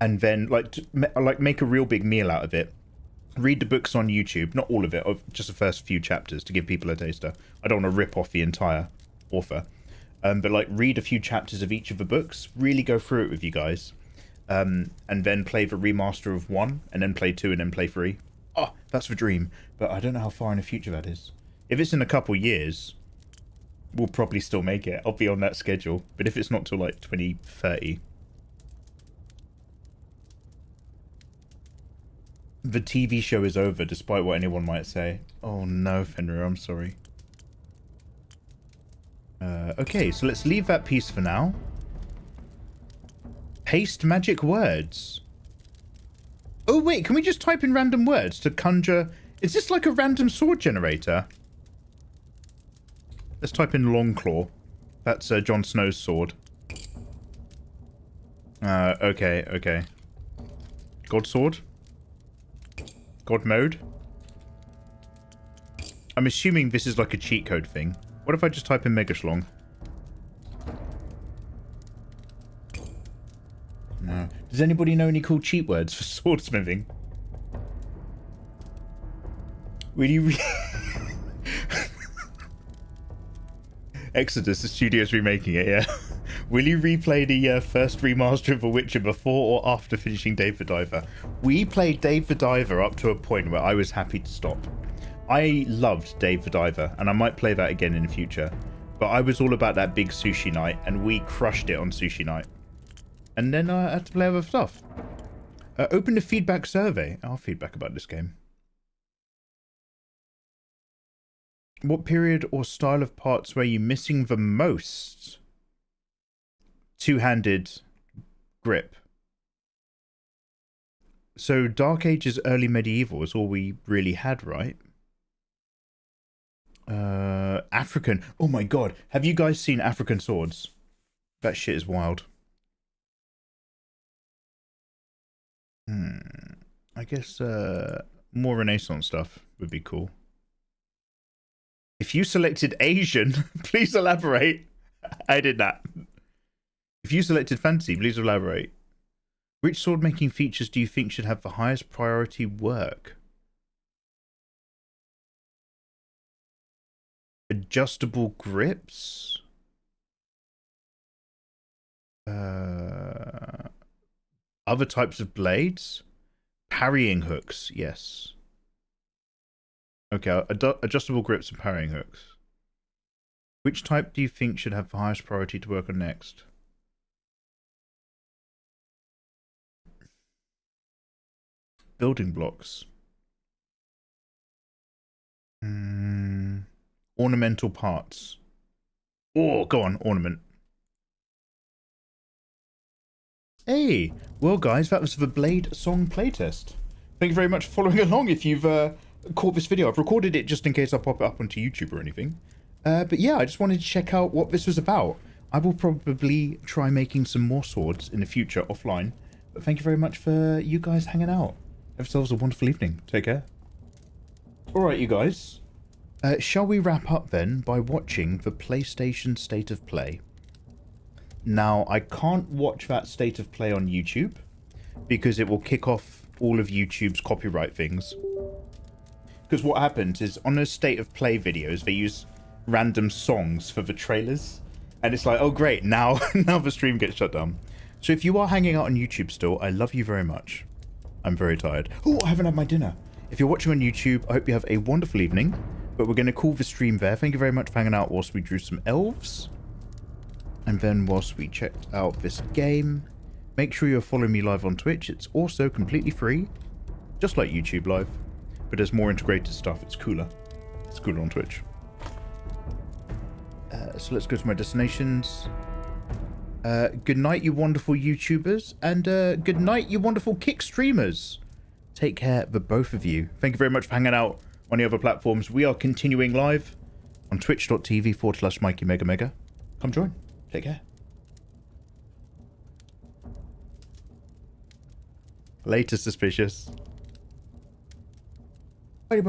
and then like make a real big meal out of it. Read the books on YouTube, not all of it, just the first few chapters to give people a taster. I don't want to rip off the entire author. But like read a few chapters of each of the books, really go through it with you guys, and then play the remaster of 1, and then play 2, and then play 3. Oh, that's the dream. But I don't know how far in the future that is. If it's in a couple years, we'll probably still make it. I'll be on that schedule. But if it's not till like 2030, the TV show is over, despite what anyone might say. Oh no, Fenrir, I'm sorry. Okay, so let's leave that piece for now. Paste magic words. Oh wait, can we just type in random words to conjure... Is this like a random sword generator? Let's type in Longclaw. That's Jon Snow's sword. Okay. God sword? God mode? I'm assuming this is like a cheat code thing. What if I just type in Mega Schlong? No. Does anybody know any cool cheat words for swordsmithing? Will you Exodus, the studio's remaking it, yeah. Will you replay the first remaster of The Witcher before or after finishing Dave the Diver? We played Dave the Diver up to a point where I was happy to stop. I loved Dave the Diver, and I might play that again in the future. But I was all about that big sushi night, and we crushed it on sushi night. And then I had to play other stuff. Open the feedback survey. I'll feedback about this game. What period or style of parts were you missing the most? Two-handed grip. So Dark Ages, early medieval is all we really had, right? African. Oh my god. Have you guys seen African swords? That shit is wild. I guess more Renaissance stuff would be cool. If you selected Asian, please elaborate. I did that. If you selected fantasy, please elaborate. Which sword making features do you think should have the highest priority work? Adjustable grips? Other types of blades? Parrying hooks, yes. Okay, adjustable grips and parrying hooks. Which type do you think should have the highest priority to work on next? Building blocks. Ornamental parts. Oh, go on, ornament. Hey, well guys, that was the Blade Song playtest. Thank you very much for following along if you've caught this video. I've recorded it just in case I pop it up onto YouTube or anything. But yeah, I just wanted to check out what this was about. I will probably try making some more swords in the future offline. But thank you very much for you guys hanging out. Have yourselves a wonderful evening. Take care. Alright, you guys. Shall we wrap up then by watching the PlayStation State of Play? Now, I can't watch that State of Play on YouTube because it will kick off all of YouTube's copyright things. Because what happens is on those State of Play videos, they use random songs for the trailers. And it's like, oh great, now the stream gets shut down. So if you are hanging out on YouTube still, I love you very much. I'm very tired. Oh, I haven't had my dinner. If you're watching on YouTube, I hope you have a wonderful evening. But we're going to call the stream there. Thank you very much for hanging out whilst we drew some elves. And then whilst we checked out this game, make sure you're following me live on Twitch. It's also completely free, just like YouTube Live. But there's more integrated stuff. It's cooler. It's cooler on Twitch. So let's go to my destinations. Good night, you wonderful YouTubers. And good night, you wonderful Kick streamers. Take care, the both of you. Thank you very much for hanging out on the other platforms. We are continuing live on twitch.tv/MikeyMegaMega. Come join. Take care. Later, suspicious.